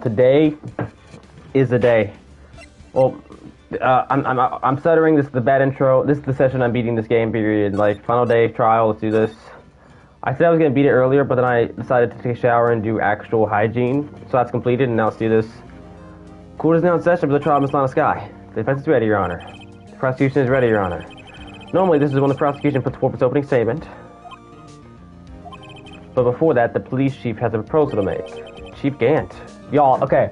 Today is the day. Well, I'm stuttering. This is the bad intro. This is the session I'm beating this game. Period. Like final day trial. Let's do this. I said I was gonna beat it earlier, but then I decided to take a shower and do actual hygiene. So that's completed, and now let's do this. Court is now in session for the trial of Miss Lana Skye. The defense is ready, Your Honor. The prosecution is ready, Your Honor. Normally, this is when the prosecution puts forth its opening statement. But before that, the police chief has a proposal to make. Chief Gant. Y'all, okay.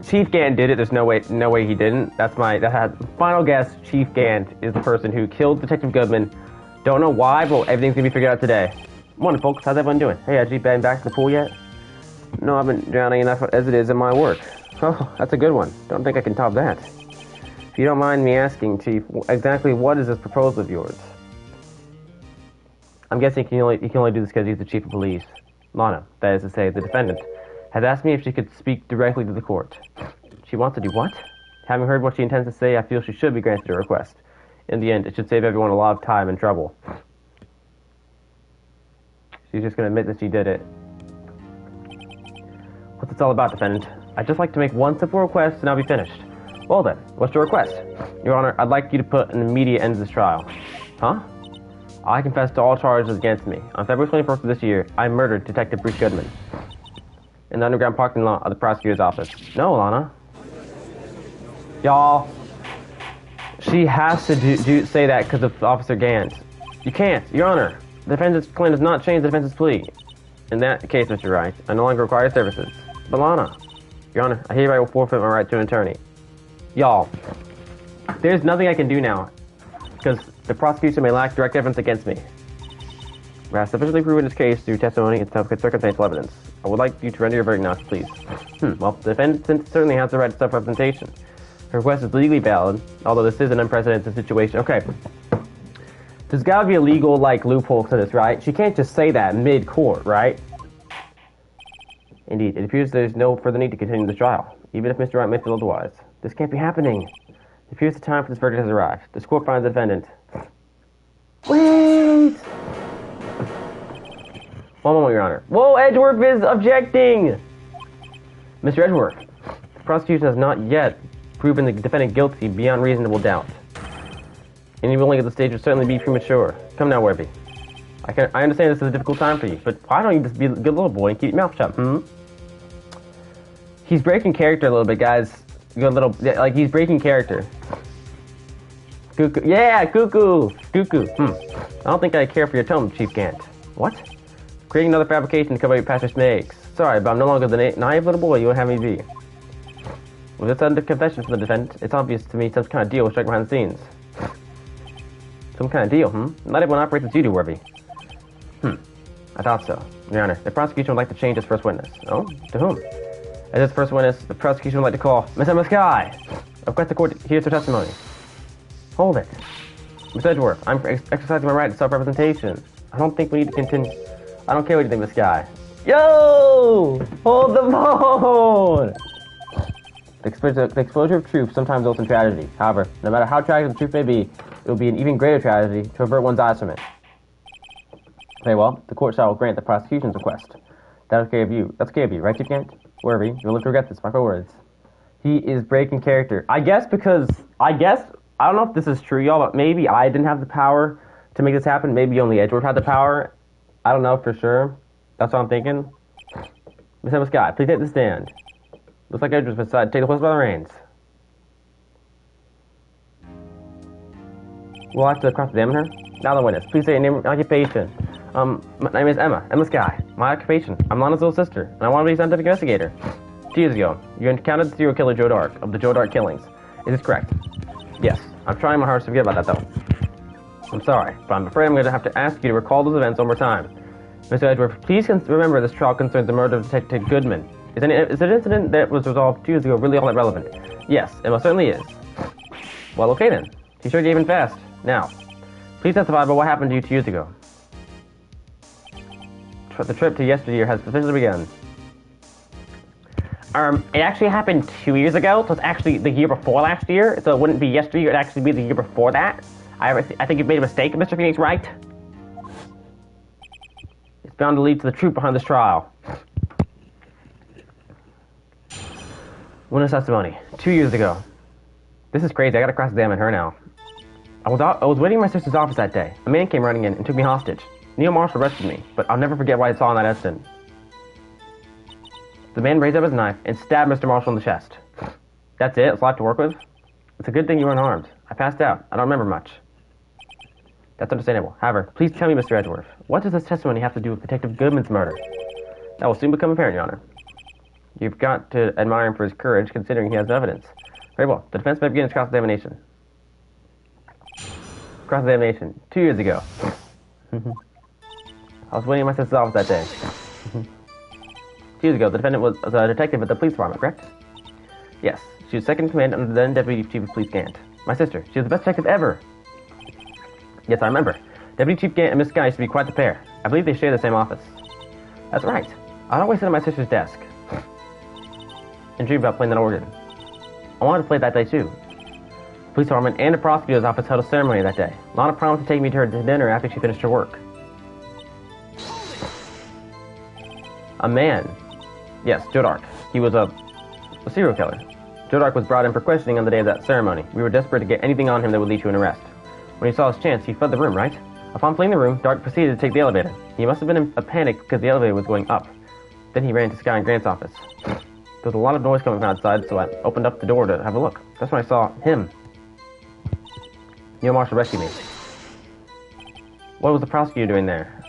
Chief Gant did it. There's no way he didn't. Final guess. Chief Gant is the person who killed Detective Goodman. Don't know why, but everything's gonna be figured out today. Morning, folks. How's everyone doing? Hey, have you been back to the pool yet? No, I've been drowning enough as it is in my work. Oh, that's a good one. Don't think I can top that. If you don't mind me asking, Chief, exactly what is this proposal of yours? I'm guessing he can only do this because he's the chief of police. Lana, that is to say, the defendant, has asked me if she could speak directly to the court. She wants to do what? Having heard what she intends to say, I feel she should be granted her request. In the end, it should save everyone a lot of time and trouble. She's just going to admit that she did it. What's this all about, defendant? I'd just like to make one simple request and I'll be finished. Well then, what's your request? Your Honor, I'd like you to put an immediate end to this trial. Huh? I confess to all charges against me. On February 21st of this year, I murdered Detective Bruce Goodman in the underground parking lot of the prosecutor's office. No, Lana. Y'all, she has to say that because of Officer Gant. You can't, Your Honor. The defendant's claim does not change the defense's plea. In that case, Mr. Wright, I no longer require services. But Lana, Your Honor, I hereby will forfeit my right to an attorney. Y'all, there's nothing I can do now, because the prosecution may lack direct evidence against me. We have sufficiently proven this case through testimony and circumstantial evidence. I would like you to render your verdict now, please. Well, the defendant certainly has the right to self-representation. Her request is legally valid, although this is an unprecedented situation. Okay. There's gotta be a legal, loophole to this, right? She can't just say that mid-court, right? Indeed, it appears there's no further need to continue the trial, even if Mr. Wright may feel otherwise. This can't be happening. It appears the time for this verdict has arrived. This court finds the defendant. Wait! One moment, Your Honor. Whoa, Edgeworth is objecting! Mr. Edgeworth, the prosecution has not yet proven the defendant guilty beyond reasonable doubt. Any ruling at this stage would certainly be premature. Come now, Werby. I understand this is a difficult time for you, but why don't you just be a good little boy and keep your mouth shut, He's breaking character a little bit, guys. He's breaking character. Cuckoo. Yeah, cuckoo. Cuckoo. I don't think I care for your tone, Chief Gant. What? Creating another fabrication to cover your past mistakes. Sorry, but I'm no longer the naive little boy you would have me be. With this under confession from the defendant, it's obvious to me some kind of deal was struck behind the scenes. Some kind of deal, Not everyone operates as you do, Werby. I thought so. Your Honor, the prosecution would like to change its first witness. Oh? To whom? As its first witness, the prosecution would like to call Miss Emma Skye. I request the court hears her testimony. Hold it. Miss Edgeworth, I'm exercising my right to self-representation. I don't think we need to continue. I don't care what you think, Miss Skye. Yo! Hold the phone! The exposure of truth sometimes results in tragedy. However, no matter how tragic the truth may be, it will be an even greater tragedy to avert one's eyes from it. Very well, the court shall grant the prosecution's request. That's okay of you. That's okay of you, right, Chief Gant? Werby, you'll live to regret this, mark my words. He is breaking character. I don't know if this is true, y'all, but maybe I didn't have the power to make this happen. Maybe only Edgeworth had the power. I don't know for sure. That's what I'm thinking. Miss Emma Skye, please take the stand. Looks like Edgeworth decided to take the horse by the reins. We'll have to cross-examine her. Now the witness, please say your name and occupation. My name is Emma Skye. My occupation, I'm Lana's little sister, and I want to be a scientific investigator. 2 years ago, you encountered the serial killer Joe Dark, of the Joe Dark killings. Is this correct? Yes. I'm trying my hardest to forget about that, though. I'm sorry, but I'm afraid I'm going to have to ask you to recall those events one more time. Mr. Edgeworth, please remember this trial concerns the murder of Detective Goodman. Is an incident that was resolved 2 years ago really all that relevant? Yes, it most certainly is. Well, okay then. He sure gave in fast. Now, please testify about what happened to you 2 years ago. The trip to yesteryear has officially begun. It actually happened 2 years ago, so it's actually the year before last year, so it wouldn't be yesteryear, it'd actually be the year before that. I think you've made a mistake, Mr. Phoenix, right? It's bound to lead to the truth behind this trial. Witness testimony. 2 years ago. This is crazy. I gotta cross-examine her now. I was waiting in my sister's office that day. A man came running in and took me hostage. Neil Marshall arrested me, but I'll never forget what I saw in that instant. The man raised up his knife and stabbed Mr. Marshall in the chest. That's it? It's a lot to work with? It's a good thing you weren't harmed. I passed out. I don't remember much. That's understandable. However, please tell me, Mr. Edgeworth, what does this testimony have to do with Detective Goodman's murder? That will soon become apparent, Your Honor. You've got to admire him for his courage, considering he has no evidence. Very well. The defense may begin its cross-examination. Cross-examination. 2 years ago. I was waiting in my sister's office that day. 2 years ago, the defendant was a detective at the police department, correct? Yes. She was second in command under the then Deputy Chief of Police Gant. My sister. She was the best detective ever. Yes, I remember. Deputy Chief Gant and Miss Guy used to be quite the pair. I believe they share the same office. That's right. I'd always sit at my sister's desk and dream about playing that organ. I wanted to play that day too. The police department and the prosecutor's office held a ceremony that day. Lana promised to take me to her dinner after she finished her work. A man. Yes, Joe Dark. He was a serial killer. Joe Dark was brought in for questioning on the day of that ceremony. We were desperate to get anything on him that would lead to an arrest. When he saw his chance, he fled the room, right? Upon fleeing the room, Dark proceeded to take the elevator. He must have been in a panic because the elevator was going up. Then he ran to Sky and Grant's office. There was a lot of noise coming from outside, so I opened up the door to have a look. That's when I saw him. Neil Marshall rescued me. What was the prosecutor doing there?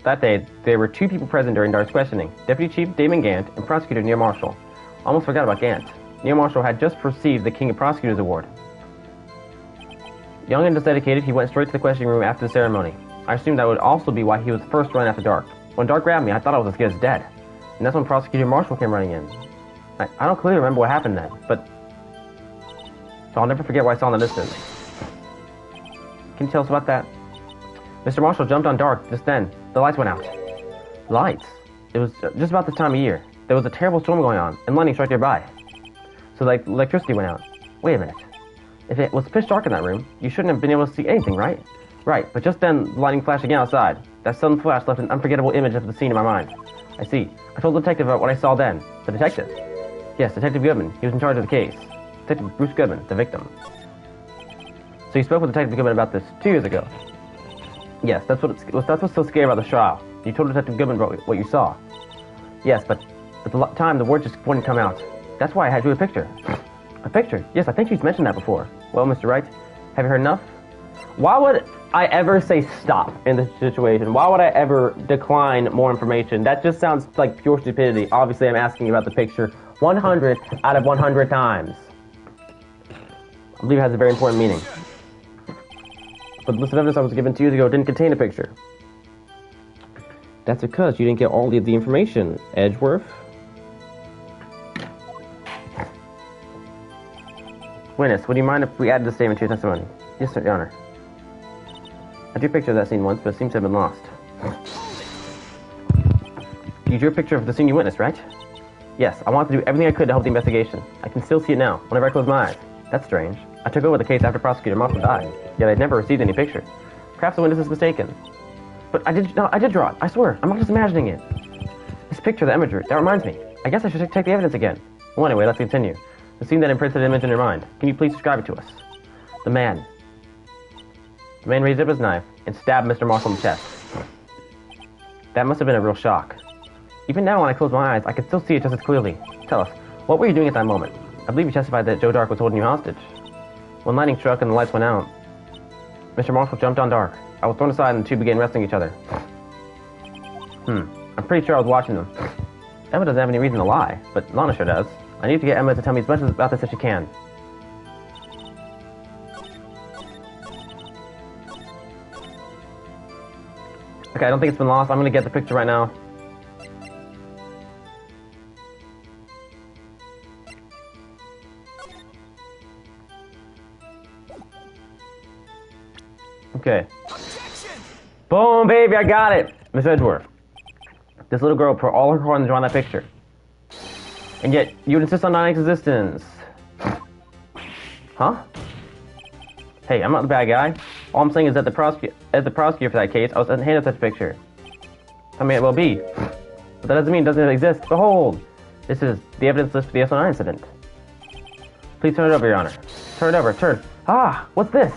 That day, there were 2 people present during Dark's questioning. Deputy Chief Damon Gant and Prosecutor Neil Marshall. Almost forgot about Gant. Neil Marshall had just received the King of Prosecutors Award. Young and dedicated, he went straight to the questioning room after the ceremony. I assumed that would also be why he was first run after Dark. When Dark grabbed me, I thought I was as good as dead. And that's when Prosecutor Marshall came running in. I don't clearly remember what happened then, but... So I'll never forget what I saw in the distance. Can you tell us about that? Mr. Marshall jumped on Dark just then. The lights went out. Lights? It was just about this time of year. There was a terrible storm going on, and lightning struck nearby. So the electricity went out. Wait a minute. If it was pitch dark in that room, you shouldn't have been able to see anything, right? Right, but just then, the lightning flashed again outside. That sudden flash left an unforgettable image of the scene in my mind. I see. I told the detective about what I saw then. The detective? Yes, Detective Goodman. He was in charge of the case. Detective Bruce Goodman, the victim. So you spoke with Detective Goodman about this 2 years ago? Yes, that's what's so scary about the trial. You told Detective Goodman about what you saw. Yes, but at the time, the word just wouldn't come out. That's why I had you a picture. A picture? Yes, I think you've mentioned that before. Well, Mr. Wright, have you heard enough? Why would I ever say stop in this situation? Why would I ever decline more information? That just sounds like pure stupidity. Obviously, I'm asking you about the picture 100 out of 100 times. I believe it has a very important meaning. But the list of evidence I was given 2 years ago didn't contain a picture. That's because you didn't get all of the information, Edgeworth. Witness, would you mind if we added the statement to your testimony? Yes, sir, Your Honor. I drew a picture of that scene once, but it seems to have been lost. You drew a picture of the scene you witnessed, right? Yes, I wanted to do everything I could to help the investigation. I can still see it now, whenever I close my eyes. That's strange. I took over the case after Prosecutor Marshall died, yet I'd never received any picture. Perhaps the witness is mistaken. But I did draw it, I swear. I'm not just imagining it. This picture, the imagery, that reminds me. I guess I should check the evidence again. Well, anyway, let's continue. The scene that imprinted an image in your mind. Can you please describe it to us? The man. The man raised up his knife and stabbed Mr. Marshall in the chest. That must have been a real shock. Even now, when I close my eyes, I can still see it just as clearly. Tell us, what were you doing at that moment? I believe you testified that Joe Dark was holding you hostage. When lightning struck and the lights went out, Mr. Marshall jumped on Dark. I was thrown aside and the two began wrestling each other. I'm pretty sure I was watching them. Emma doesn't have any reason to lie, but Lana sure does. I need to get Emma to tell me as much about this as she can. Okay, I don't think it's been lost. I'm gonna get the picture right now. Okay. Boom, baby, I got it! Miss Edgeworth. This little girl put all her heart into drawing that picture. And yet, you would insist on non-existence. Huh? Hey, I'm not the bad guy. All I'm saying is that as the prosecutor for that case, I was handed such a picture. I mean, it will be. But that doesn't mean it doesn't exist. Behold! This is the evidence list for the SO9 incident. Please turn it over, Your Honor. Turn it over, turn. Ah, what's this?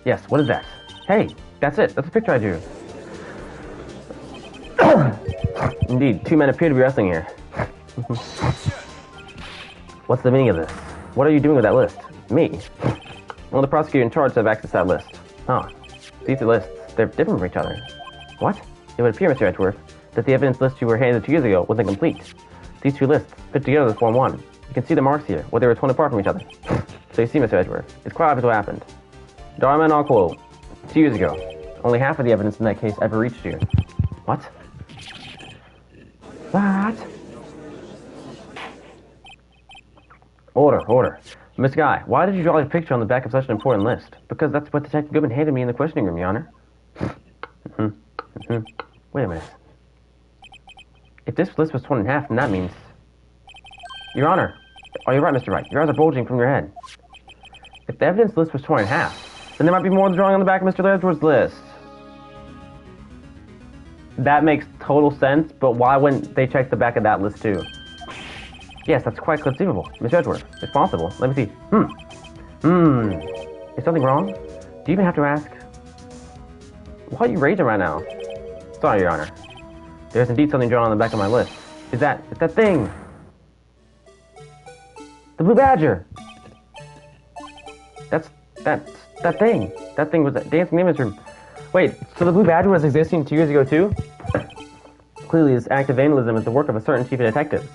Yes, what is that? Hey, that's it. That's the picture I drew. Indeed, two men appear to be wrestling here. What's the meaning of this? What are you doing with that list? Me? Well, the prosecutor in charge have access to that list. Huh. These are lists. They're different from each other. What? It would appear, Mr. Edgeworth, that the evidence list you were handed 2 years ago was incomplete. These two lists fit together to form one. You can see the marks here, where they were torn apart from each other. So you see, Mr. Edgeworth, it's quite obvious what happened. Dharma and Aquo, 2 years ago. Only half of the evidence in that case ever reached you. What? What? Order. Miss Guy, why did you draw your picture on the back of such an important list? Because that's what Detective Goodman handed me in the questioning room, Your Honor. Wait a minute. If this list was torn in half, then that means... Your Honor. Oh, you're right, Mr. Wright. Your eyes are bulging from your head. If the evidence list was torn in half, then there might be more drawing on the back of Mr. Edgeworth's list. That makes total sense, but why wouldn't they check the back of that list too? Yes, that's quite conceivable. Mr. Edgeworth, it's possible. Let me see. Is something wrong? Do you even have to ask? Why are you raging right now? Sorry, Your Honor. There's indeed something drawn on the back of my list. It's that thing! The Blue Badger! That thing! That thing was dancing in the image room. Wait, so the Blue Badger was existing 2 years ago too? Clearly this act of vandalism is the work of a certain chief of detectives.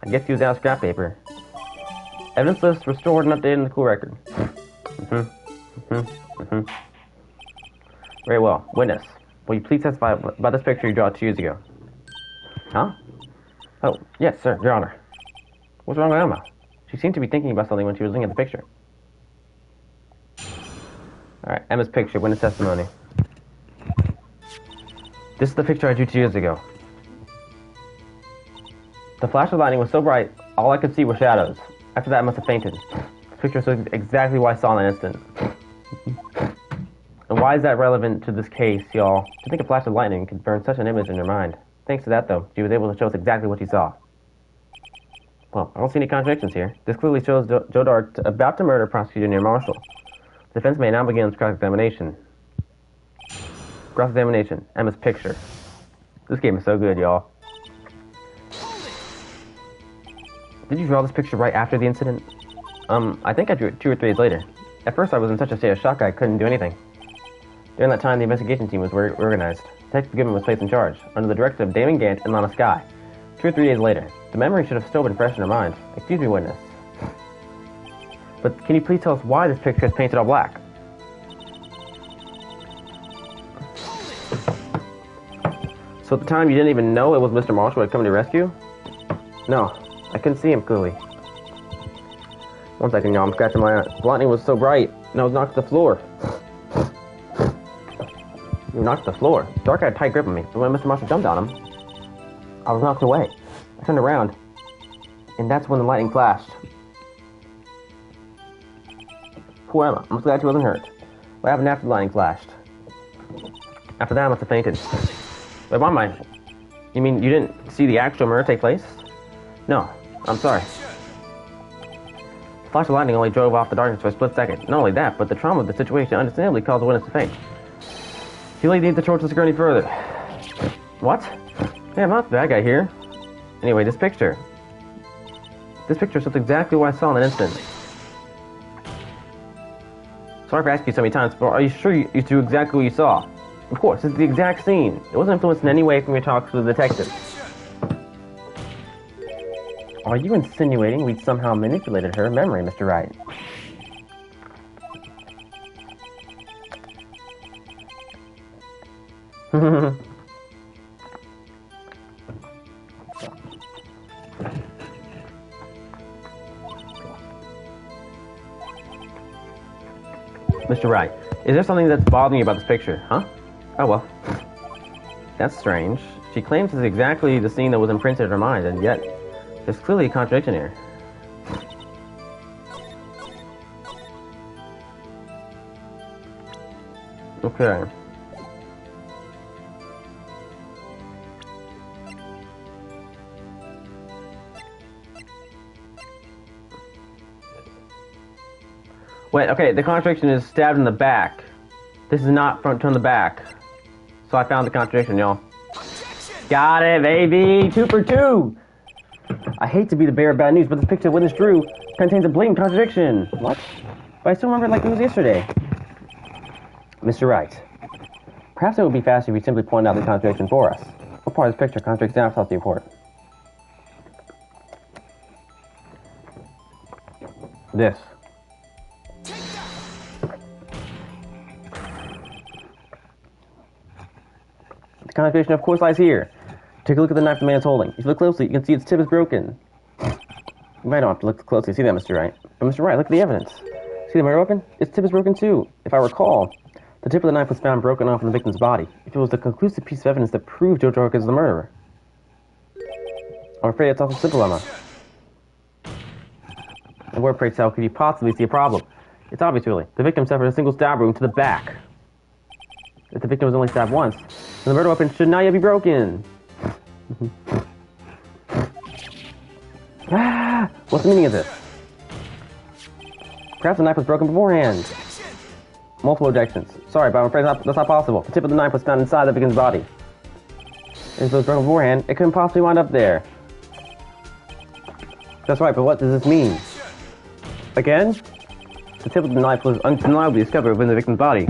I guess he was out of scrap paper. Evidence lists restored and updated in the cool record. Very well. Witness, will you please testify about this picture you drew 2 years ago? Huh? Oh, yes, sir, Your Honor. What's wrong with Emma? She seemed to be thinking about something when she was looking at the picture. Alright, Emma's picture, witness testimony. This is the picture I drew 2 years ago. The flash of lightning was so bright, all I could see were shadows. After that, I must have fainted. The picture shows exactly what I saw in an instant. And why is that relevant to this case, y'all? To think a flash of lightning could burn such an image in your mind. Thanks to that, though, she was able to show us exactly what she saw. Well, I don't see any contradictions here. This clearly shows Joe Dart about to murder prosecutor near Marshall. The defense may now begin its cross-examination. Cross-examination. Emma's picture. This game is so good, y'all. Did you draw this picture right after the incident? I think I drew it 2 or 3 days later. At first, I was in such a state of shock I couldn't do anything. During that time, the investigation team was organized. Detective Goodman was placed in charge, under the direction of Damon Gant and Lana Skye. 2 or 3 days later. The memory should have still been fresh in her mind. Excuse me, witness. But can you please tell us why this picture is painted all black? So at the time, you didn't even know it was Mr. Marshall who had come to your rescue? No, I couldn't see him clearly. 1 second, y'all, I'm scratching my eye. The lightning was so bright, and I was knocked to the floor. You were knocked to the floor. Dark had a tight grip on me, but when Mr. Marshall jumped on him, I was knocked away. I turned around, and that's when the lightning flashed. Poor Emma. I'm glad she wasn't hurt. What happened after the lightning flashed? After that, I must have fainted. Wait, why am I? You mean you didn't see the actual murder take place? No, I'm sorry. The flash of lightning only drove off the darkness for a split second. Not only that, but the trauma of the situation understandably caused the witness to faint. He really needs the torch to go any further. What? Hey, I'm not the bad guy here. Anyway, this picture. This picture shows exactly what I saw in an instant. Sorry for asking you so many times, but are you sure you drew exactly what you saw? Of course, it's the exact scene. It wasn't influenced in any way from your talks with the detective. Are you insinuating we somehow manipulated her memory, Mr. Wright? Mr. Wright, is there something that's bothering you about this picture, huh? Oh, well. That's strange. She claims it's exactly the scene that was imprinted in her mind, and yet there's clearly a contradiction here. Okay. Wait, okay, the contradiction is stabbed in the back. This is not front to the back. So I found the contradiction, y'all. Got it, baby! 2 for 2! I hate to be the bearer of bad news, but this picture of witness Drew contains a blatant contradiction. What? But I still remember it like it was yesterday. Mr. Wright, perhaps it would be faster if you simply pointed out the contradiction for us. What part of this picture contradicts the autopsy report? This. The contradiction, of course, lies here. Take a look at the knife the man is holding. If you look closely, you can see its tip is broken. You might not have to look closely to see that, Mr. Wright. But Mr. Wright, look at the evidence. See the murder weapon? Its tip is broken too. If I recall, the tip of the knife was found broken off in the victim's body. If it was the conclusive piece of evidence that proved Joe Dark is the murderer. I'm afraid it's also simple, Emma. And where, pray tell, could you possibly see a problem? It's obvious, really. The victim suffered a single stab wound to the back. If the victim was only stabbed once, then the murder weapon should not yet be broken. What's the meaning of this? Perhaps the knife was broken beforehand. Multiple objections. Sorry, but I'm afraid that's not possible. The tip of the knife was found inside the victim's body. If it was broken beforehand, it couldn't possibly wind up there. That's right, but what does this mean? Again? The tip of the knife was undeniably discovered within the victim's body.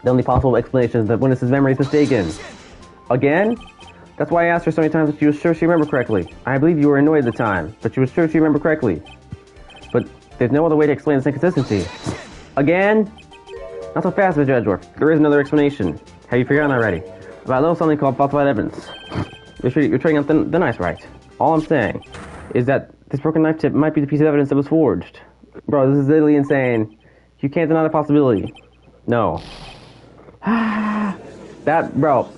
The only possible explanation is that witness's memory is mistaken. Again? That's why I asked her so many times if she was sure she remembered correctly. I believe you were annoyed at the time, but she was sure she remembered correctly. But there's no other way to explain this inconsistency. Again? Not so fast, Mr. Edgeworth. There is another explanation. Have you forgotten already? About a little something called falsified evidence. You're trading on thin ice, right? All I'm saying is that this broken knife tip might be the piece of evidence that was forged. Bro, this is literally insane. You can't deny the possibility. No. Bro,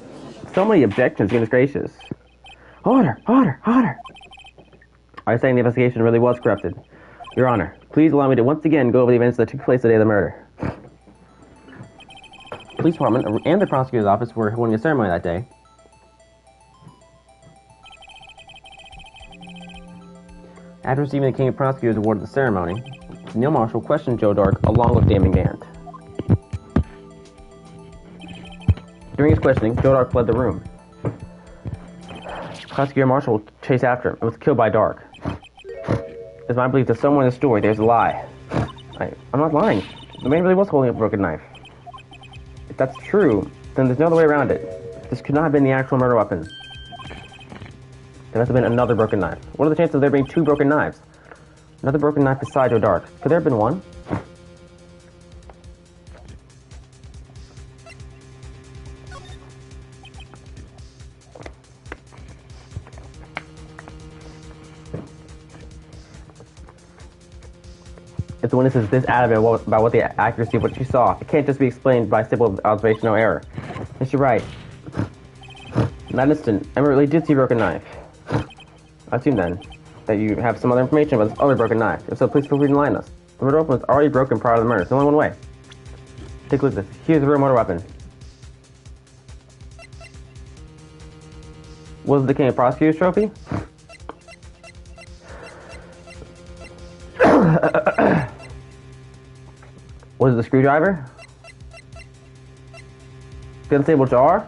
so many objections, goodness gracious. Order! Are you saying the investigation really was corrupted? Your Honor, please allow me to once again go over the events that took place the day of the murder. The police department and the prosecutor's office were holding a ceremony that day. After receiving the King of Prosecutors Award at the ceremony, Neil Marshall questioned Joe Dark along with Damon Gant. During his questioning, Joe Dark fled the room. Prosecutor Marshall chased after him and was killed by Dark. It's my belief that somewhere in the story there's a lie. I'm not lying. The man really was holding a broken knife. If that's true, then there's no other way around it. This could not have been the actual murder weapon. There must have been another broken knife. What are the chances of there being 2 broken knives? Another broken knife beside Joe Dark. Could there have been one? If the witness is this adamant about what the accuracy of what she saw, it can't just be explained by simple observational error. Mr. Wright, in that instant, Emma really did see a broken knife. I assume then that you have some other information about this other broken knife. If so, please feel free to enlighten us. The murder weapon was already broken prior to the murder. There's only one way. Take a look at this. Here's the real murder weapon. Was it the King of Prosecutors trophy? Was it the screwdriver? The unstable jar?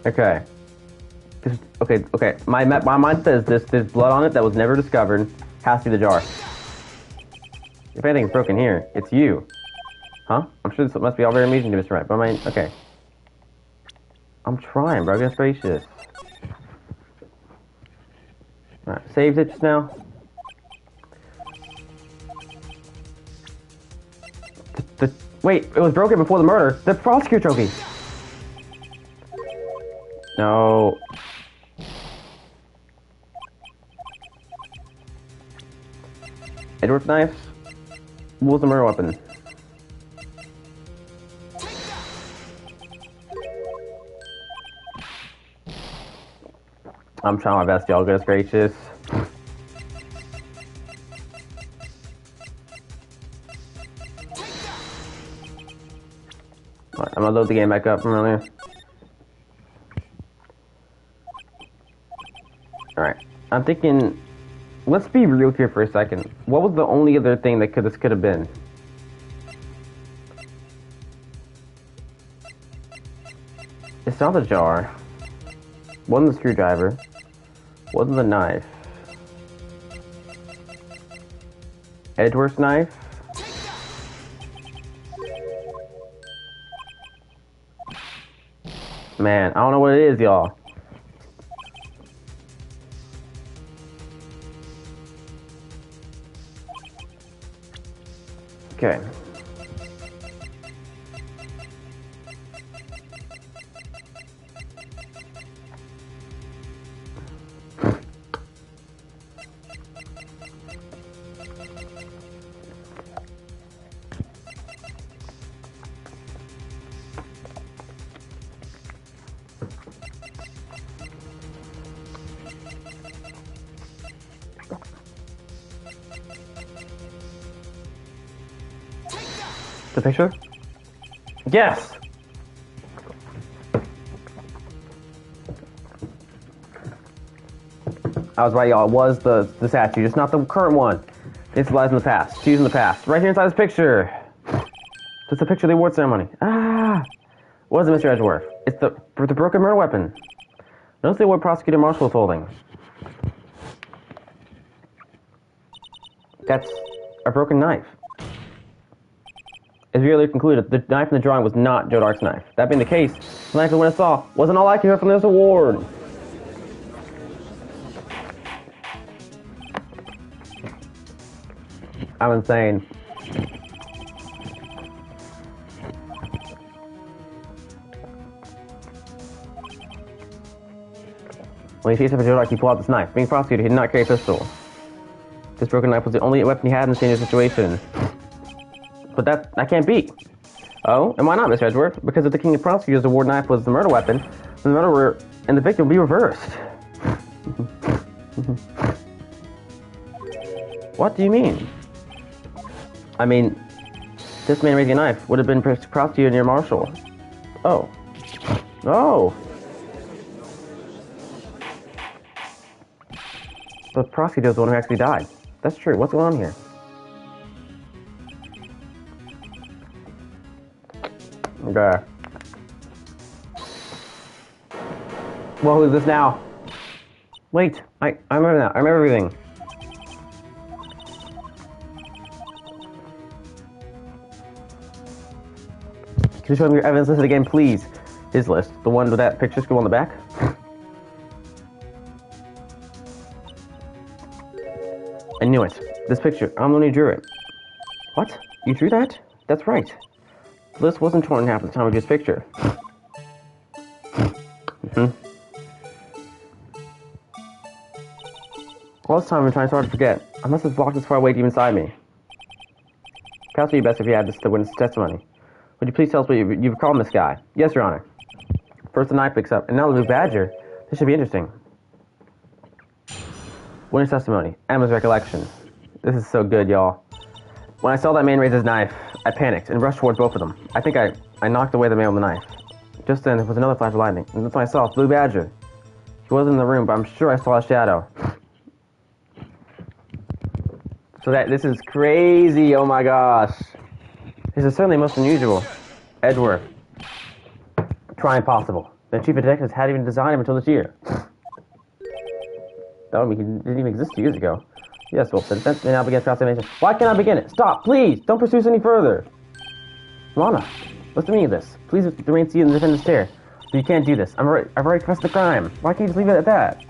Okay. Okay. My mind says there's blood on it that was never discovered. Has to be the jar. If anything's broken here, it's you. Huh? I'm sure this must be all very amusing to Mr. Wright, but okay. I'm trying, bro. Goodness gracious. Alright, saved it just now. Wait, it was broken before the murder. The prosecutor trophy. No. Edward's knife? What was the murder weapon? I'm trying my best, y'all. Goodness gracious. Alright, I'm gonna load the game back up from earlier. I'm thinking, let's be real here for a second. What was the only other thing that this could have been? It's not the jar. Wasn't the screwdriver. Wasn't the knife. Edgeworth's knife? Man, I don't know what it is, y'all. Okay. The picture? Yes! I was right, y'all. It was the statue, just not the current one. It's lies in the past. She's in the past. Right here inside this picture. Just a picture of the award ceremony. Ah! What is it, Mr. Edgeworth? It's the broken murder weapon. Notice the award Prosecutor Marshall is holding. That's a broken knife. As we earlier concluded, the knife in the drawing was not Joe Dark's knife. That being the case, the knife the winner saw wasn't all accurate from this award. I'm insane. When he faced up with Joe Dark, he pulled out this knife. Being prosecuted, he did not carry a pistol. This broken knife was the only weapon he had in the senior situation. But that can't be. Oh, and why not, Mr. Edgeworth? Because if the King of Prosecutors award knife was the murder weapon, then the murderer and the victim would be reversed. What do you mean? I mean, this man raising a knife would have been prosecuted near Marshall. Oh. Oh! The prosecutor is the one who actually died. That's true. What's going on here? Okay. Well, who's this now? Wait, I remember that. I remember everything. Can you show me your evidence list again, please? His list. The one with that picture scribbled on the back? I knew it. This picture. I'm the one who drew it. What? You drew that? That's right. The list wasn't torn in half at the time of this picture. All this time I've been trying so hard to forget. I must have blocked this far away deep inside me. Perhaps it would be best if you had this to witness testimony. Would you please tell us what you recall this guy? Yes, Your Honor. First the knife picks up, and now the blue badger. This should be interesting. Witness testimony. Emma's recollection. This is so good, y'all. When I saw that man raise his knife, I panicked and rushed towards both of them. I think I knocked away the man with the knife. Just then, there was another flash of lightning, and that's when I saw Blue Badger. He wasn't in the room, but I'm sure I saw a shadow. So this is crazy, oh my gosh. This is certainly most unusual. Edgeworth. Try impossible. The chief of detectives hadn't even designed him until this year. That would mean he didn't even exist 2 years ago. Yes, well, the defense may now begin cross-examination. Why can't I begin it? Stop, please! Don't pursue this any further! Lana, listen to me of this. Please remain seated in the defendant's chair. But you can't do this. I've already confessed the crime. Why can't you just leave it at that?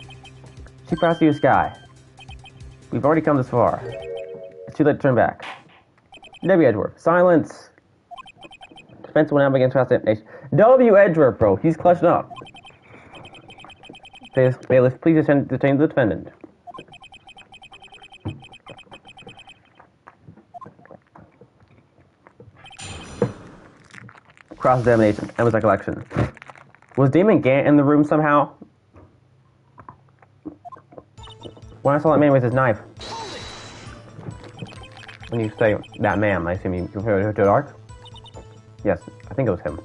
Chief Prosecutor Skye. We've already come this far. It's too late to turn back. W. Edgeworth. Silence! Defense will now begin cross-examination. W. Edgeworth, bro. He's clutching up. Bailiff, please detain the defendant. Cross-examination. Emma's recollection. Was Damon Gant in the room somehow? When I saw that man with his knife. When you say that man, I assume you compare it to Dark? Yes, I think it was him.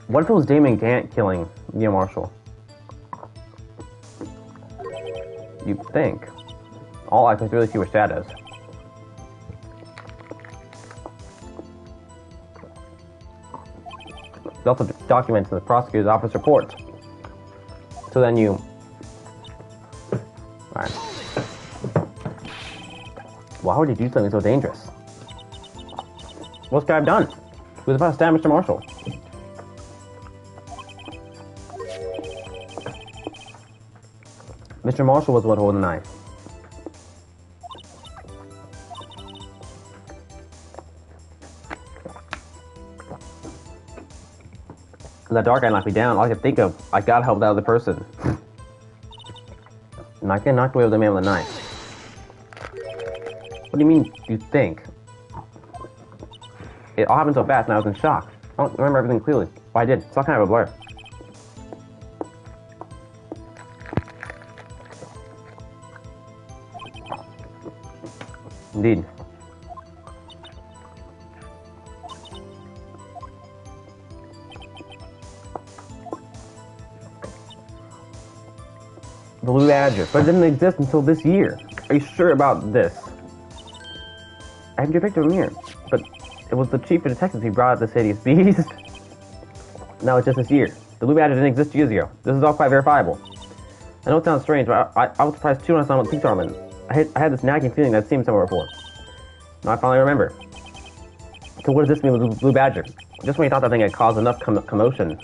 What if it was Damon Gant killing Neil Marshall? you think. All I could really see were shadows. It also documents the prosecutor's office reports. So then you... Alright. Why would he do something so dangerous? What's guy have done? He was about to stab Mr. Marshall. Mr. Marshall was the one holding the knife. In that dark eye knocked me down. All I could think of, I gotta help that other person. And I can't knock away with the man with the knife. What do you mean, you think? It all happened so fast and I was in shock. I don't remember everything clearly. But I did. It's all kind of a blur. Indeed. The Blue Badger, but it didn't exist until this year. Are you sure about this? I have your picture in here, but it was the chief of detectives who brought up the city's beast. No, it's just this year. The Blue Badger didn't exist years ago. This is all quite verifiable. I know it sounds strange, but I was surprised too when I saw him at Pink Armand. I had this nagging feeling that I'd seen him somewhere before. Now I finally remember. So what does this mean with the Blue Badger? Just when you thought that thing had caused enough commotion.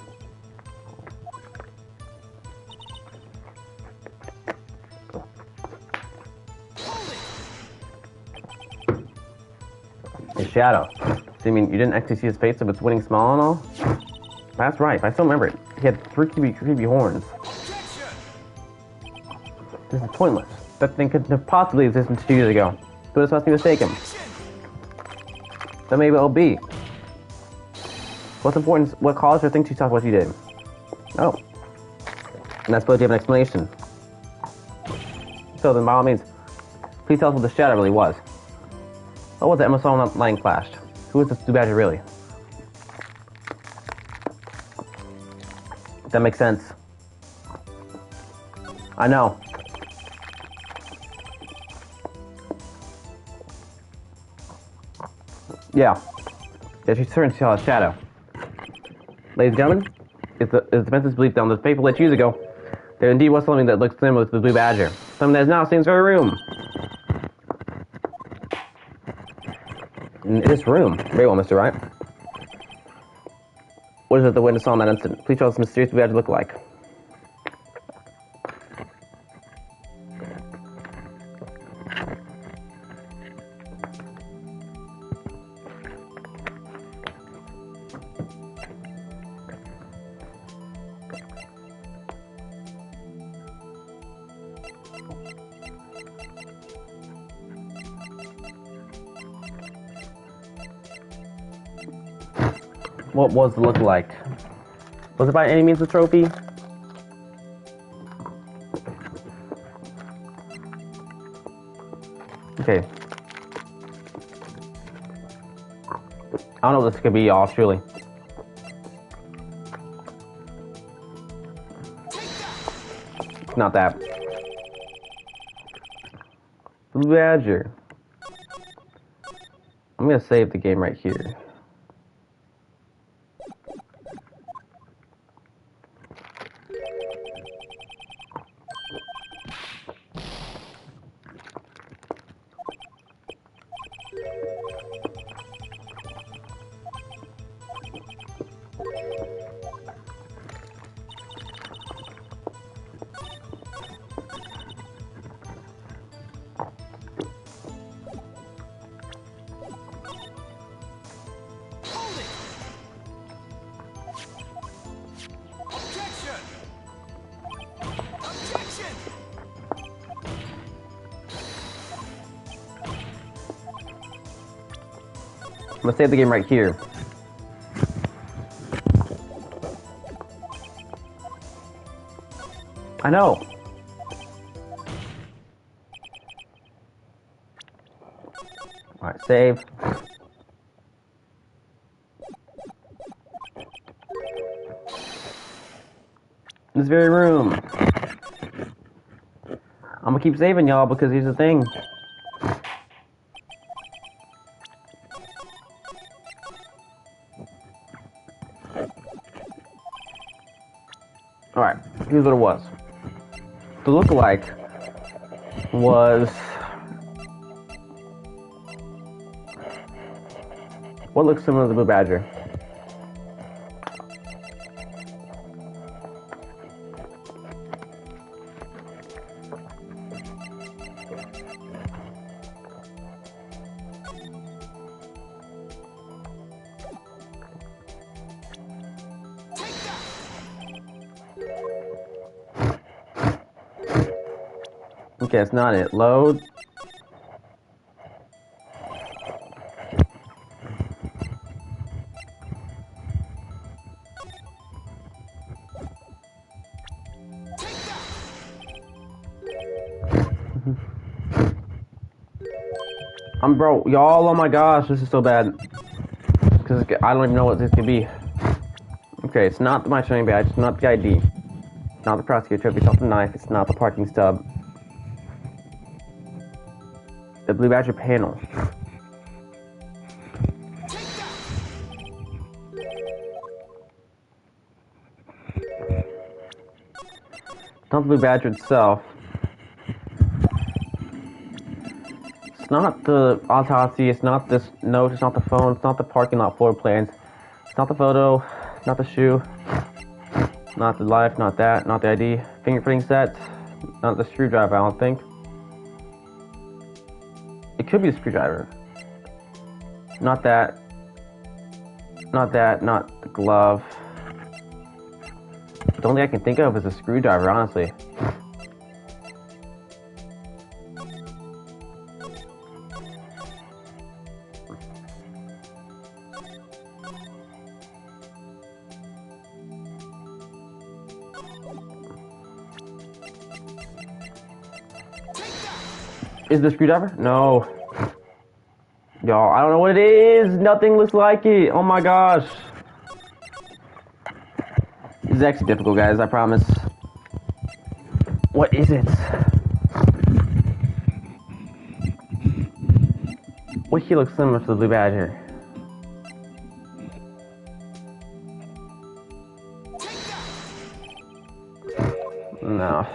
His shadow. So you mean you didn't actually see his face of its winning smile and all? That's right, I still remember it. He had three creepy horns. This is pointless. That thing couldn't have possibly existed 2 years ago. But this must be mistaken. So maybe it'll be. What's important is what caused her to think she saw what she did. Oh. And I suppose you have an explanation. So then by all means, please tell us what the shadow really was. What was it Emma saw when that lighting flashed? Who is this Blue Badger really? That makes sense. I know. Yeah, she certainly saw a shadow. Ladies and gentlemen, it's the defense's belief that on this paper lit years ago, there indeed was something that looked similar to the Blue Badger. Something that is now seen in this very room. In this room? Very well, Mr. Wright. What is it the witness saw in that instant? Please tell us what this mysterious Blue Badger looked like. What was the look like? Was it by any means a trophy? Okay. I don't know if this could be y'all, truly. It's not that. Blue Badger. I'm gonna save the game right here. I'm gonna save the game right here. I know. Alright, save. In this very room. I'm I'm gonna keep saving y'all because here's the thing. Alright, here's what it was. The lookalike was... what looks similar to the Blue Badger? Okay, it's not it. Load. Bro, y'all, oh my gosh, this is so bad. Because I don't even know what this could be. Okay, it's not my training badge, it's not the ID. It's not the prosecutor trophy, it's not the knife, it's not the parking stub. The Blue Badger panel. It's not the Blue Badger itself. It's not the autopsy, it's not this note, it's not the phone, it's not the parking lot floor plans. It's not the photo, it's not the shoe. Not the life, not that, not the ID. Fingerprinting set, not the screwdriver, I don't think. It could be a screwdriver. Not that. Not that, not the glove. The only thing I can think of is a screwdriver, honestly. Is the screwdriver? No. Y'all, I don't know what it is. Nothing looks like it. Oh my gosh. This is actually difficult, guys. I promise. What is it? What he looks similar to the Blue Badger? No.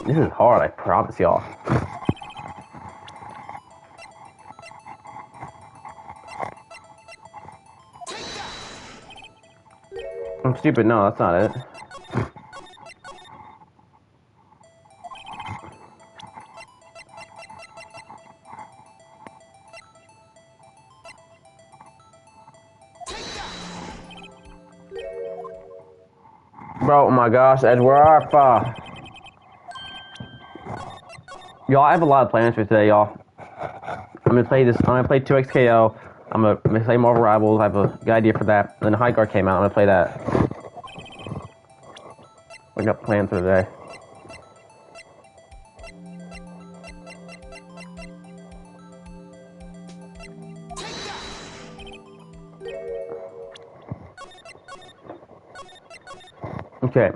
This is hard, I promise y'all. I'm stupid, no, that's not it. Bro, oh my gosh, Edward. Y'all, I have a lot of plans for today, y'all. I'm gonna play 2XKO. I'm gonna play Marvel Rivals. I have a good idea for that. And then High Guard came out. I'm gonna play that. I got plans for today. Okay.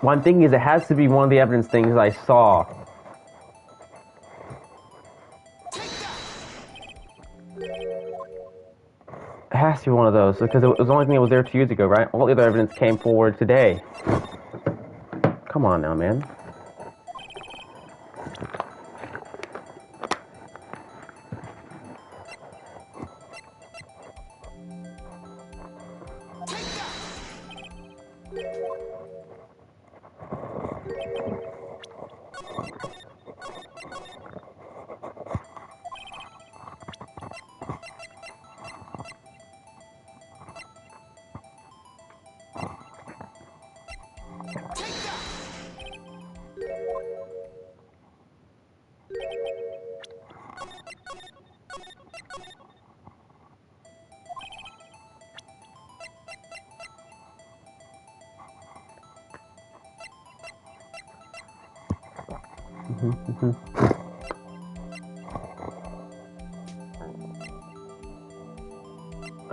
One thing is, it has to be one of the evidence things I saw. It has to be one of those, because it was the only thing that was there 2 years ago, right? All the other evidence came forward today. Come on now, man.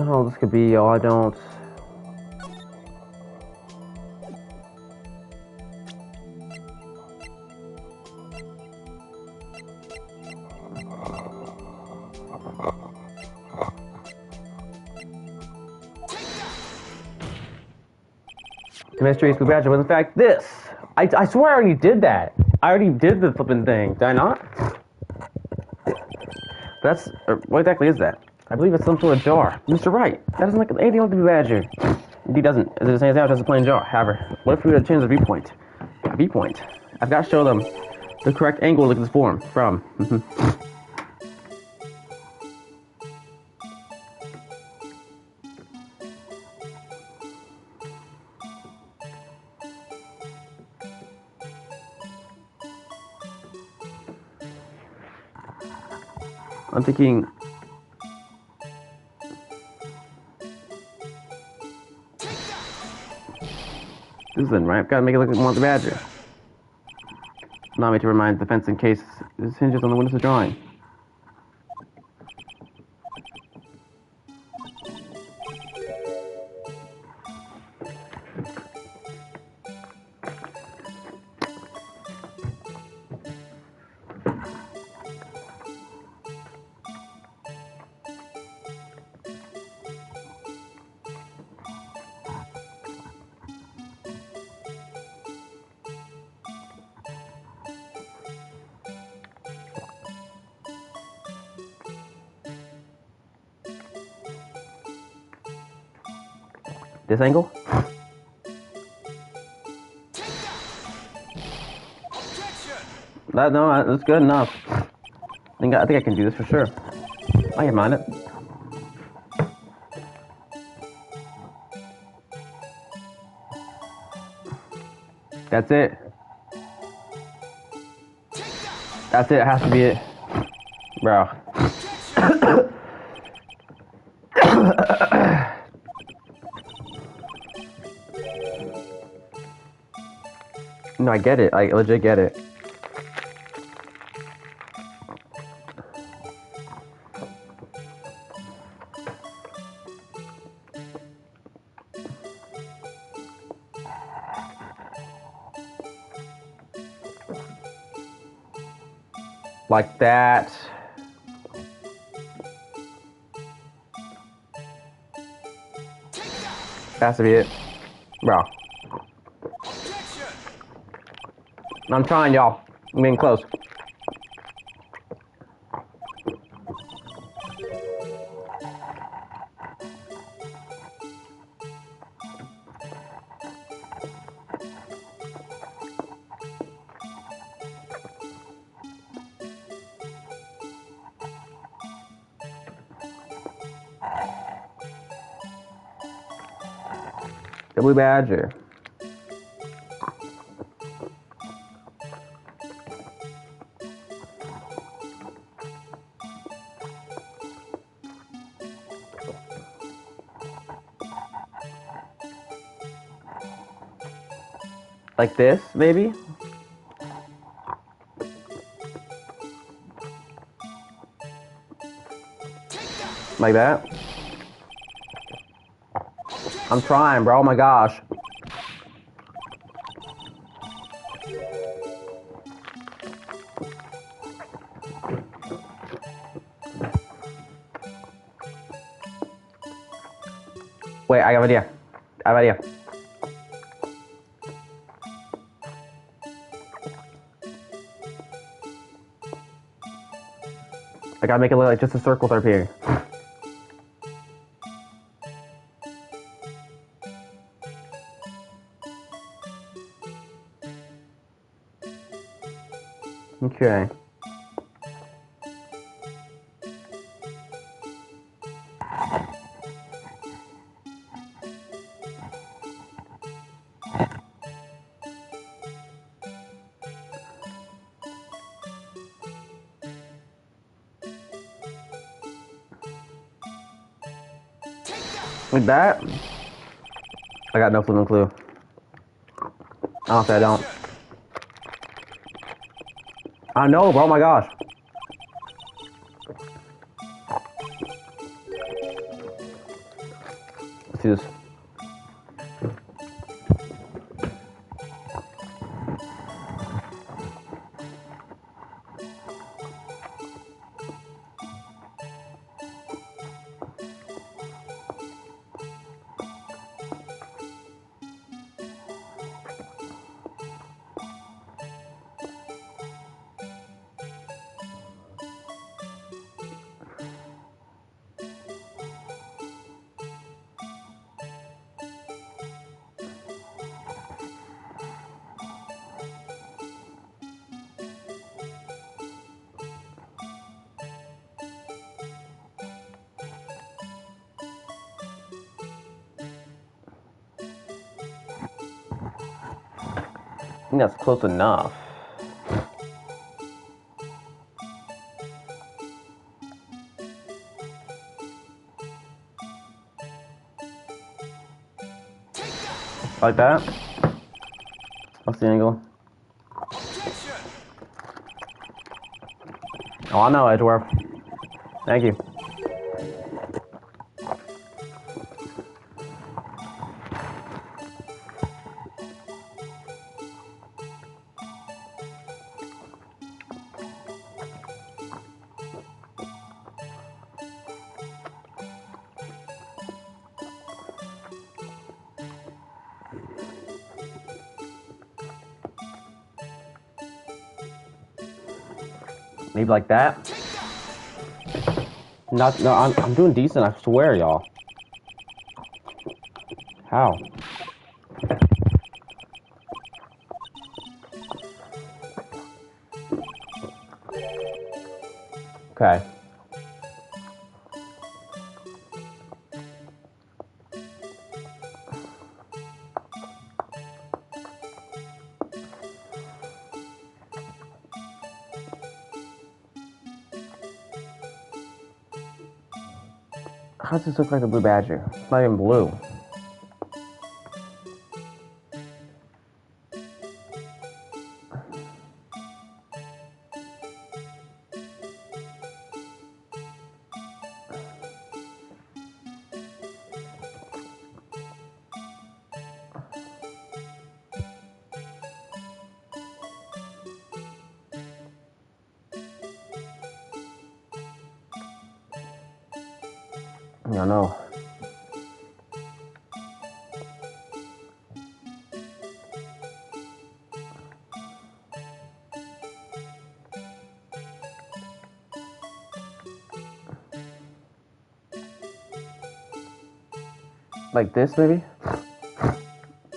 Oh, this could be, oh, I don't. Mystery Spook Badger was in fact this. I swear I already did that. I already did the flipping thing. Did I not? That's what exactly is that? I believe it's some sort of jar. Mr. Wright, that doesn't look anything like the Badger. Indeed doesn't. As it stands out, it's a plain jar. However, what if we were to change the viewpoint? A viewpoint. I've got to show them the correct angle to look at this form from. I'm thinking. This is it, right? I've got to make it look more like the Badger. Allow me to remind the fence in case this hinges on the windows of drawing. This angle? That's good enough. I think I can do this for sure. I can mind it. That's it. That's it. It has to be it, bro. No, I get it. I legit get it. Like that. Has to be it. Bro. I'm trying, y'all. I'm getting close. The Blue Badger. Like this, maybe? Like that? I'm trying, bro. Oh my gosh. Wait, I have an idea. I have an idea. I gotta make it look like just a circle are appearing. Okay. Like that? I got no flipping clue. Honestly, I don't. I know, bro. Oh my gosh. Let's do this. I think that's close enough. Like that? What's the angle? Oh, I know, Edgeworth. Thank you. Maybe like that. No, I'm doing decent, I swear, y'all. How? Okay. How does this look like a blue badger? It's not even blue. I don't know. Like this, maybe?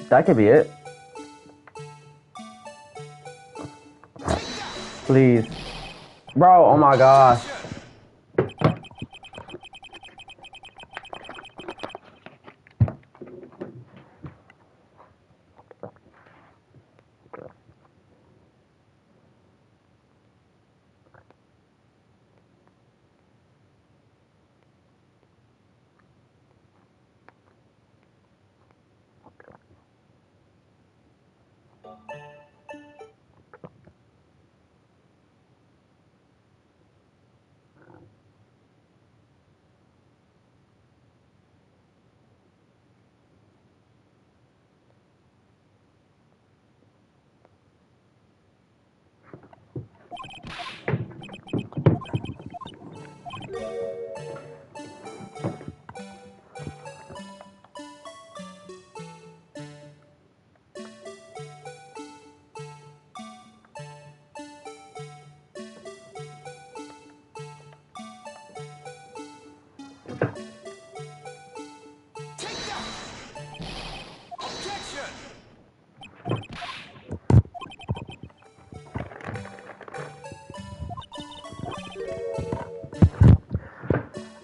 That could be it. Please. Bro, oh my gosh.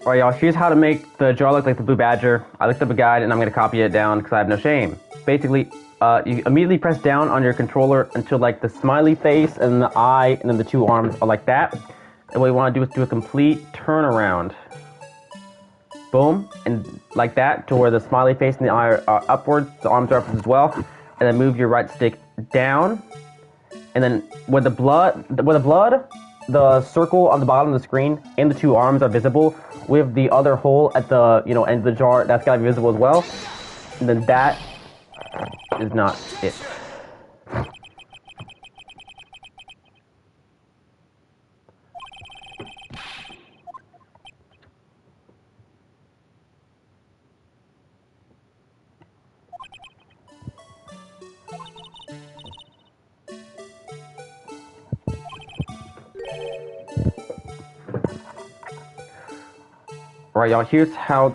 Alright, y'all, here's how to make the jar look like the blue badger. I looked up a guide and I'm going to copy it down because I have no shame. Basically, you immediately press down on your controller until like the smiley face and the eye and then the two arms are like that. And what we want to do is do a complete turnaround. Boom, and like that to where the smiley face and the eye are upwards, the arms are upwards as well. And then move your right stick down. And then where the circle on the bottom of the screen and the two arms are visible, with the other hole at the end of the jar, that's gotta be visible as well. And then that is not it. Alright, y'all, here's how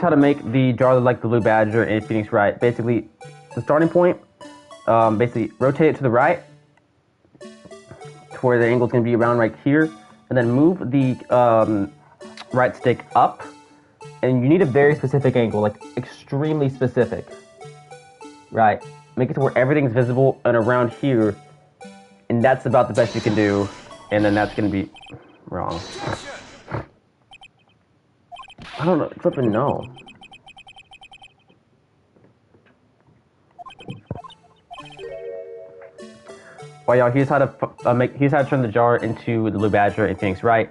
to make the jar look like the blue badger in Phoenix Wright. Basically, the starting point, basically rotate it to the right, to where the angle is going to be around right here, and then move the right stick up, and you need a very specific angle, like extremely specific. Right. Make it to where everything's visible and around here, and that's about the best you can do, and then that's gonna be wrong. I don't know. Flipping no. Well, y'all, here's how to turn the jar into the Blue Badger in Phoenix Wright.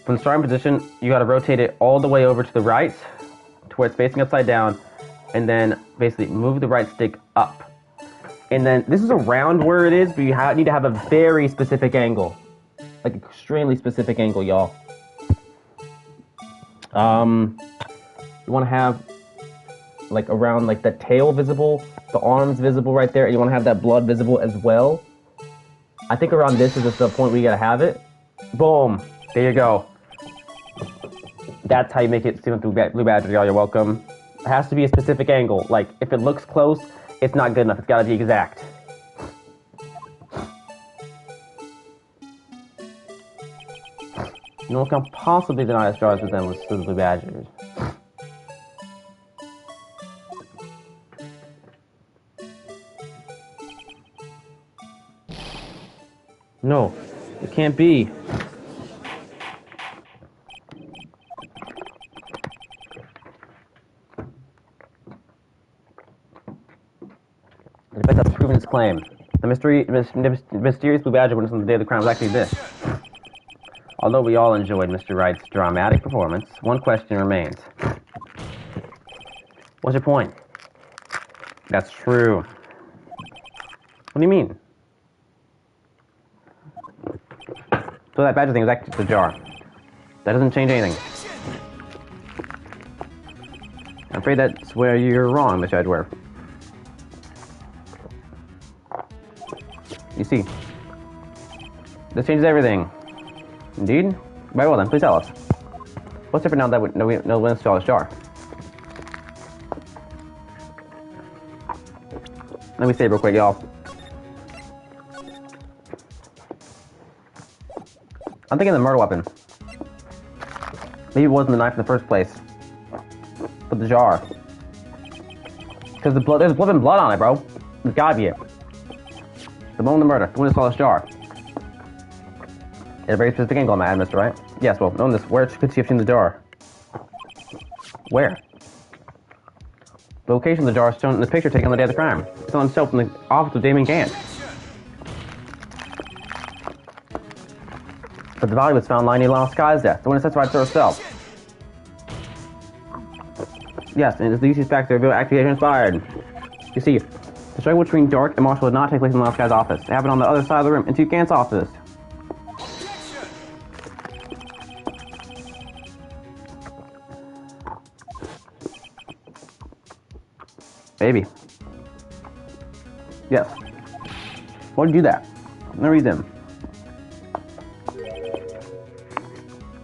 From the starting position, you gotta rotate it all the way over to the right, to where it's facing upside down, and then basically move the right stick up. And then this is around where it is, but you need to have a very specific angle, like extremely specific angle, y'all. You want to have like around like the tail visible, the arms visible right there, and you want to have that blood visible as well. I think around this is just the point where you gotta have it. Boom. There you go. That's how you make it seem Blue Badger, y'all. You're welcome. It has to be a specific angle. Like, if it looks close, it's not good enough. It's gotta be exact. No one can possibly deny stars with them with the Blue Badgers. No, it can't be. The defense has proven its claim. The mysterious Blue Badger witness on the day of the crime was actually this. Although we all enjoyed Mr. Wright's dramatic performance, one question remains. What's your point? That's true. What do you mean? So that badger thing was actually the jar. That doesn't change anything. I'm afraid that's where you're wrong, Mr. Edgeworth. You see, this changes everything. Indeed? Very well then, please tell us. What's different now that we know when to install this jar? Let me say it real quick, y'all. I'm thinking the murder weapon. Maybe it wasn't the knife in the first place, but the jar. Because there's blood and blood on it, bro. It's gotta be it. The moment of the murder, the one that saw this jar. A very specific angle, I'm Mr. Right? Yes, well, knowing this, where could she have seen the jar? Where? The location of the jar is shown in the picture taken on the day of the crime. It's on itself in the office of Damien Gant. But the body was found lying near Lionel Sky's death, the one that testified to herself. Yes, and it's the UC's facts that reveal actually inspired. You see, the struggle between Dark and Marshall did not take place in Lionel Sky's office. It happened on the other side of the room, in Chief Gant's office. Maybe. Yes. Why would you do that? No reason.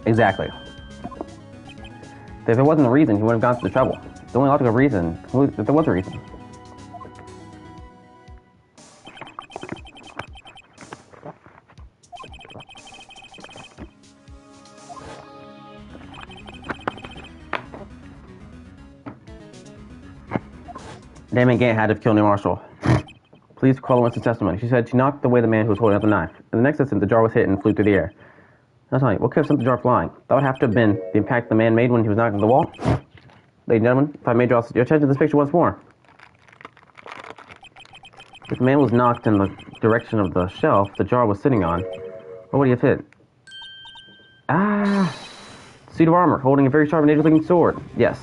Exactly. If there wasn't a reason, he wouldn't have gone through the trouble. The only logical reason, if there was a reason. Damien Gant had to kill Neil Marshall. Police call witness testimony. She said she knocked away the man who was holding up the knife. In the next instant, the jar was hit and flew through the air. That's not what could have sent the jar flying? That would have to have been the impact the man made when he was knocked on the wall. Ladies and gentlemen, if I may draw your attention to this picture once more. If the man was knocked in the direction of the shelf the jar was sitting on, what would he have hit? Ah! Suit of armor, holding a very sharp and dangerous-looking sword. Yes.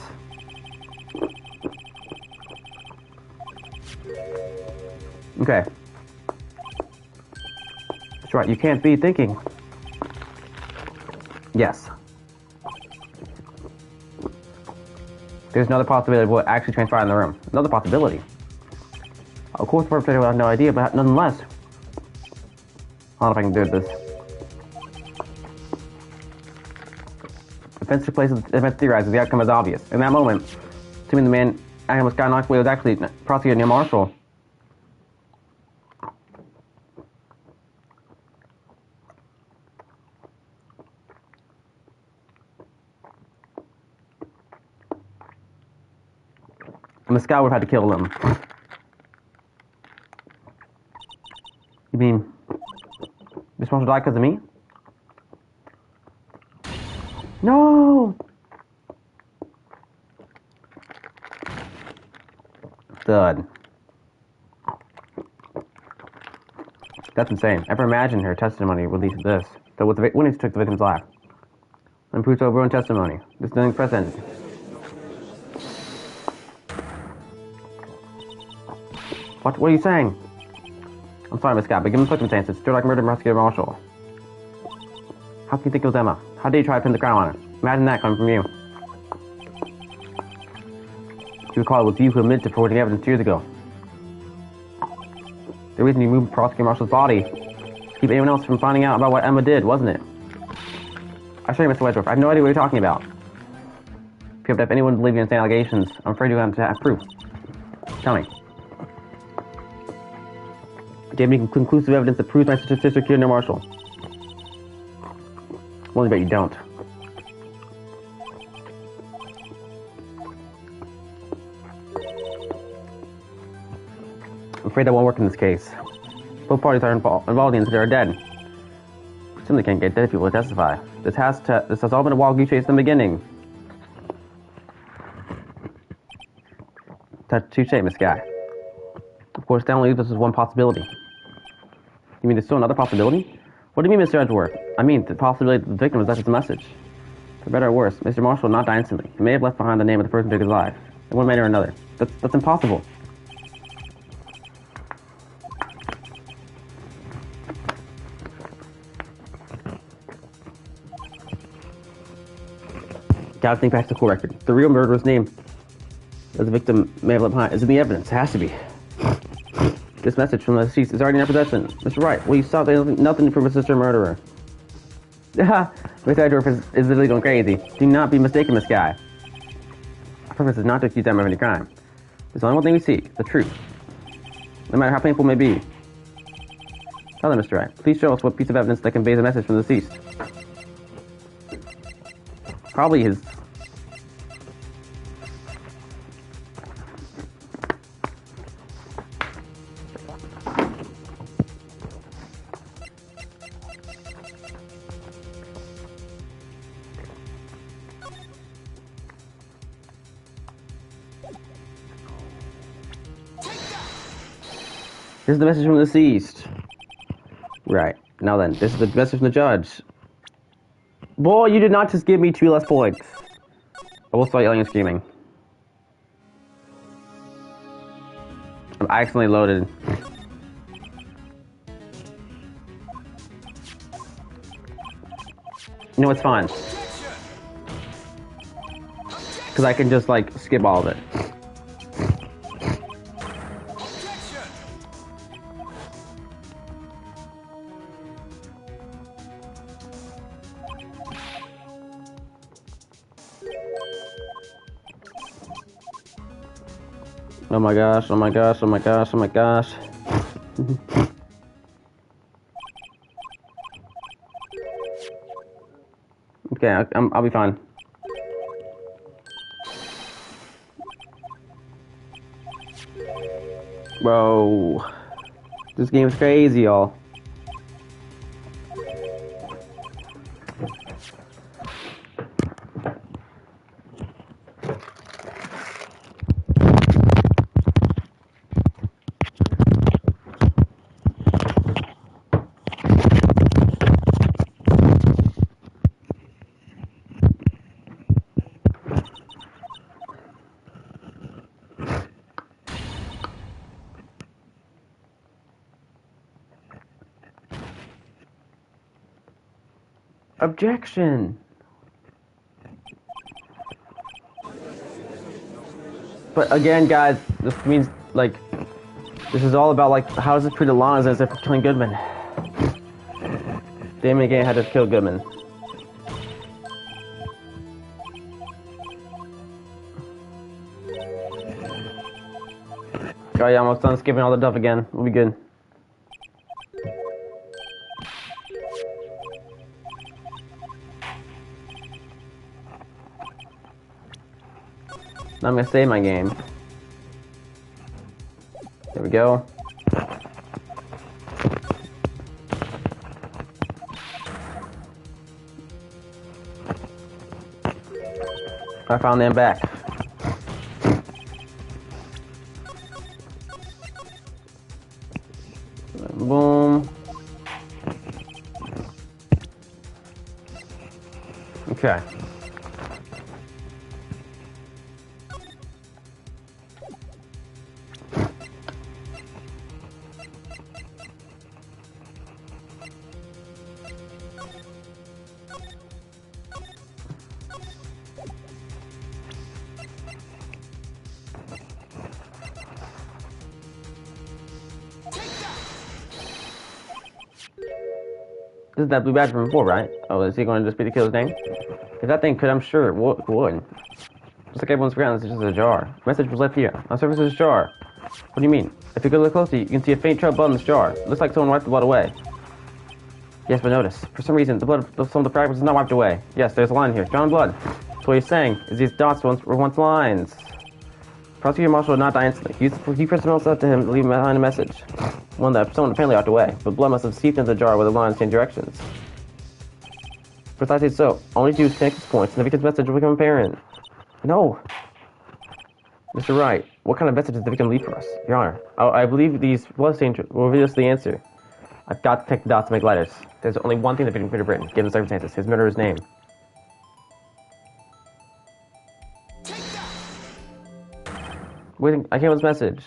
Okay. That's right, you can't be thinking. Yes. There's another possibility of what actually transpired in the room. Another possibility. Of course, the perpetrator will have no idea, but nonetheless. I don't know if I can do this. Defense took place as the defense theorizes the outcome is obvious. In that moment, assuming the man was got knocked away was actually prosecutor Neil Marshall. And the scout would have had to kill him. You mean Miss Marshall died because of me? No! Thud. That's insane. Ever imagine her testimony would lead to this? So with the witness took the victim's life. And proved her own testimony. This is nothing precedent. What are you saying? I'm sorry, Miss Scott, but given the circumstances, it's like murder prosecutor Marshall. How can you think it was Emma? How dare you try to pin the crown on her? Imagine that coming from you. You recall it was you who admitted to forging evidence years ago. The reason you moved Prosecutor Marshall's body to keep anyone else from finding out about what Emma did, wasn't it? I assure you, Mr. Wedgeworth, I have no idea what you're talking about. If you have anyone believing in allegations, I'm afraid you have to have proof. Tell me. Do you have any conclusive evidence that proves my sister secured near Marshall? Well, I bet you don't. I'm afraid that won't work in this case. Both parties are involved in the incident are dead. We simply can't get dead people to testify. This has all been a wild goose chase in the beginning. Touche, Miss Guy. Of course, that only leaves us with one possibility. You mean there's still another possibility? What do you mean, Mr. Edgeworth? I mean, the possibility that the victim was left with a message. For better or worse, Mr. Marshall will not die instantly. He may have left behind the name of the person who took his life. In one manner or another. That's impossible. Gotta think back to the court record. The real murderer's name that the victim may have left behind is in the evidence. It has to be. This message from the deceased is already in our possession. Mr. Wright, will you stop? There's nothing to prove a sister murderer. Mr. Edgeworth is literally going crazy. Do not be mistaken, Miss Guy. Our purpose is not to accuse them of any crime. There's only one thing we seek, the truth. No matter how painful it may be. Tell them, Mr. Wright. Please show us what piece of evidence that conveys a message from the deceased. Probably his... Here's the message from the deceased. Right. Now then, this is the message from the judge. Boy, you did not just give me 2 less points. I will start yelling and screaming. I'm accidentally loaded. You know, it's fine. Because I can just, like, skip all of it. Oh my gosh, oh my gosh, oh my gosh, oh my gosh. Okay, I'll be fine. Bro. This game's crazy, y'all. Objection. But again, guys, this means, like, this is all about, like, how does this treat Alana as if for killing Goodman? Damon again had to kill Goodman. Oh yeah, almost done skipping all the stuff again. We'll be good. Now I'm gonna save my game. There we go. I found them back. Boom. Okay. This is that blue badge from before, right? Oh, is he going to just be the killer's name? If that thing could, I'm sure it would. Just like everyone's forgotten, this is just a jar. Message was left here. On the surface of this jar. What do you mean? If you go look closely, you can see a faint trail of blood in this jar. It looks like someone wiped the blood away. Yes, but notice. For some reason, the blood of some of the fragments is not wiped away. Yes, there's a line here. Drawn blood. So what he's saying is these dots were once lines. Prosecutor Marshall did not die instantly. He personnel said to him to leave behind a message. One that someone apparently wiped away. But blood must have seeped into the jar where the lines change directions. Precisely so. All we need to do is connect these points, and the victim's message will become apparent. No. Mr. Wright, what kind of message does the victim leave for us? Your Honor, I believe these blood stains will reveal us the answer. I've got to connect the dots to make letters. There's only one thing the victim could have written, given the circumstances. His murderer's name. Waiting, I came with this message.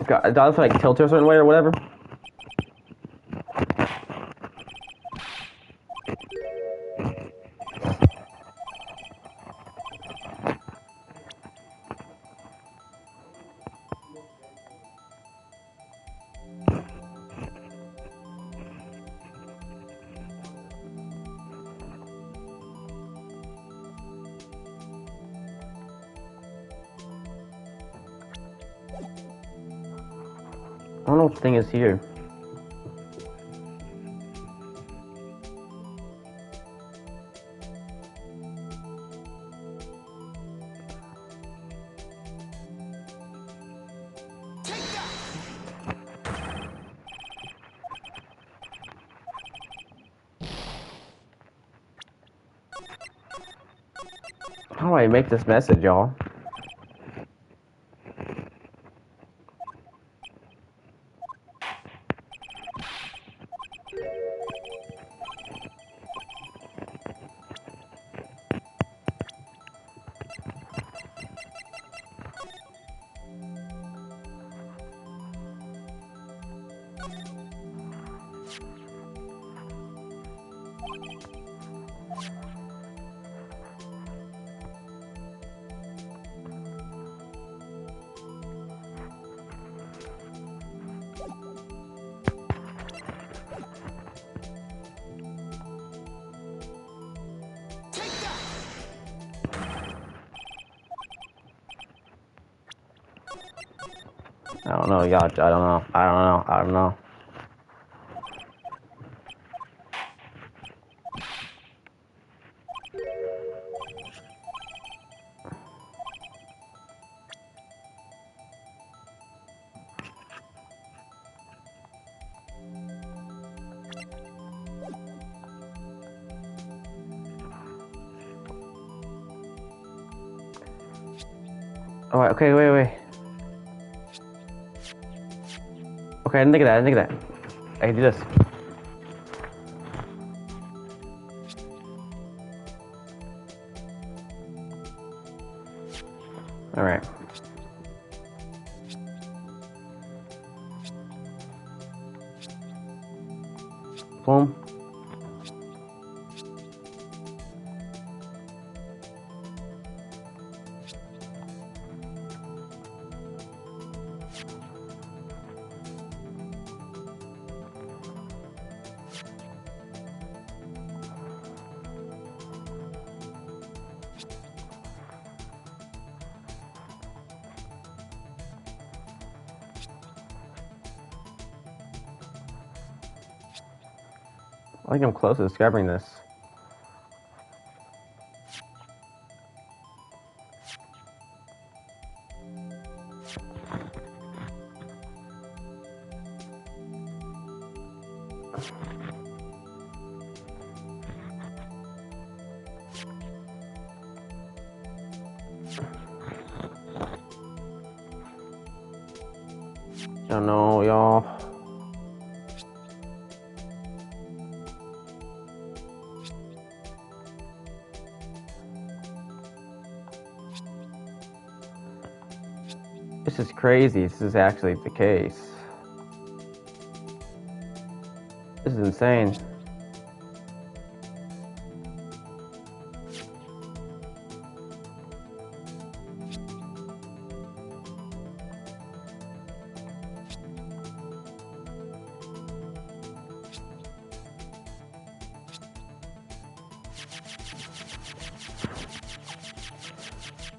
Got a dot like tilt to a certain way or whatever. I don't know what the thing is here. How do I make this message, y'all? I don't know, y'all. I don't know. Alright, okay, wait. Okay, I didn't think of that. I can do this. Alright. Boom. I think I'm close to discovering this. Don't know, y'all. This is crazy. This is actually the case. This is insane.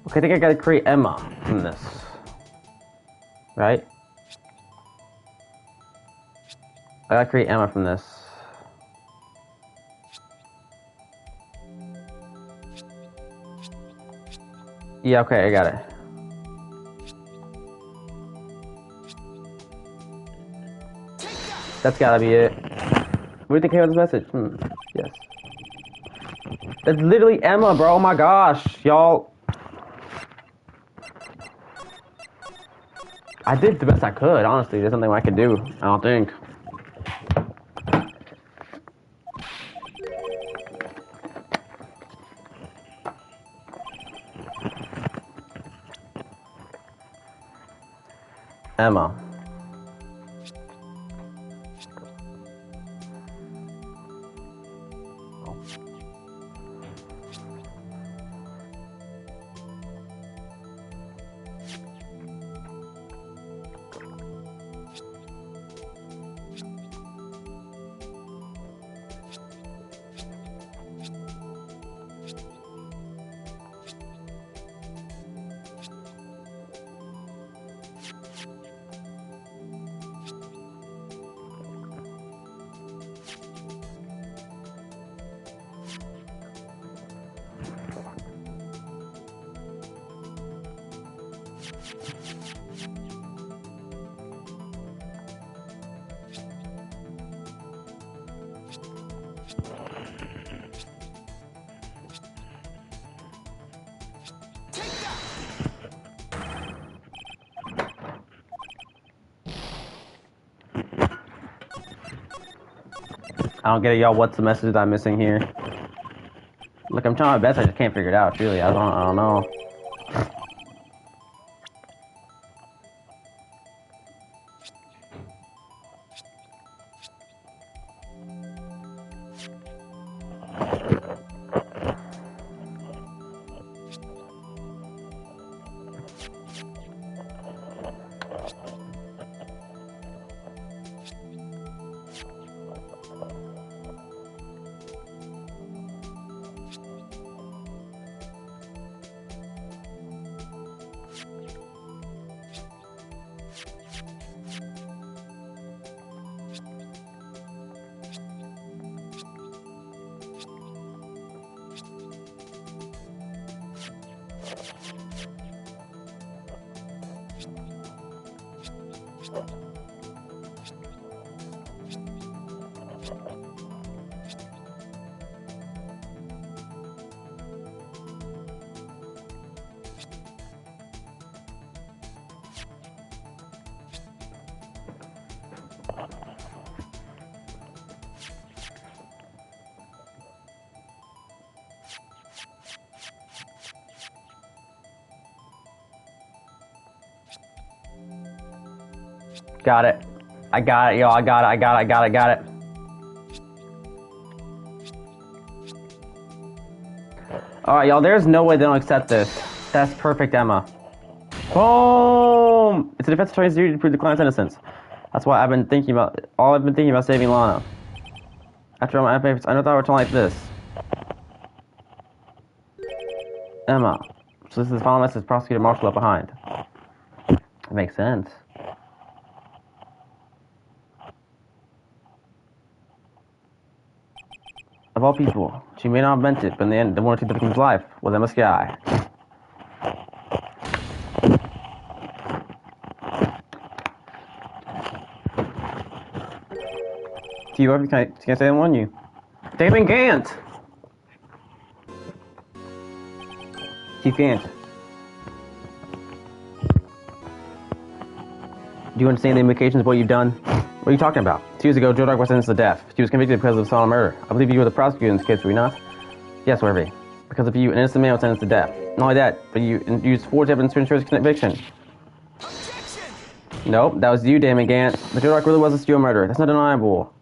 Okay, I think I gotta create Emma from this. Right? I gotta create Emma from this. Yeah, okay, I got it. That's gotta be it. What do you think of this message? Yes. That's literally Emma, bro. Oh my gosh, y'all. I did the best I could, honestly. There's nothing I could do, I don't think. Emma. I don't get it, y'all. What's the message that I'm missing here? Look, I'm trying my best. I just can't figure it out. Truly, I don't know. Got it. I got it, yo. I got it. Alright, y'all. There's no way they don't accept this. That's perfect, Emma. Boom! It's a defense attorney's duty to prove the client's innocence. That's why I've been thinking about saving Lana. After all my efforts, I never thought it would turn like this. Emma. So this is the final message Prosecutor Marshall left behind. It makes sense. Of all people, she may not have meant it, but in the end, the one who took the victim's life was Emma Skye. T-Harvey, can I say I won you? Damon Gant! Chief Gant. Do you understand the implications of what you've done? What are you talking about? 2 years ago, Joe Dark was sentenced to death. She was convicted because of solemn murder. I believe you were the prosecutor in this case, were you not? Yes, Werby. Because of you, an innocent man was sentenced to death. Not only that, but you used forged evidence to ensure his conviction. Objection! Nope, that was you, Damon Gant. But Joe Dark really was a serial murderer. That's not deniable.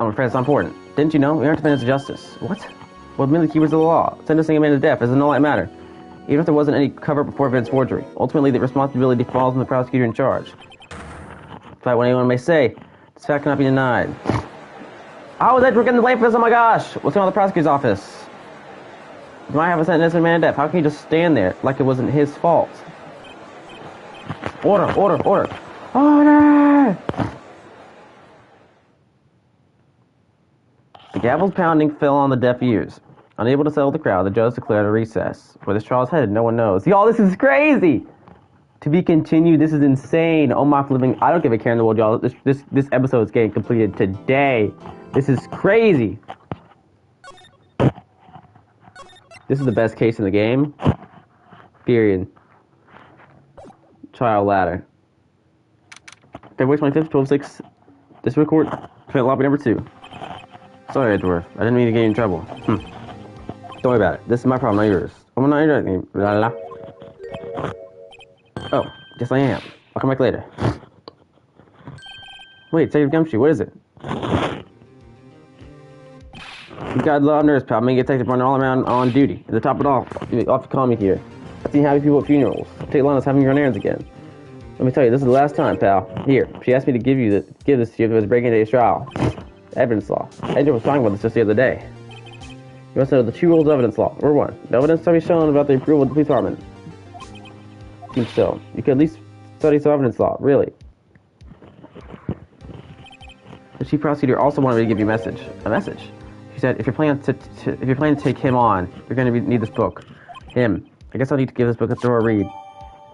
I'm afraid it's not important. Didn't you know? We aren't defenders of justice. What? Well, merely keepers of the law. Sentencing a man to death is a null matter. Even if there wasn't any cover before Vince's forgery. Ultimately, the responsibility falls on the prosecutor in charge. Despite what anyone may say, this fact cannot be denied. How is Edward getting the blame for this? Oh my gosh! What's going on in the prosecutor's office? You might have a sentence of man to death. How can you just stand there like it wasn't his fault? Order! Order! Order! Order! The gavel's pounding fell on the deaf ears. Unable to settle the crowd, the judge declared a recess. Where this trial is headed, no one knows. Y'all, this is crazy! To be continued, this is insane. Oh my flipping, I don't give a care in the world, y'all. This episode is getting completed today. This is crazy. This is the best case in the game. Period. Trial ladder. February 25th, 12/6. District Court, lobby number 2. Sorry, Edgeworth. I didn't mean to get you in trouble. Don't worry about it. This is my problem, not yours. I'm not interrupting. La la la. Oh, yes I am. I'll come back later. Wait, save your gumshoe. What is it? You got a lot of nerves, pal. Me get detective running all around on duty. At the top of it all, off to call me here. I've seen happy people at funerals. Take Lana's having you run errands again. Let me tell you, this is the last time, pal. Here, she asked me to give this to you if it was breaking today's trial. Evidence law. Andrew was talking about this just the other day. You must know the 2 rules of evidence law. Number 1, no evidence shall be shown about the approval of the police department. Even still, you could at least study some evidence law, really. The chief prosecutor also wanted me to give you a message. A message? She said, if you're planning to take him on, you're going to need this book. Him. I guess I'll need to give this book a thorough read.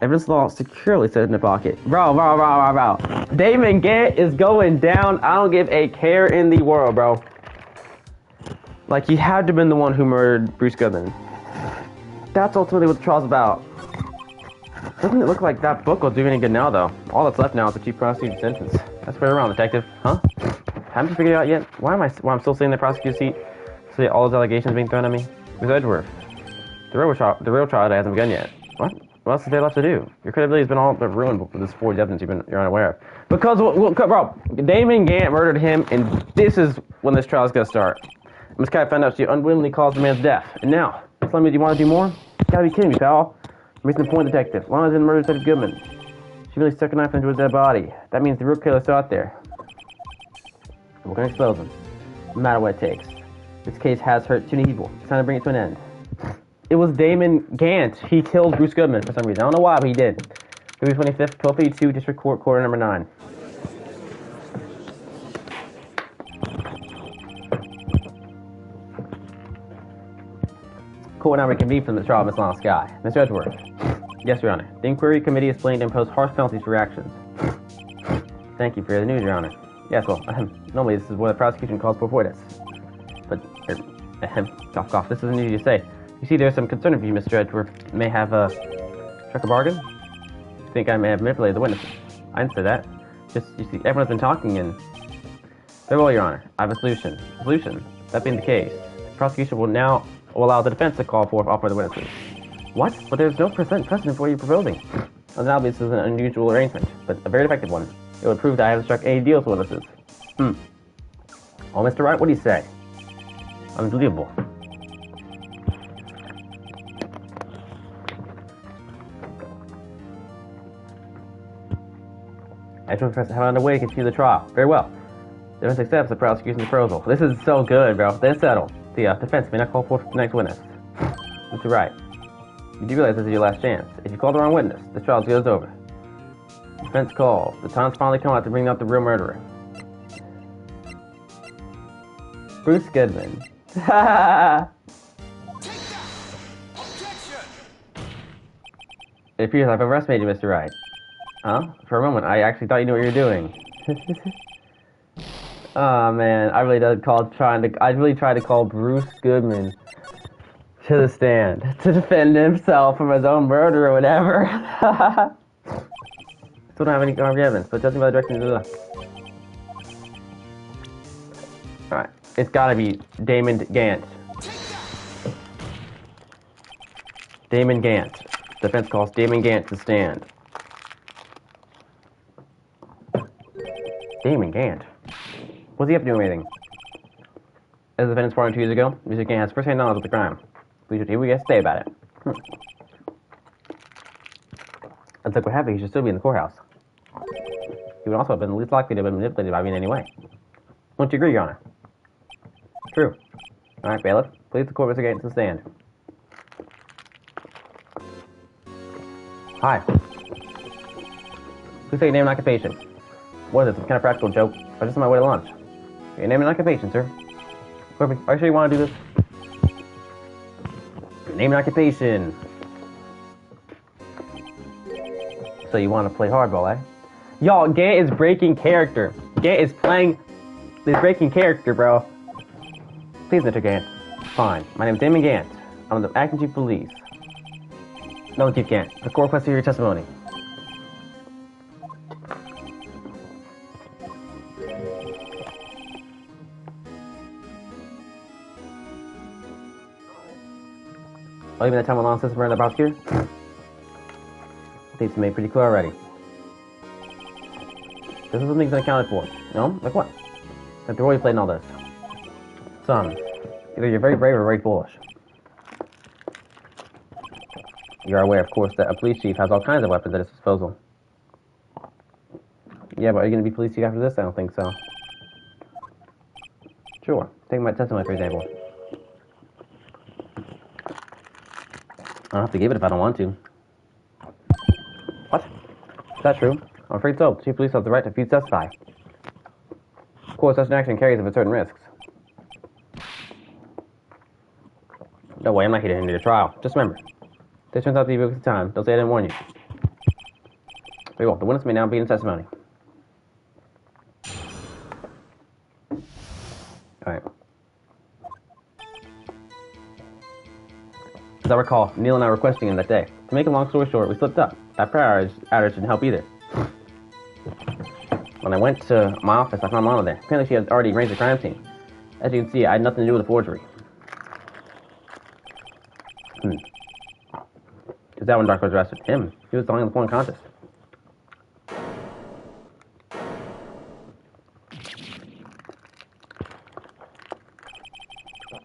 Evidence law securely set in the pocket. Bro. Damon Gant is going down. I don't give a care in the world, bro. Like, he had to have been the one who murdered Bruce Goodman. That's ultimately what the trial's about. Doesn't it look like that book will do any good now, though? All that's left now is the chief prosecutor's sentence. That's fair around, detective. Huh? Haven't you figured it out yet? Why I'm still sitting in the prosecutor's seat? See all those allegations being thrown at me? Who's Edgeworth? The real trial hasn't begun yet. What? What else is there left to do? Your credibility has been all but ruined with this forged evidence you're unaware of. Because, bro, Damon Gant murdered him, and this is when this trial is going to start. Miss Kai found out she unwittingly caused the man's death. And now, you're telling me you want to do more? You gotta be kidding me, pal. You're missing the point, detective. Lana didn't murder Detective Goodman. She really stuck a knife into his dead body. That means the real killer's still out there. We're gonna expose him. No matter what it takes. This case has hurt too many people. It's time to bring it to an end. It was Damon Gant. He killed Bruce Goodman for some reason. I don't know why, but he did. February 25th, 1252, District Court, Quarter number 9. Court now reconvened from the trial of Miss Lana Skye. Mr. Edgeworth. Yes, Your Honor. The inquiry committee is planning to impose harsh penalties for your actions. Thank you for the news, Your Honor. Yes, well, normally this is what the prosecution calls for avoidance. But, cough, this isn't easy to say. You see, there's some concern of you, Mr. Edgeworth may have, struck a bargain? You think I may have manipulated the witnesses? I didn't say that. Just, you see, everyone's been talking and... Very well, Your Honor. I have a solution. A solution? That being the case, the prosecution will now allow the defense to call for offer the witnesses. What? But there's no precedent for what you're proposing. Undoubtedly, this is an unusual arrangement, but a very effective one. It would prove that I haven't struck any deals with witnesses. Oh, Mr. Wright, what do you say? Unbelievable. Actual professor have underway to continue the trial. Very well. The defense accepts the prosecution's proposal. This is so good, bro. Then settled. The defense may not call for the next witness. Mr. Wright, you do realize this is your last chance. If you call the wrong witness, the trial goes over. Defense calls. The time's finally come out to bring out the real murderer. Bruce Goodman. It appears I've overestimated you, Mr. Wright. Huh? For a moment, I actually thought you knew what you were doing. Oh man, I really tried to call Bruce Goodman to the stand to defend himself from his own murder or whatever. Still don't have any evidence, but judging by the direction of the... Alright, it's gotta be Damon Gant. Damon Gant. Defense calls Damon Gant to stand. Damon Gant? What's he up to doing anything? As the defendant's reported 2 years ago, Mr. Gant has first-hand knowledge of the crime. Please retrieve what you guys say about it. Let's look what happened. He should still be in the courthouse. He would also have been the least likely to have been manipulated by me in any way. Won't you agree, Your Honor? True. Alright, bailiff. Please the court Mr. Gant to the stand. Hi. Please say your name and occupation. What is it, some kind of practical joke? I'm just on my way to lunch. Your name and occupation, sir. Perfect. Are you sure you want to do this? Your name and occupation. So you want to play hardball, eh? Y'all, Gant is breaking character. Gant is playing... He's breaking character, bro. Please, Mr. Gant. Fine. My name is Damon Gant. I'm the acting chief of police. No, Chief Gant. The court requests your testimony. Oh, even that time along since we're in the prosecutor? Things made pretty clear already. This is something he's accounted for. No? Like what? That the role you played in all this. Son, either you're very brave or very foolish. You are aware, of course, that a police chief has all kinds of weapons at his disposal. Yeah, but are you going to be police chief after this? I don't think so. Sure. Take my testimony, for example. I don't have to give it if I don't want to. What? Is that true? I'm afraid so. Chief police have the right to refuse to testify. Of course, such an action carries with certain risks. No way, I'm not here to hinder your trial. Just remember, if this turns out to be a waste of time, don't say I didn't warn you. Very well, the witness may now begin testimony. Alright. As I recall, Neil and I were questioning him that day. To make a long story short, we slipped up. That prayer outage didn't help either. When I went to my office, I found Lana there. Apparently she had already arranged the crime scene. As you can see, I had nothing to do with the forgery. Is that when Dark was arrested? Him. He was telling the phone contest.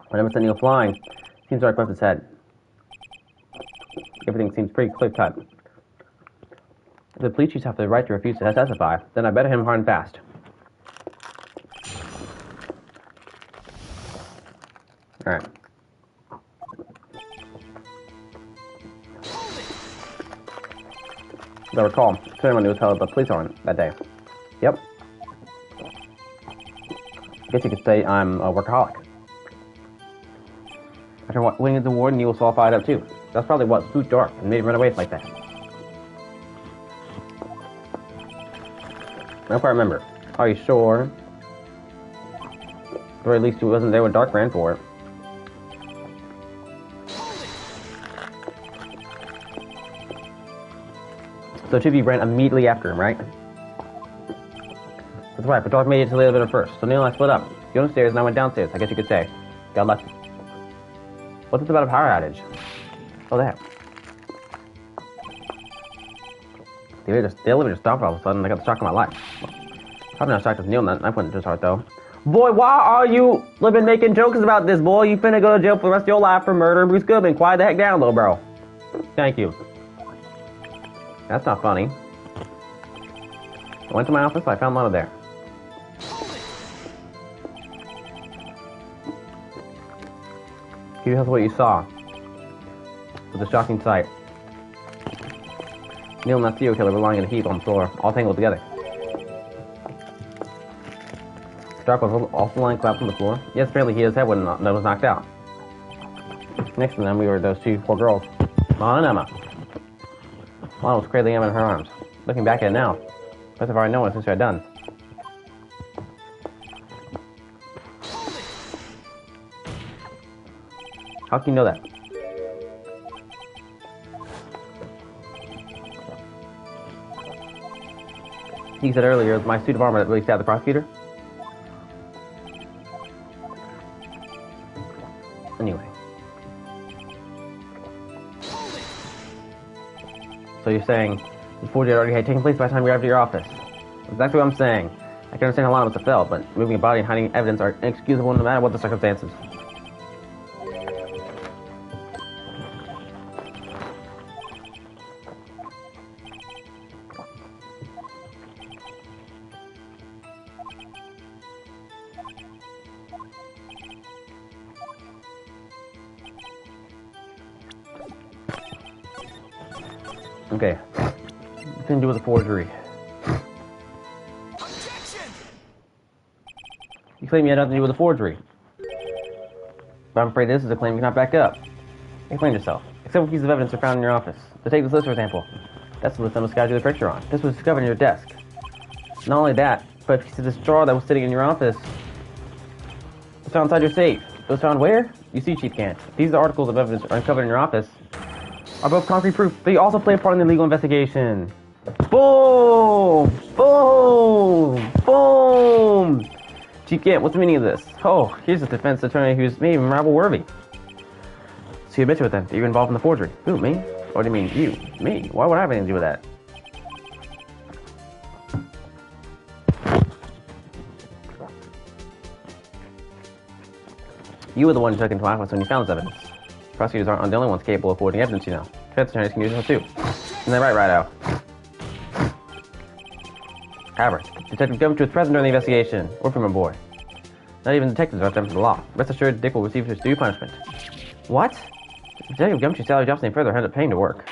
When I sent Neil flying, seems Dark left his head. Everything seems pretty clear-cut. If the police chiefs have the right to refuse to testify, then I better hit him hard and fast. Alright. As I recall, ceremony was held at the police horn that day. Yep. I guess you could say I'm a workaholic. After winning the award, Neil was all fired up too. That's probably what spooked Dark and made him run away like that. I don't quite remember. Are you sure? Or at least he wasn't there when Dark ran for it. So two of you ran immediately after him, right? That's right, but Dark made it to the elevator first. So Neil and I split up. You went upstairs and I went downstairs, I guess you could say. Got lucky. What's this about a power outage? Oh, that. The elevator stopped all of a sudden and I got the shock of my life. Probably not shocked with Neil, and I wouldn't just heart though. Boy, why are you living making jokes about this, boy? You finna go to jail for the rest of your life for murdering Bruce Goodman. Quiet the heck down, little bro. Thank you. That's not funny. I went to my office, I found Lana there. Can you tell us what you saw? It was a shocking sight. Neil and that serial killer were lying in a heap on the floor, all tangled together. Dark was also lying collapsed on the floor. Yes, apparently his head was knocked out. Next to them, we were those poor girls, Lana and Emma. Lana was cradling Emma in her arms. Looking back at it now, best if I had known what sister had done. How can you know that? He said earlier, it was my suit of armor that really stabbed the prosecutor. Anyway. So you're saying the forgery already had taken place by the time you arrived at your office? Exactly what I'm saying. I can understand how long it must have felt, but moving a body and hiding evidence are inexcusable no matter what the circumstances. Okay. Nothing to do with a forgery. You claim you had nothing to do with a forgery. But I'm afraid this is a claim you cannot back up. Explain yourself. Except for pieces of evidence are found in your office. So take this list, for example. That's the list I must guide you the picture on. This was discovered in your desk. Not only that, but a piece of the straw that was sitting in your office was found inside your safe. It was found where? You see, Chief Gant. These articles of evidence are uncovered in your office are both concrete proof. They also play a part in the legal investigation. Boom! Boom! Boom! Chief Gant, what's the meaning of this? Oh, here's a defense attorney who's maybe even rival-worthy. So you admit to it then, that you're involved in the forgery. Who, me? What do you mean, you? Me? Why would I have anything to do with that? You were the one who took into my office when you found this evidence. Prosecutors aren't the only ones capable of forwarding evidence, you know. Defense attorneys can use it too. Isn't that right, Rido? However, Detective Gumshoe was present during the investigation. Work for my boy. Not even detectives are exempt from the law. Rest assured, Dick will receive his due punishment. What? Detective Gumshoe's salary drops any further, end up paying to work.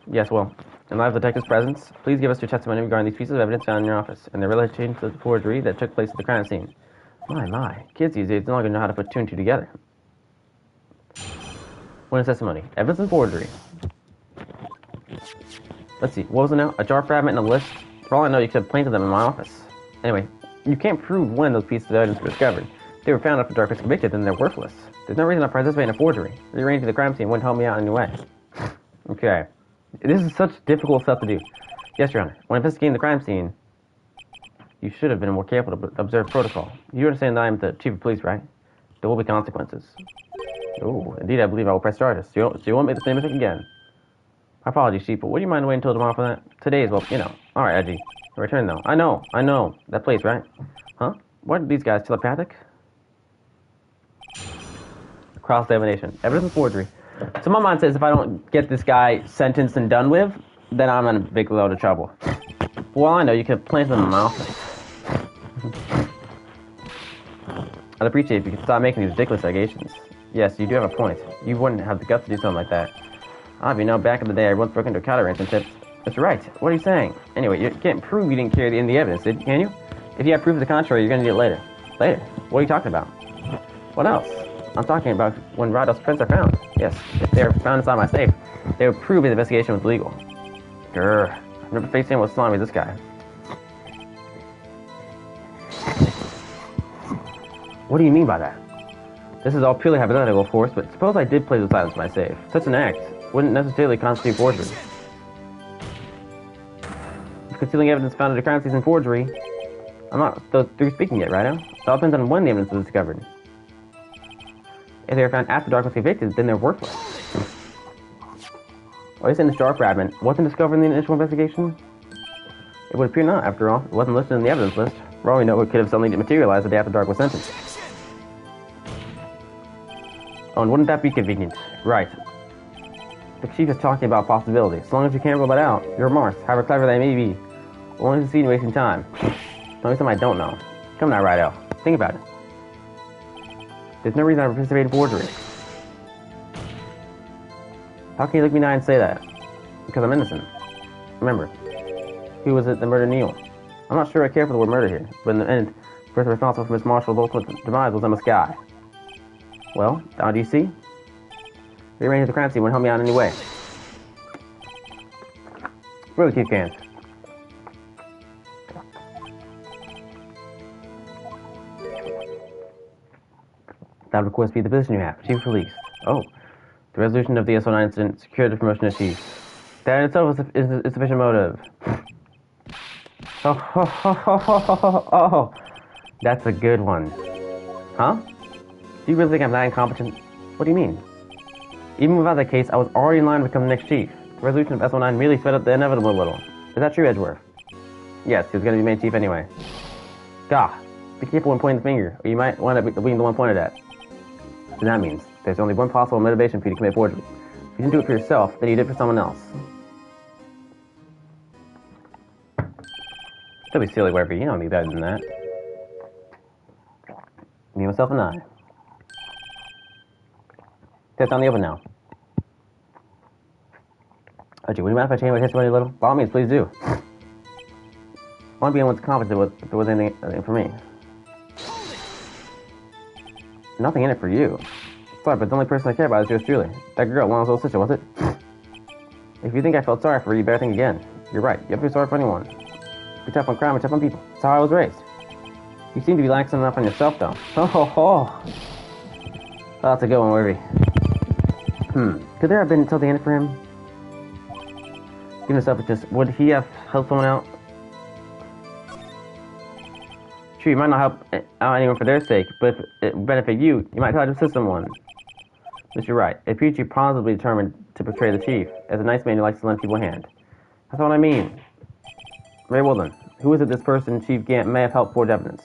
Yes, well, in light of the detective's presence, please give us your testimony regarding these pieces of evidence found in your office and their relation to the forgery that took place at the crime scene. My. Kids these days no longer know how to put two and two together. Witness testimony. Evidence and forgery. Let's see. What was it now? A jar fragment and a list? For all I know, you could have planted them in my office. Anyway, you can't prove when those pieces of evidence were discovered. If they were found after Dark was convicted, then they're worthless. There's no reason to participate in a forgery. Rearranging the crime scene wouldn't help me out in any way. Okay. This is such difficult stuff to do. Yes, Your Honor. When investigating the crime scene, you should have been more careful to observe protocol. You understand that I am the chief of police, right? There will be consequences. Oh, indeed, I believe I will press charges. So you won't make the same mistake again. My apologies, Chief, but would you mind waiting until tomorrow for that? Today is, well, you know. Alright, Edgy. Return, though. I know. That place, right? Huh? What are these guys, telepathic? Cross-examination. Evidence and forgery. So my mind says if I don't get this guy sentenced and done with, then I'm in a big load of trouble. Well, I know you could plant them in my office. I'd appreciate it if you could stop making these ridiculous allegations. Yes, you do have a point. You wouldn't have the guts to do something like that. You know, back in the day, I once broke into a cattle ranch and tipped. That's right. What are you saying? Anyway, you can't prove you didn't carry in the evidence, can you? If you have proof of the contrary, you're going to need it later. Later? What are you talking about? What else? I'm talking about when Rido's prints are found. Yes, if they're found inside my safe, they would prove his investigation was legal. Grr. I've never faced anyone as slimy as this guy. What do you mean by that? This is all purely hypothetical, of course, but suppose I did place those items in my safe. Such an act wouldn't necessarily constitute forgery. If concealing evidence found at a crime scene is forgery, I'm not through speaking yet, right now? It all depends on when the evidence was discovered. If they were found after Dark was convicted, then they're worthless. Or is in the jar fragment wasn't discovered in the initial investigation? It would appear not, after all. It wasn't listed in the evidence list. For all we know, it could have suddenly materialized the day after Dark was sentenced. Oh, and wouldn't that be convenient? Right. The chief is talking about possibilities. As long as you can't rule that out, your remorse, however clever they may be, will only succeed in wasting time. Tell me something I don't know. Come now, Rido. Think about it. There's no reason I participate in forgery. How can you look me in the eye and say that? Because I'm innocent. Remember, who was it that murdered Neil? I'm not sure I care for the word murder here, but in the end, the person responsible for Miss Marshall's ultimate demise was Emma Skye. Well, now do you see? Rearranging the crime scene wouldn't help me out in any way. Really, Chief Gant. That would, of course, be the position you have, Chief of Police. Oh, the resolution of the SO9 incident secured the promotion of Chief. That in itself is sufficient motive. Oh, that's a good one. Huh? Do you really think I'm that incompetent? What do you mean? Even without that case, I was already in line to become the next chief. The resolution of S19 merely sped up the inevitable a little. Is that true, Edgeworth? Yes, he was going to be made chief anyway. Gah! Be careful when pointing the finger, or you might wind up being the one pointed at. And that means there's only one possible motivation for you to commit forgery. If you didn't do it for yourself, then you did it for someone else. Don't be silly, whatever. You don't need better than that. Me, myself, and I. That's on the open now. Archie, would you mind if I change my testimony a little? By all means, please do. I want to be anyone's confident if there was anything for me. Nothing in it for you. Sorry, but the only person I care about is yours truly. That girl, Lana's little sister, was it? If you think I felt sorry for her, you better think again. You're right. You have to be sorry for anyone. Be tough on crime and tough on people. That's how I was raised. You seem to be laxing enough on yourself, though. Oh. That's a good one, Werby. Could there have been something in it for him? Given himself, would he have helped someone out? Sure, you might not help out anyone for their sake, but if it would benefit you, you might try to assist someone. But you're right. If Peachy positively determined to betray the chief, as a nice man who likes to lend people a hand. That's what I mean. Very well then. Who is it this person Chief Gant may have helped forge evidence?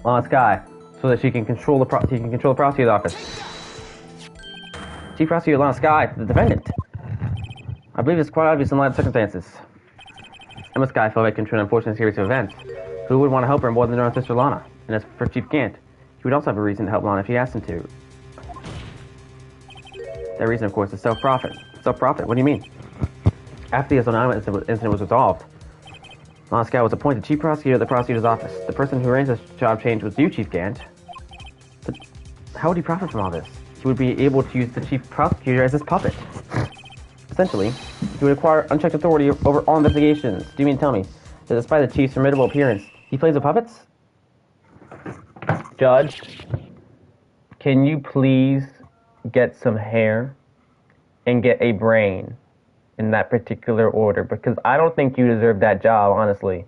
Lana Skye, so that she can control the prosecutor's office. Chief Prosecutor Lana Skye, the defendant. I believe it's quite obvious in light of circumstances. Emma Skye fell victim to an unfortunate series of events. Who would want to help her more than her own sister Lana? And as for Chief Gant, he would also have a reason to help Lana if he asked him to. That reason, of course, is self-profit. Self-profit? What do you mean? After the S09 incident was resolved, Lana Skye was appointed Chief Prosecutor of the Prosecutor's Office. The person who arranged this job change was you, Chief Gant. But how would he profit from all this? He would be able to use the Chief Prosecutor as his puppet. Essentially, he would acquire unchecked authority over all investigations. Do you mean to tell me that despite the Chief's formidable appearance, he plays with puppets? Judge, can you please get some hair and get a brain in that particular order? Because I don't think you deserve that job, honestly.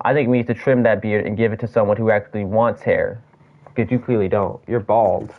I think we need to trim that beard and give it to someone who actually wants hair. Because you clearly don't. You're bald.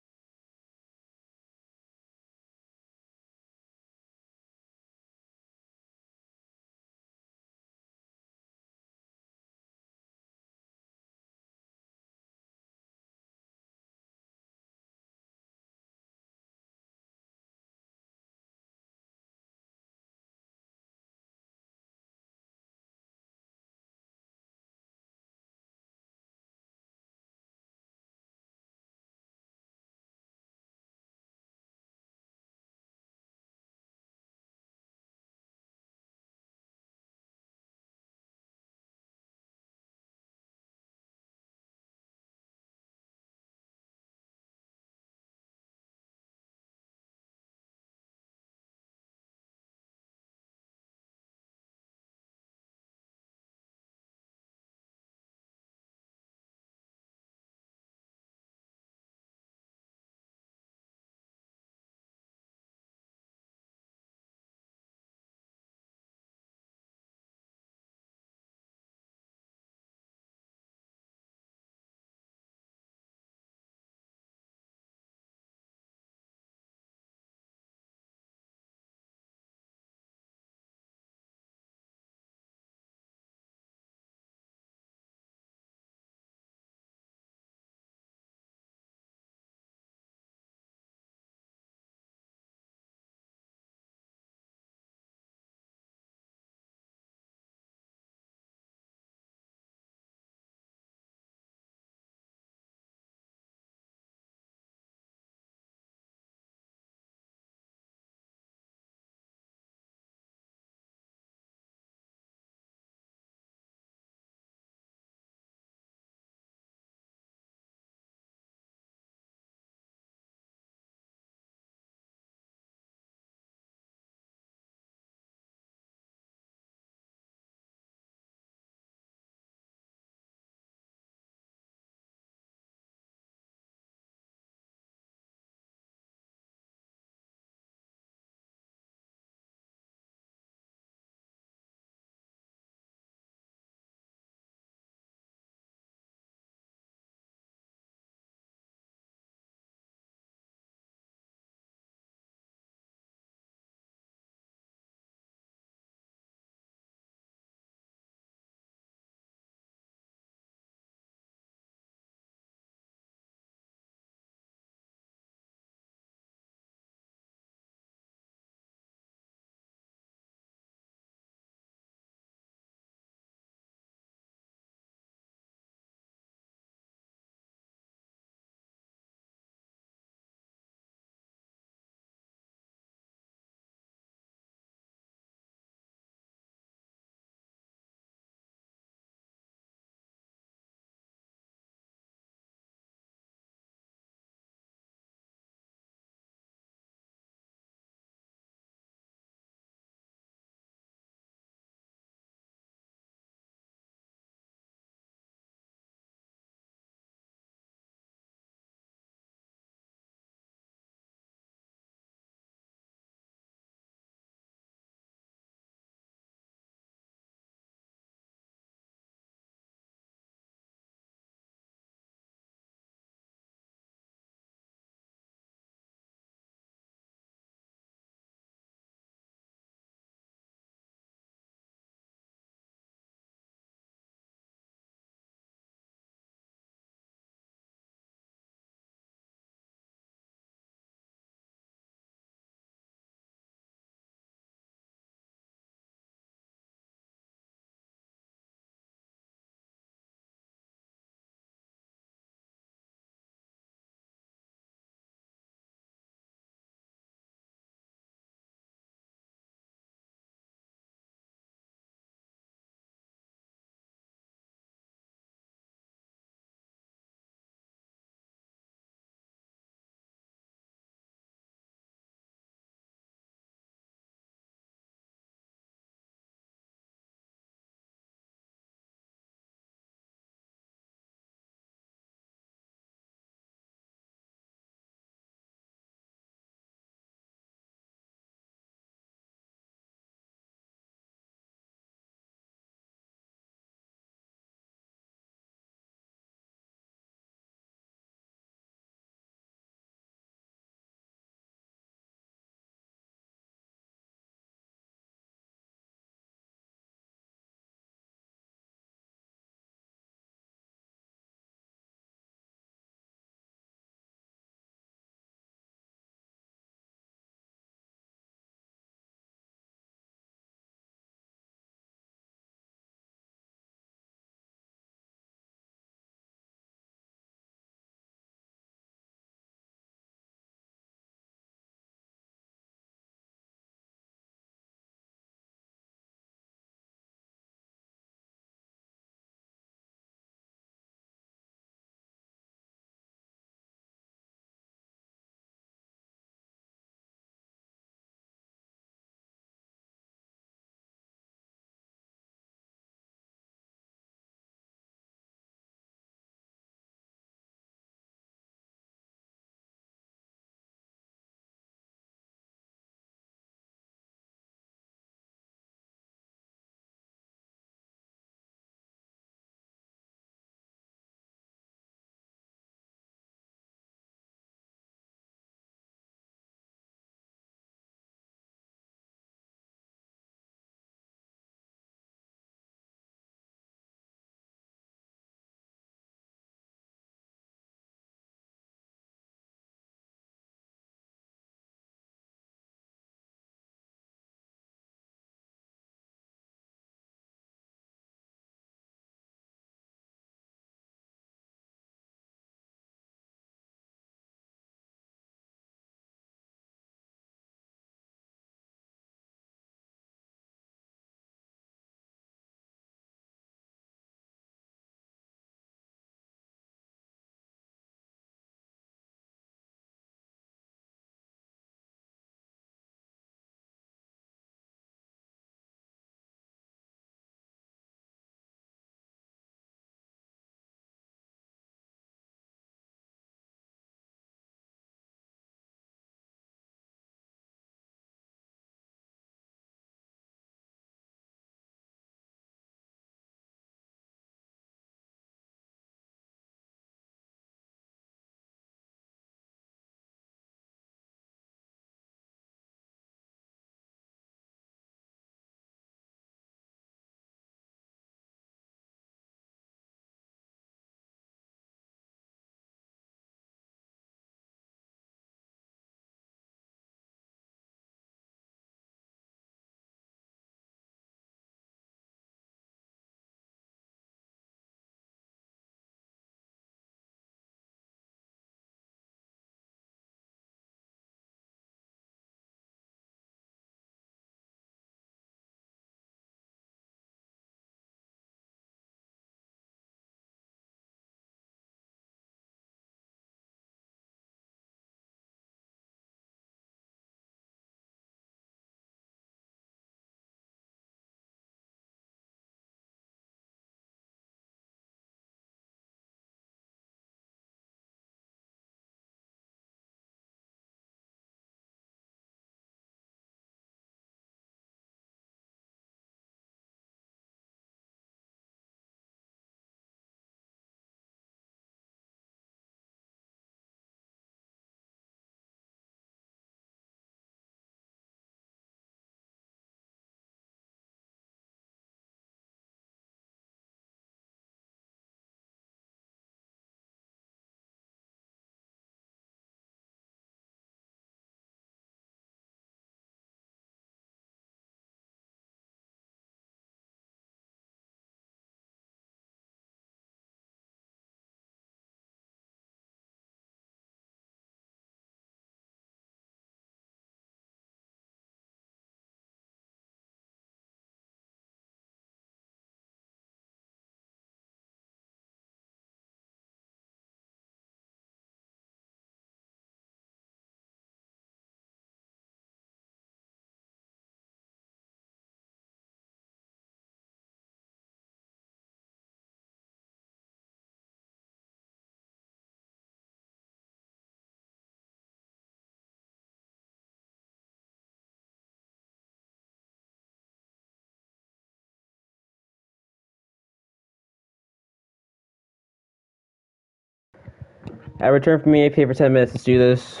I return from EAP for 10 minutes. Let's do this.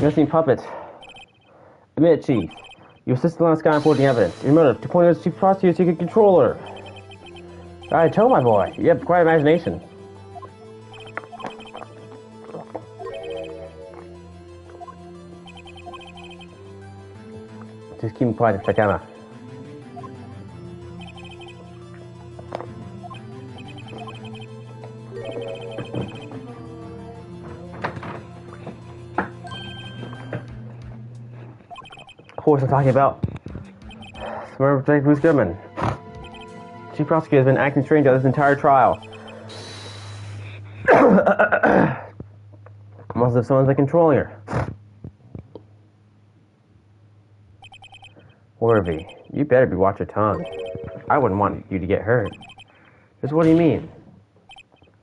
Missing puppet. Admit it, Chief. You assisted on Sky in forging evidence. Your motive, to point out Chief Prosecutor's secret controller. I tell my boy, you have quite imagination. Just keep me quiet for a camera. What was I talking about? Murder of Bruce Goodman. Chief Prosecutor has been acting strange this entire trial. Almost as if someone's been controlling her. Worthy, you better be watch your tongue. I wouldn't want you to get hurt. Just what do you mean?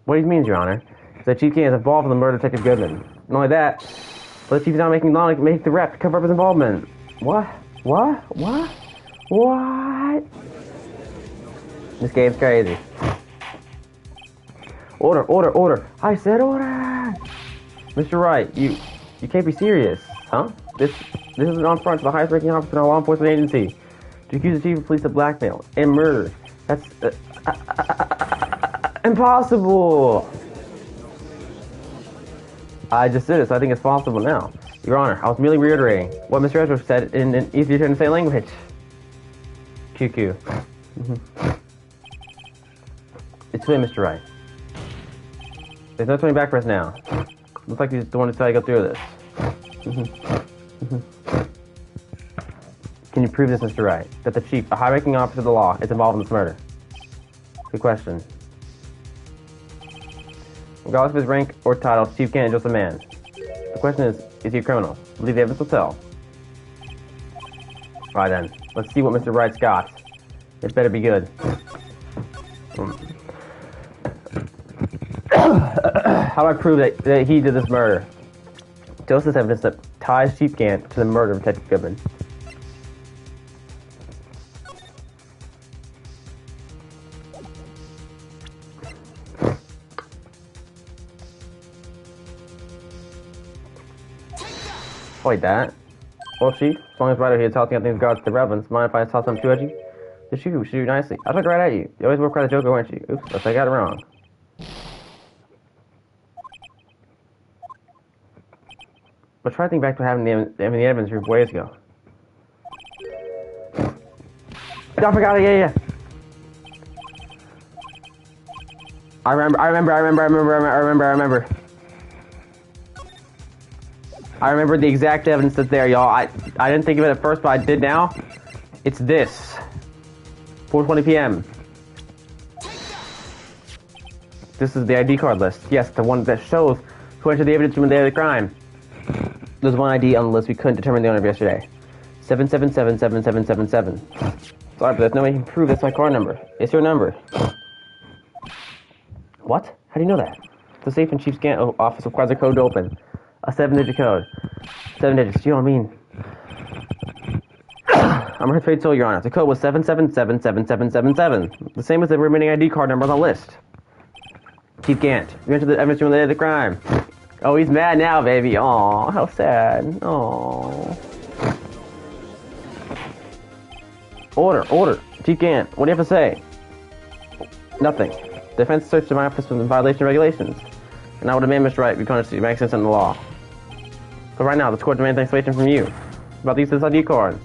What he means, Your Honor, is that Chief King is involved in the murder of Detective Goodman. Not only that, but the Chief is now making law to make the rep to cover up his involvement. What? This game's crazy. Order. I said order. Mr. Wright, you can't be serious, huh? This is an affront to the highest ranking officer in our law enforcement agency. To accuse the chief of police of blackmail and murder. That's impossible. I just did it, so I think it's possible now. Your Honor, I was merely reiterating what Mr. Edgeworth said in an easier to say language. QQ. It's clear, Mr. Wright. There's no turning back for us now. Looks like he's the one to tell you to go through this. Can you prove this, Mr. Wright? That the chief, a high-ranking officer of the law, is involved in this murder? Good question. Regardless of his rank or title, Chief Kent is just a man. The question is he a criminal? I believe the evidence will tell. Alright then, let's see what Mr. Wright's got. It better be good. How do I prove that he did this murder? Shows this evidence that ties Chief Gant to the murder of Detective Goodman. Wait, that? Well, Chief, as long as Ryder here is talking about things regards to the relevance, mind if I toss something too edgy? The shoot you nicely. I took right at you. You always work right at Joker, weren't you? Oops, I got it wrong. But try to think back to having the evidence from 4 years ago. I forgot it, yeah. I remember. I remember the exact evidence that's there, y'all. I didn't think of it at first, but I did now. It's this. 4:20 p.m. This is the ID card list. Yes, the one that shows who entered the evidence room on the day of the crime. There's one ID on the list we couldn't determine the owner of yesterday. 7777777. Sorry, but there's no way you can prove that's my car number. It's your number. What? How do you know that? The safe in Chief's Gant office requires a code to open. A 7-digit code. 7 digits, you know what I mean? I'm afraid to tell Your Honor. The code was 7777777. The same as the remaining ID card number on the list. Chief Gant, you entered the evidence room on the day of the crime. Oh, he's mad now, baby. Aw, how sad. Aw. Order. Chief Gant, what do you have to say? Nothing. Defense searched my office was in violation of regulations. And I would demand Mr. Wright be punished to make sense in the law. So right now, the court demands explanation from you about the use of this ID card.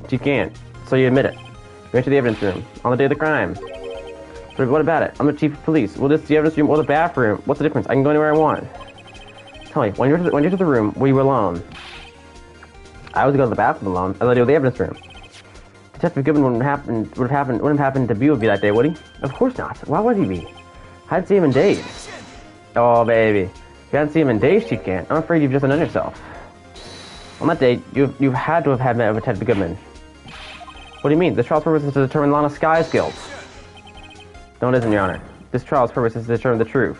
Chief Gant, so you admit it. You entered the evidence room on the day of the crime. But what about it? I'm the chief of police. Will this the evidence room or the bathroom? What's the difference? I can go anywhere I want. Tell me, when you entered the room, were you alone? I always go to the bathroom alone, as I do with the evidence room. Detective Goodman wouldn't have happened to be with you that day, would he? Of course not. Why would he be? I hadn't seen him in days. Oh, baby. If you hadn't seen him in days, Chief Gant, I'm afraid you've just undone yourself. On that day, you've had to have met with Detective Goodman. What do you mean? This trial's purpose is to determine Lana Sky's guilt. No, it isn't, Your Honor. This trial's purpose is to determine the truth.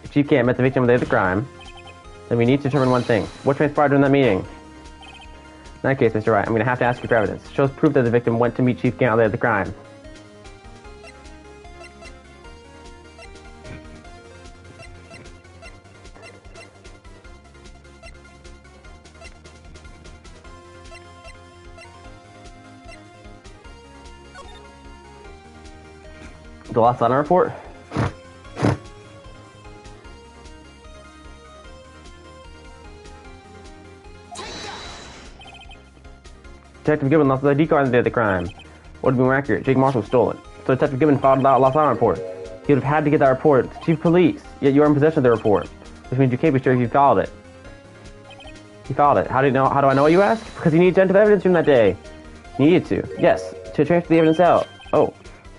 If Chief Gant met the victim on the day of the crime, then we need to determine one thing. What transpired during that meeting? that case, Mr. Wright, I'm going to have to ask you for evidence. Shows proof that the victim went to meet Chief Gant on the day of the crime. The last Lana report? Detective Gibbon lost his ID card on the day of the crime. Would have been more accurate. Jake Marshall stole it. So Detective Gibbon filed a Los Alamos report. He would have had to get that report to Chief Police, yet you are in possession of the report, which means you can't be sure if you filed it. He filed it. How do I know, you ask? Because he needed to enter the evidence room that day. He needed to. Yes, to transfer the evidence out. Oh.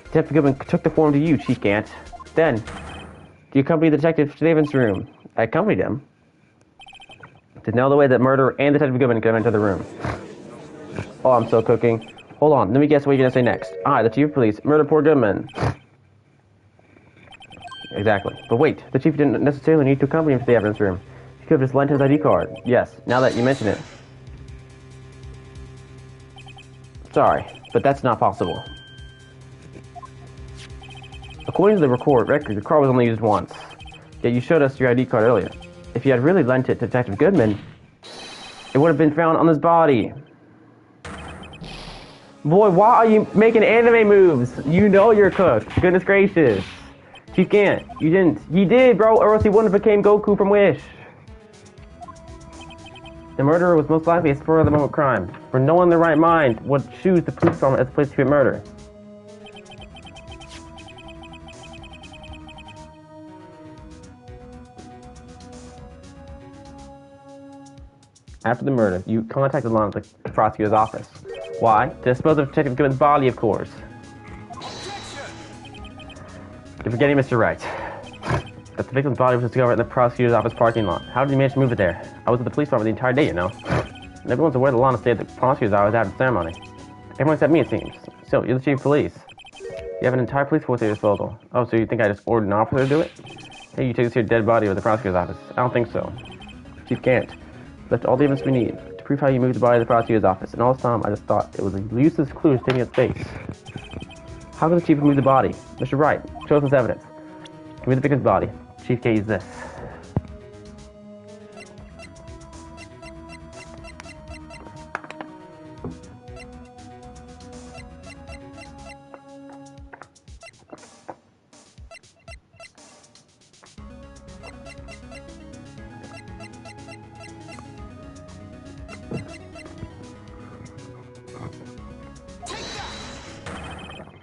Detective Gibbon took the form to you, Chief Gant. Then, you accompanied the detective to the evidence room. I accompanied him. To know the way that murderer and Detective Gibbon could have entered the room. Oh, I'm still cooking. Hold on, let me guess what you're going to say next. I, the Chief of Police, murdered poor Goodman. Exactly. But wait, the Chief didn't necessarily need to accompany him to the evidence room. He could have just lent his ID card. Yes, now that you mention it. Sorry, but that's not possible. According to the record record, the car was only used once. Yet you showed us your ID card earlier. If you had really lent it to Detective Goodman, it would have been found on his body. Boy, why are you making anime moves? You know you're cooked. Goodness gracious. Chief Gant, you didn't. You did, bro, or else he wouldn't have became Goku from Wish. The murderer was most likely a spur of the moment crime, for no one in their right mind would choose the police department as a place to commit murder. After the murder, you contacted Lana at the prosecutor's office. Why? To dispose of Detective Gibbon's body, of course. You're forgetting, Mr. Wright, that the victim's body was discovered in the prosecutor's office parking lot. How did you manage to move it there? I was at the police department the entire day, you know. And everyone's aware that Lana stayed at the prosecutor's office after the ceremony. Everyone except me, it seems. Still, you're the chief of police. You have an entire police force at your disposal. Oh, so you think I just ordered an officer to do it? Hey, you take this here dead body to the prosecutor's office. I don't think so. Chief Gant left all the evidence we need to prove how you moved the body to the prosecutor's office, and all this time I just thought it was a useless clue taking its space. How could the chief move the body? Mr. Wright, show us this evidence. Give me the victim's body. Chief K used this.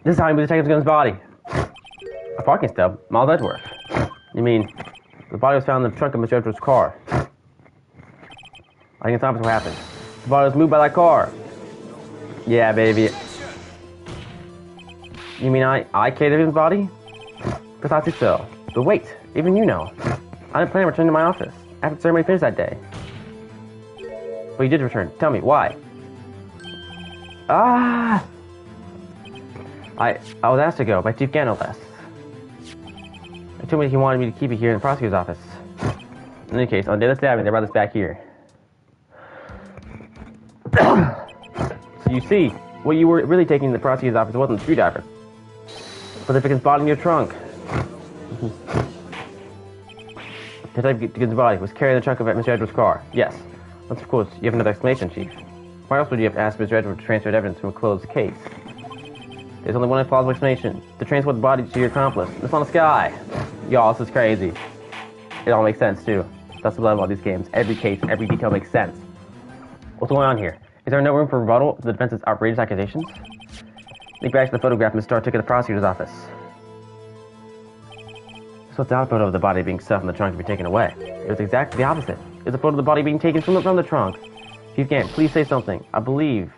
This is how he moved Detective Gibbon's body. A parking stub, Miles Edgeworth. You mean, the body was found in the trunk of Mr. Edgeworth's car. I think it's obvious what happened. The body was moved by that car. Yeah, baby. You mean I carried his body? Precisely so. But wait, even you know. I didn't plan on returning to my office after the ceremony finished that day. But you did return. Tell me, why? I was asked to go by Chief Gant, no less. He told me he wanted me to keep it here in the prosecutor's office. In any case, on the day of the stabbing, they brought this back here. So you see, what you were really taking to the prosecutor's office wasn't the screwdriver, but the victim's body in your trunk. Detective Gibbon's body was carried in the trunk of Mr. Edwards' car. Yes. Unless, of course, you have another explanation, Chief. Why else would you have asked Mr. Edwards to transfer evidence from a closed case? There's only one plausible explanation. To transport the body to your accomplice. It's on the sky. Y'all, this is crazy. It all makes sense, too. That's the level of these games. Every case, every detail makes sense. What's going on here? Is there no room for rebuttal to the defense's outrageous accusations? Think back to the photograph Ms. Starr took at the prosecutor's office. This was not a photo of the body being stuffed in the trunk to be taken away. It was exactly the opposite. It was a photo of the body being taken from the trunk. Chief Gant, please say something. I believe.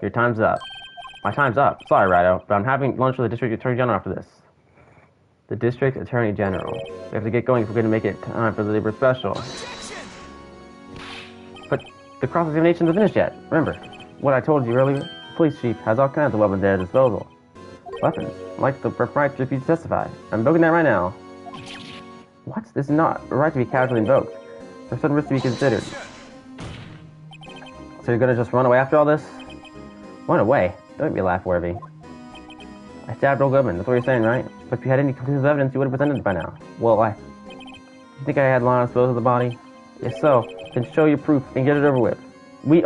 Your time's up. My time's up. Sorry, Rido, but I'm having lunch with the District Attorney General after this. The District Attorney General. We have to get going if we're going to make it time for the Labor Special. But the cross-examination isn't finished yet. Remember, what I told you earlier? The police chief has all kinds of weapons at his disposal. Weapons, like the right to refuse to testify. I'm invoking that right now. What? This is not a right to be casually invoked. There's certain risks to be considered. So you're gonna just run away after all this? Run away? Don't make me laugh, Wervy. I stabbed Earl Goodman, that's what you're saying, right? But if you had any conclusive evidence, you would have presented it by now. Well, you think I had Lana dispose of the body? If so, then show your proof and get it over with. We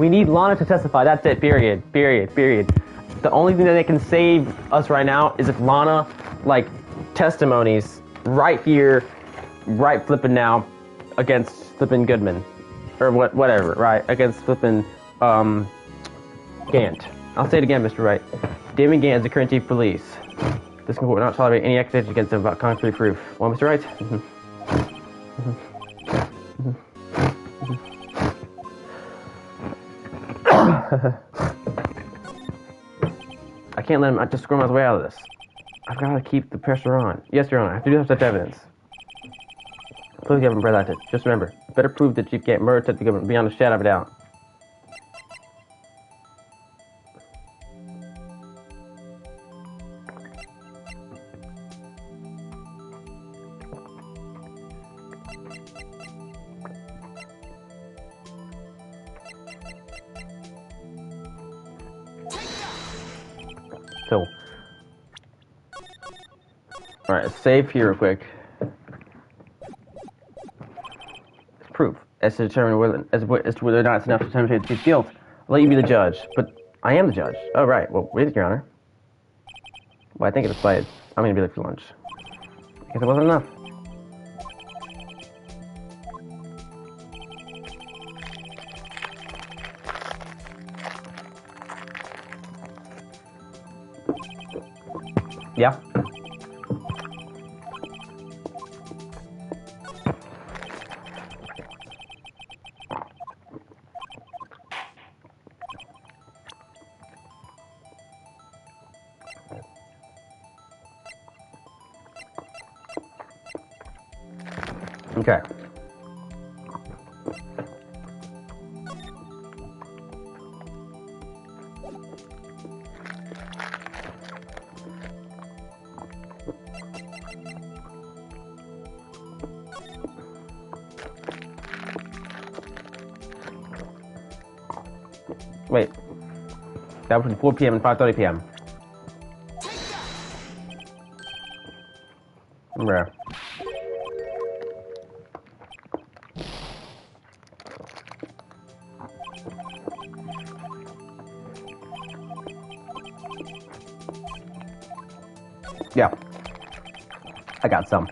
need Lana to testify, that's it, period. The only thing that they can save us right now is if Lana, testimonies right here, right flipping now, against flipping Goodman. Or whatever, right? Against flipping, Gant. I'll say it again, Mr. Wright. Damon Gant is the current chief of police. This court will not tolerate any accusation against him without concrete proof. Well, Mr. Wright? I can't let him just squirm his way out of this. I've got to keep the pressure on. Yes, Your Honor, I have to do have such evidence. Please give him bread like this. Just remember, better prove that Chief Gant murdered the government beyond a shadow of a doubt. So, alright, save here real quick. Proof as to determine whether or not it's enough to determine the chief's guilt. I'll let you be the judge, but I am the judge. Oh, right. Well, wait, Your Honor. Well, I think it's played. I'm gonna be late for lunch. I guess it wasn't enough. Yeah. Okay. Wait. That was between 4 p.m. and 5:30 p.m. Rare. Yeah. I got some.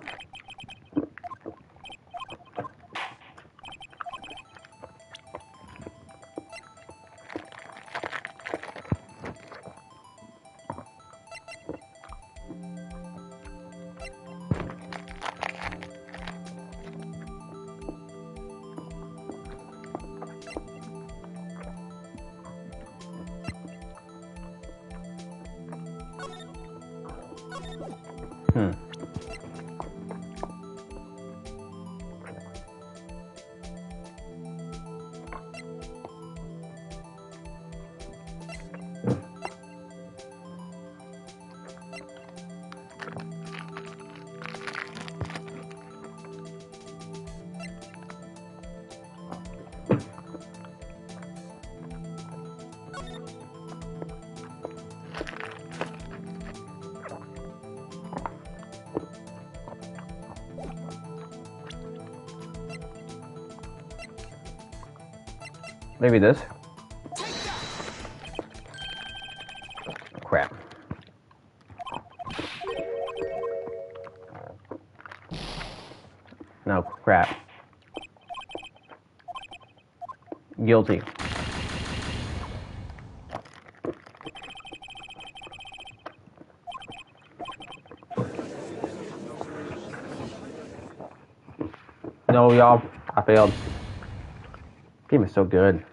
Maybe this. Crap. No, crap. Guilty. No, y'all. I failed. Game is so good.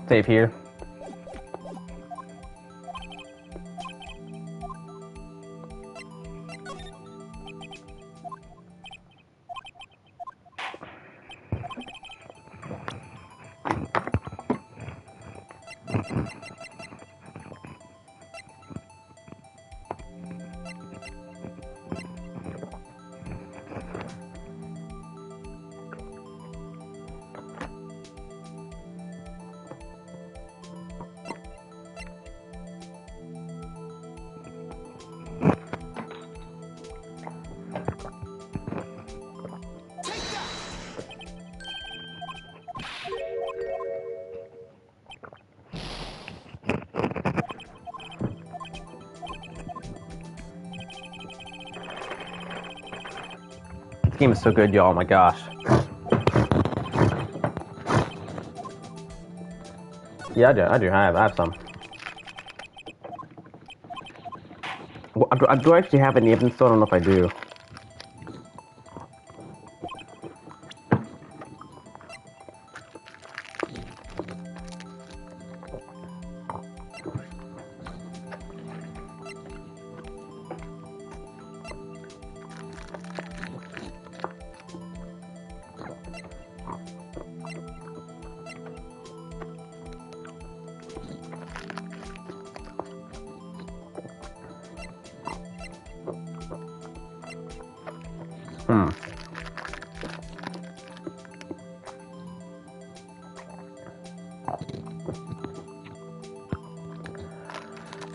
Save here. This game is so good, y'all. Oh my gosh. Yeah, I do. I have some. Well, do I actually have any of them still? I don't know if I do.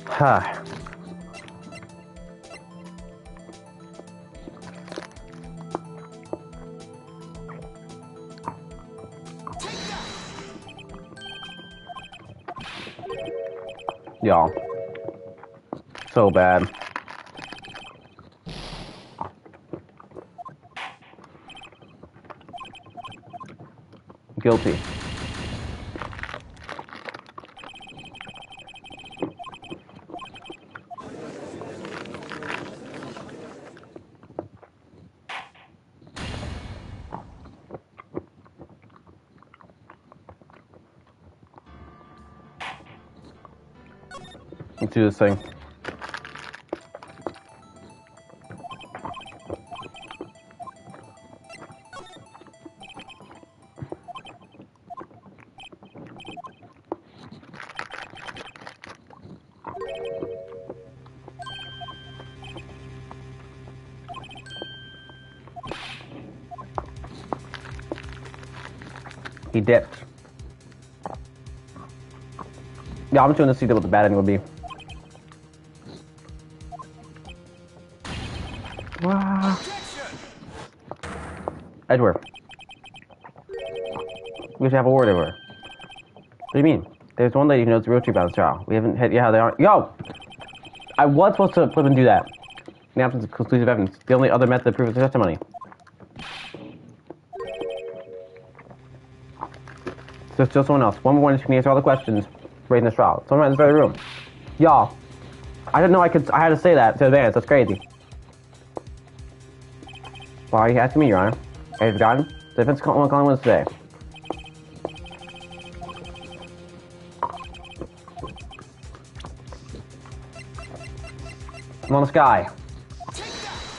Ha. Y'all. So bad. Guilty. Let's do this thing. He dipped. Yeah, I'm just going to see what the bad ending would be. Wow. Edward. We should have a word over. What do you mean? There's one lady who knows the real truth about this trial. We haven't had, yeah, they aren't. Yo! I was supposed to flip and do that. In the absence of conclusive evidence, the only other method to prove the testimony. So it's just someone else. One more witness can answer all the questions raised in this trial. Someone in this very room. Y'all. I didn't know I had to say that to advance. That's crazy. Why are you asking me, Your Honor? Have you forgotten? The defense calling witness today. Lana Skye.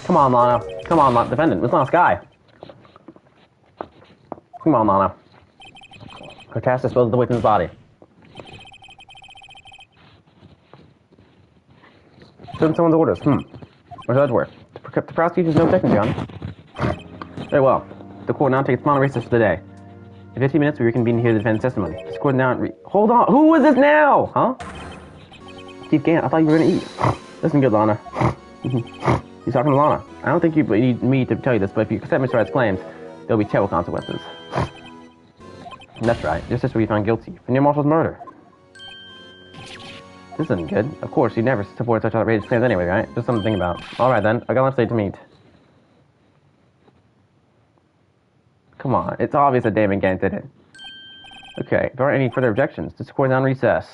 Come on, Lana. Come on, Lana. Defendant. It's Lana Skye. Come on, Lana. Her task disposes the victim's body. Doing someone's orders. Where's Edward? The prosecution's no objection, Your Honor. Very well. The court now takes final recess for the day. In 15 minutes, we reconvene to hear the defendant's testimony. This court now... Hold on! Who is this now? Huh? Chief Gant, I thought you were gonna eat. Listen good, Lana. You're talking to Lana. I don't think you need me to tell you this, but if you accept Mr. Wright's claims, there'll be terrible consequences. That's right. Your sister will be found guilty for near Marshall's murder. This isn't good. Of course, you never support such outrageous claims anyway, right? Just something to think about. Alright then, I got lunch date to meet. Come on, it's obvious that Damon Gant did it. Okay, if there aren't any further objections, this court is on recess.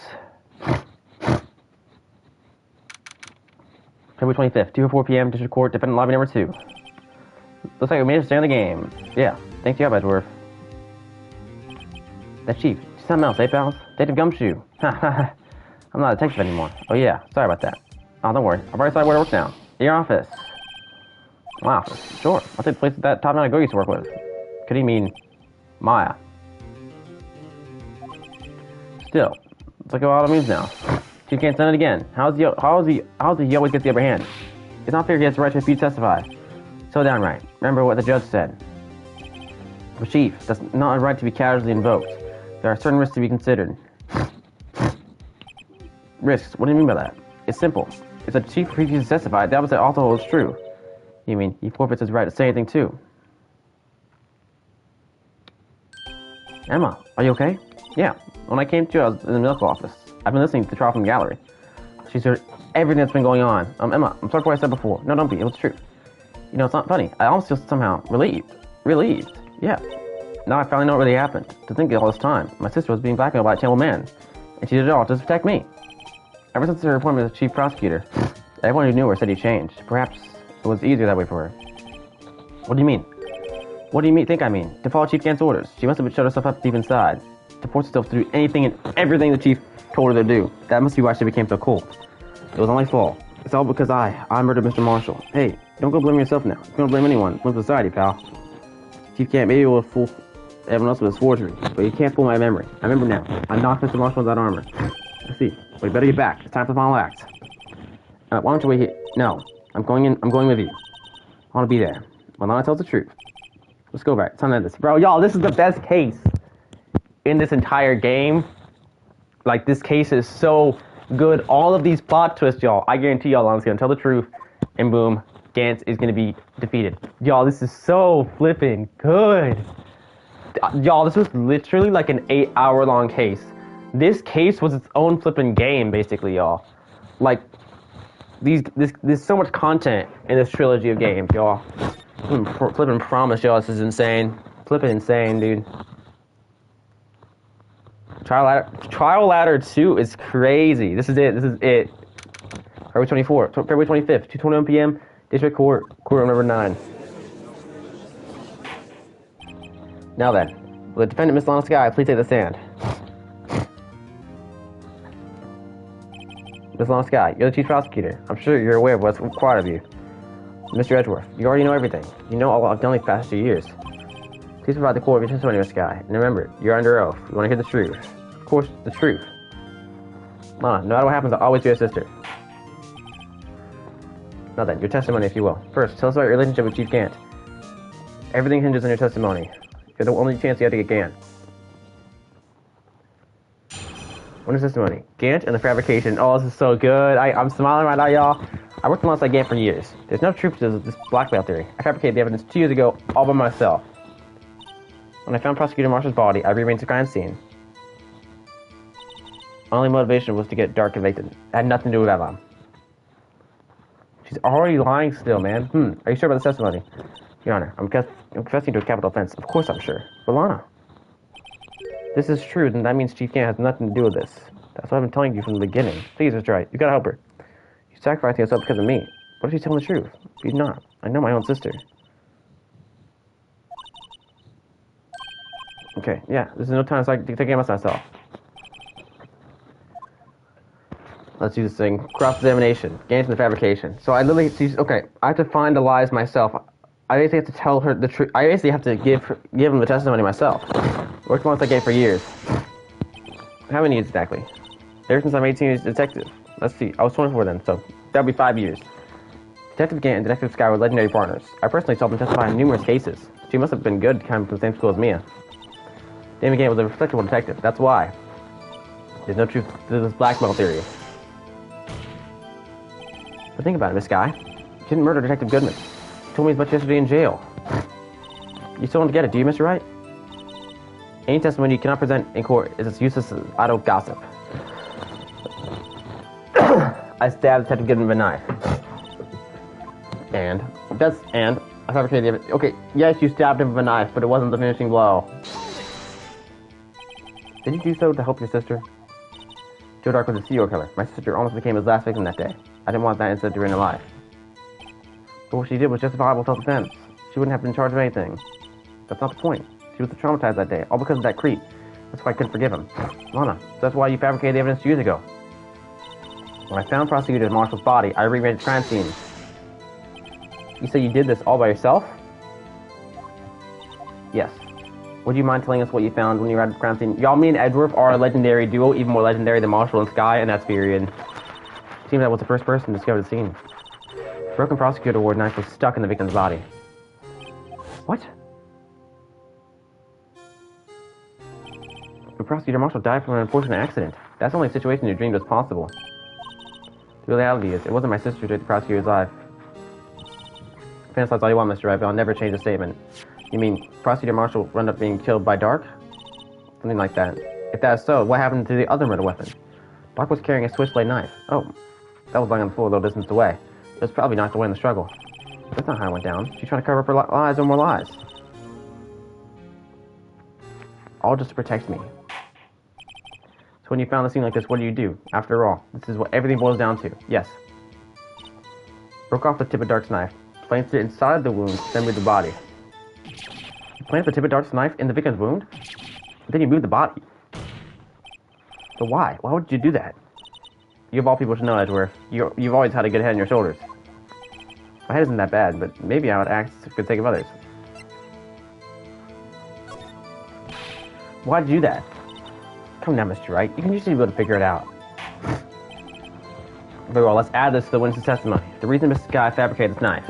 February 25th, 2:04 p.m., District Court, Defendant Lobby Number 2. Looks like we made it to stay in the game. Yeah, thanks to you, Edgeworth. That chief, something else, eh, pals? Detective Gumshoe. Ha I'm not a detective anymore. Oh yeah, sorry about that. Oh, don't worry, I've already decided where to work now. In your office. My office? Sure, I'll take the place that top man I go used to work with. Could he mean Maya? Still, it's like a lot of moves now. Chief can't send it again. How does he always get the upper hand? It's not fair he has the right to refuse to testify. So downright. Remember what the judge said. The chief, that's not a right to be casually invoked. There are certain risks to be considered. Risks? What do you mean by that? It's simple. If the chief refuses to testify, the opposite also holds true. You mean he forfeits his right to say anything too? Emma, are you okay? Yeah. When I came to, I was in the medical office. I've been listening to the trial from the gallery. She's heard everything that's been going on. Emma, I'm sorry for what I said before. No, don't be. It was true. You know, it's not funny. I almost feel somehow relieved. Relieved. Yeah. Now I finally know what really happened. To think all this time, my sister was being blackmailed by a terrible man, and she did it all to protect me. Ever since her appointment as chief prosecutor, everyone who knew her said he changed. Perhaps it was easier that way for her. What do you mean? What do you think I mean? To follow Chief Gant's orders. She must have shut herself up deep inside. To force herself to do anything and everything the chief told her to do. That must be why she became so cold. It was only fault. It's all because I murdered Mr. Marshall. Hey, don't go blame yourself now. Don't blame anyone. Blame society, pal. Chief Gant maybe will fool everyone else with his forgery, but you can't fool my memory. I remember now. I knocked Mr. Marshall without armor. Let's see. But you better get back. It's time for the final act. Why don't you wait here? No. I'm going with you. I want to be there. When Lana tells the truth. Let's go back. Time to end this. Bro, y'all, this is the best case in this entire game. Like, this case is so good. All of these plot twists, y'all. I guarantee y'all Lana's going to tell the truth. And boom, Gant is going to be defeated. Y'all, this is so flippin' good. Y'all, this was literally like an 8-hour-long case. This case was its own flippin' game, basically, y'all. Like, there's so much content in this trilogy of games, y'all. Flippin' promise, y'all, this is insane. Flippin' insane, dude. Trial Ladder 2 is crazy. This is it. February 24th, February 25th, 2:21 p.m. District Court, courtroom number 9. Now then, will the defendant, Miss Lana Skye, please take the stand? Miss Lana Skye, you're the chief prosecutor. I'm sure you're aware of what's required of you. Mr. Edgeworth, you already know everything. You know all I've done these past 2 years. Please provide the court with your testimony, Miss Skye. And remember, you're under oath. You want to hear the truth. Of course, the truth. Lana, no matter what happens, I'll always be your sister. Now then, your testimony, if you will. First, tell us about your relationship with Chief Gant. Everything hinges on your testimony. You're the only chance you have to get Gant. What is testimony? Gant and the fabrication. Oh, this is so good. I'm smiling right now, y'all. I worked alongside Gant for years. There's no truth to this blackmail theory. I fabricated the evidence 2 years ago all by myself. When I found Prosecutor Marshall's body, I rearranged the crime scene. My only motivation was to get Dark convicted. It had nothing to do with that, Mom. She's already lying still, man. Are you sure about the testimony? Your Honor, I'm confessing to a capital offense. Of course I'm sure. But Lana, this is true, then that means Chief Gant has nothing to do with this. That's what I've been telling you from the beginning. Please, Mr. Wright, you gotta help her. She's sacrificing herself because of me. What if she's telling the truth? She's not. I know my own sister. Okay, yeah, this is no time so I can take care of myself. Let's do this thing. Cross-examination. Gant and the fabrication. So I literally, okay, I have to find the lies myself. I basically have to tell her the truth. I basically have to give him the testimony myself. Worked alongside Gant for years. How many years exactly? Ever since I'm 18 years detective. Let's see, I was 24 then, so that'll be 5 years. Detective Gant and Detective Skye were legendary partners. I personally saw them testify in numerous cases. She must have been good, kind of from the same school as Mia. Damon Gant was a respectable detective, that's why. There's no truth to this blackmail theory. But think about it, Miss Skye. You didn't murder Detective Goodman. You told me as much yesterday in jail. You still don't get it, do you, Mr. Wright? Any testimony you cannot present in court is as useless as idle gossip. I stabbed Detective Goodman with a knife. And I fabricated the evidence. Okay, yes, you stabbed him with a knife, but it wasn't the finishing blow. Did you do so to help your sister? Joe Dark was a serial killer. My sister almost became his last victim that day. I didn't want that incident to ruin her life. But what she did was justifiable self-defense. She wouldn't have been charged with anything. That's not the point. She was traumatized that day, all because of that creep. That's why I couldn't forgive him. Lana, that's why you fabricated the evidence 2 years ago. When I found Prosecutor Marshall's body, I rearranged the crime scene. You say you did this all by yourself? Yes. Would you mind telling us what you found when you were at the crime scene? Y'all, me and Edgeworth are a legendary duo, even more legendary than Marshall and Skye, and that's period. Seems I was the first person to discover the scene. Broken prosecutor award knife was stuck in the victim's body. What? The prosecutor Marshall died from an unfortunate accident. That's the only situation you dreamed was possible. The reality is, it wasn't my sister who took the prosecutor's life. Fantasize all you want, Mr. Wright, but I'll never change the statement. You mean, Prosecutor Marshall ended up being killed by Dark? Something like that. If that is so, what happened to the other murder weapon? Dark was carrying a switchblade knife. Oh, that was lying on the floor a little distance away. It was probably knocked away in the struggle. That's not how it went down. She's trying to cover up her lies and more lies. All just to protect me. So when you found a scene like this, what do? After all, this is what everything boils down to. Yes. Broke off the tip of Dark's knife, planted it inside the wound, then moved the body. You planted the tip of Dark's knife in the victim's wound? But then you moved the body. So why? Why would you do that? You of all people should know, Edgeworth. You've always had a good head on your shoulders. My head isn't that bad, but maybe I would act for the sake of others. Why'd you do that? Come down, Mr. Wright. You can usually be able to figure it out. Very well, let's add this to the witness's testimony. The reason Mr. Guy fabricated this knife.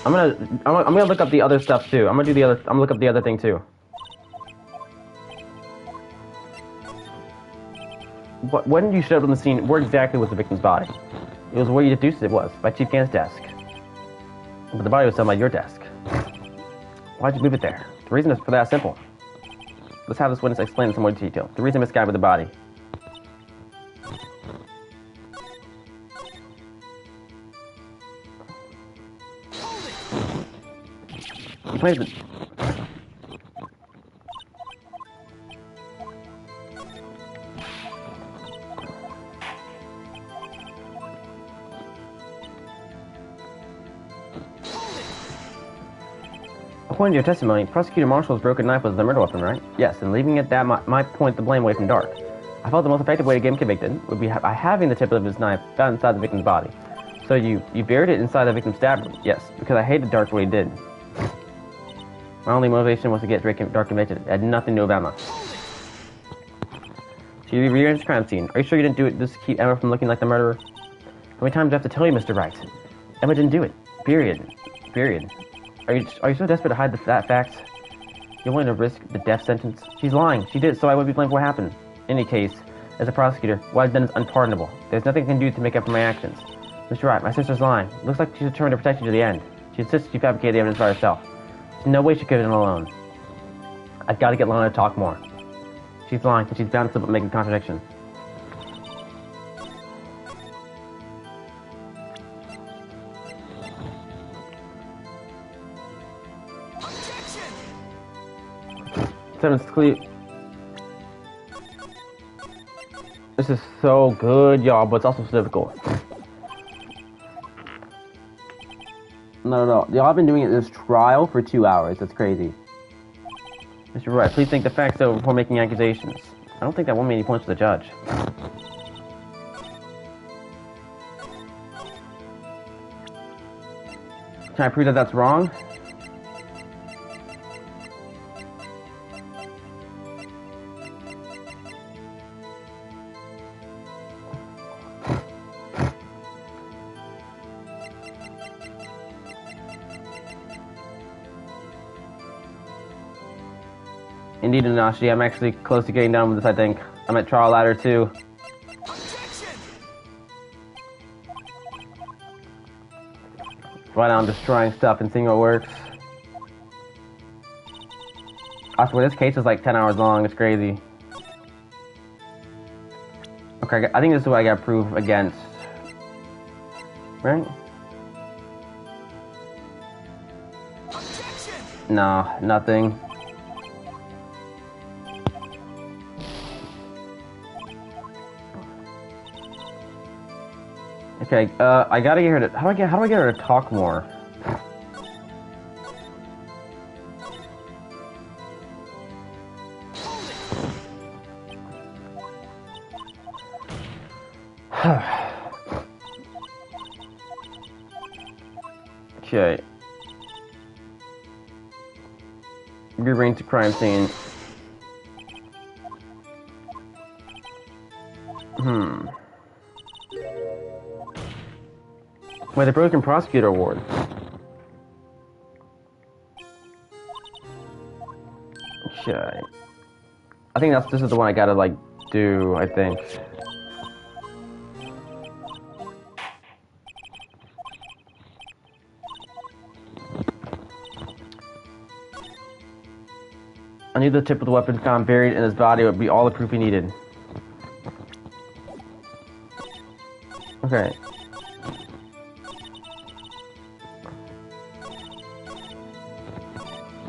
I'm gonna look up the other stuff too. I'm gonna look up the other thing too. When you showed up on the scene, where exactly was the victim's body? It was where you deduced it was, by Chief Gant's desk. But the body was found by your desk. Why'd you move it there? The reason for that is simple. Let's have this witness explain in some more detail. The reason misguided with the body. He plays it. According to your testimony, Prosecutor Marshall's broken knife was the murder weapon, right? Yes, and leaving it that might point the blame away from Dark. I felt the most effective way to get him convicted would be by having the tip of his knife found inside the victim's body. So you buried it inside the victim's stab wound? Yes, because I hated Dark for what he did. My only motivation was to get Dark convicted. It had nothing to do with Emma. So you re-entered the crime scene. Are you sure you didn't do it just to keep Emma from looking like the murderer? How many times do I have to tell you, Mr. Wright? Emma didn't do it. Period. Are you so desperate to hide that fact? You're willing to risk the death sentence? She's lying. She did, so I would be blamed for what happened. In any case, as a prosecutor, what I've done is unpardonable. There's nothing I can do to make up for my actions. Mr. Wright, my sister's lying. It looks like she's determined to protect you to the end. She insists she fabricated the evidence by herself. There's no way she could have done it alone. I've got to get Lana to talk more. She's lying, and she's bound to slip up making a contradiction. This is so good, y'all, but it's also so difficult. No. Y'all have been doing this trial for 2 hours. That's crazy. Mr. Wright, please think the facts over before making accusations. I don't think that won me any points to the judge. Can I prove that that's wrong? Indeed, Inashi, I'm actually close to getting done with this, I think. I'm at trial ladder 2. Right now I'm just trying stuff and seeing what works. I swear, this case is like 10 hours long. It's crazy. Okay, I think this is what I got proof against. Right? Nah, nothing. Okay, I gotta get her to... How do I get her to talk more? Okay. Rearrange the crime scene. Wait, the Broken Prosecutor Award. Okay. I think this is the one I gotta, like, do, I think. I knew the tip of the weapon found buried in his body would be all the proof he needed. Okay.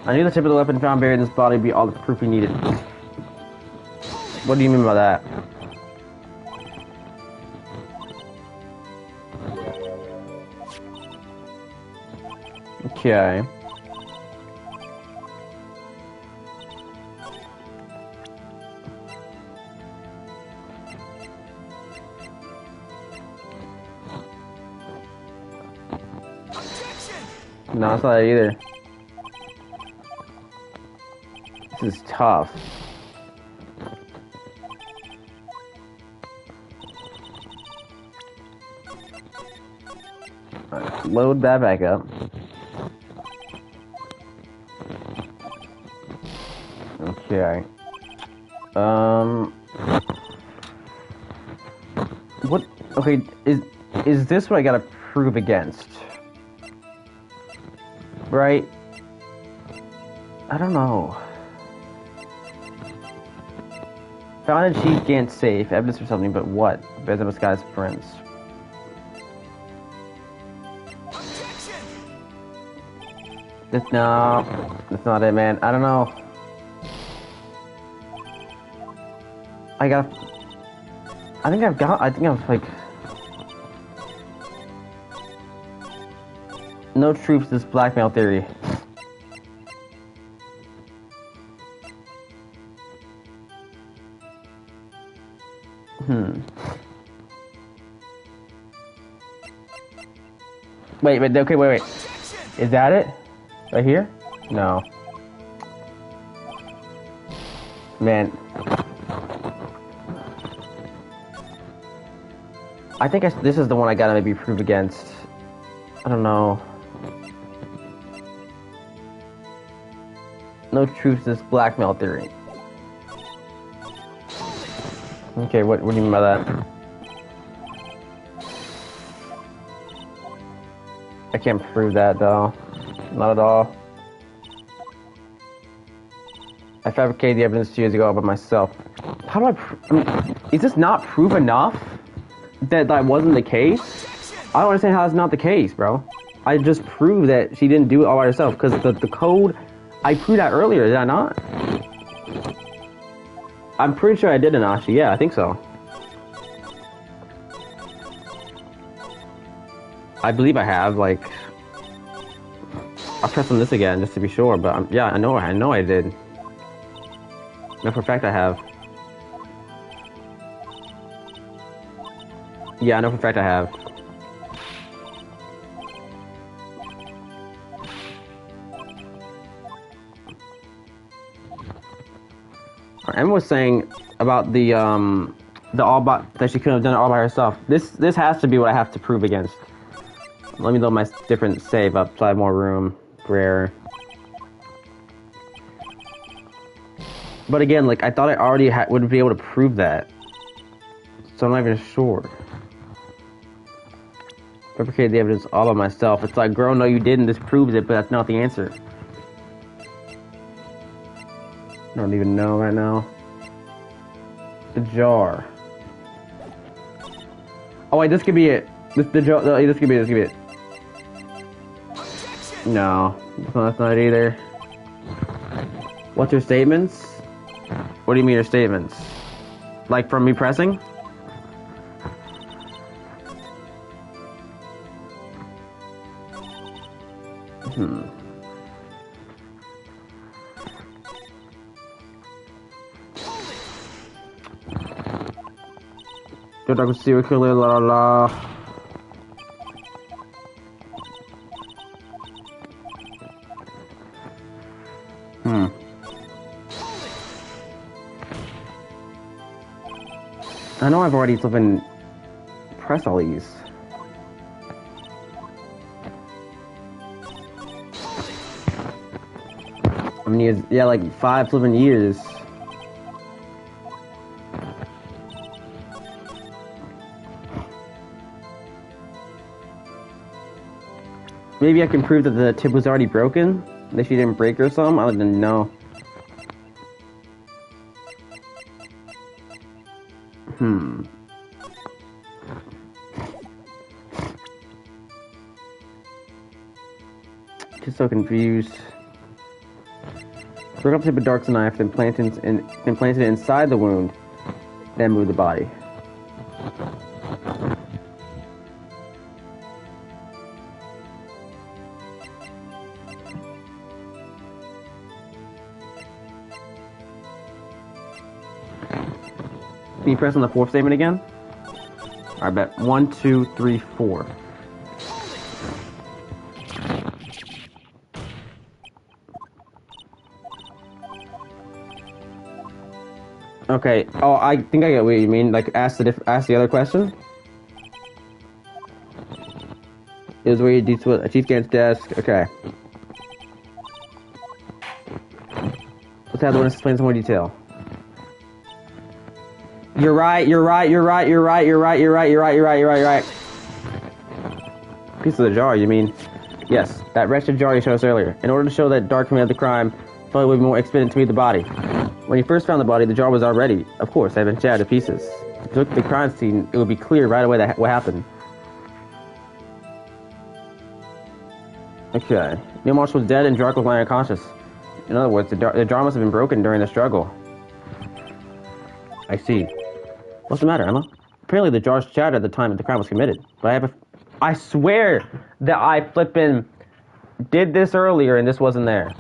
I knew the tip of the weapon found buried in his body would be all the proof he needed. What do you mean by that? Okay. No, it's not that either. This is tough. Alright, load that back up. Okay. What? Okay, is this what I gotta prove against? Right? I don't know. Found a Chief Gant safe, evidence or something, but what? Bezos guy's prints. No, that's not it, man. I don't know. I think I've like... No truth to this blackmail theory. Wait. Is that it? Right here? No. Man. I think this is the one I gotta maybe prove against. I don't know. No truth to this blackmail theory. Okay, what do you mean by that? I can't prove that though. Not at all. I fabricated the evidence 2 years ago by myself. How do I mean, is this not proof enough that wasn't the case? I don't understand how that's not the case, bro. I just proved that she didn't do it all by herself because the code, I proved that earlier, did I not? I'm pretty sure I did, Anashi. Yeah, I think so. I believe I have, like... I'll press on this again just to be sure, but yeah, I know I did. No, for a fact I have. Yeah, I know for a fact I have. Emma was saying about the that she couldn't have done it all by herself. This has to be what I have to prove against. Let me load my different save up so I have more room. Rare. But again, like I thought I already would be able to prove that, so I'm not even sure. Fabricated the evidence all by myself. It's like, girl, no, you didn't. This proves it, but that's not the answer. I don't even know right now. The jar. Oh wait, this could be it. The jar. This could be it. No, that's not it either. What's your statements? What do you mean your statements? Like from me pressing? Good, I could see killer, la la la. I know I've already flipping pressed all these. I mean, yeah, like 5 flipping years. Maybe I can prove that the tip was already broken? That she didn't break or something? I didn't know. Just so confused. Broke up the tip of Dark's knife, then planted it inside the wound, then moved the body. Can you press on the fourth statement again? I bet 1, 2, 3, 4. Okay. Oh, I think I get what you mean. Like, ask the other question. It was where you do a Chief Gant's desk. Okay. Let's have the one explain some more detail. You're right. Piece of the jar, you mean? Yes, that wretched jar you showed us earlier. In order to show that Dark committed the crime, I thought it would be more expedient to meet the body. When you first found the body, the jar was already, of course, had been shattered to pieces. If you look at the crime scene, it would be clear right away that what happened. Okay. Neil Marshall was dead and Dark was lying unconscious. In other words, the jar must have been broken during the struggle. I see. What's the matter, Emma? Apparently the jar shattered at the time that the crime was committed. But I swear that I flippin' did this earlier and this wasn't there.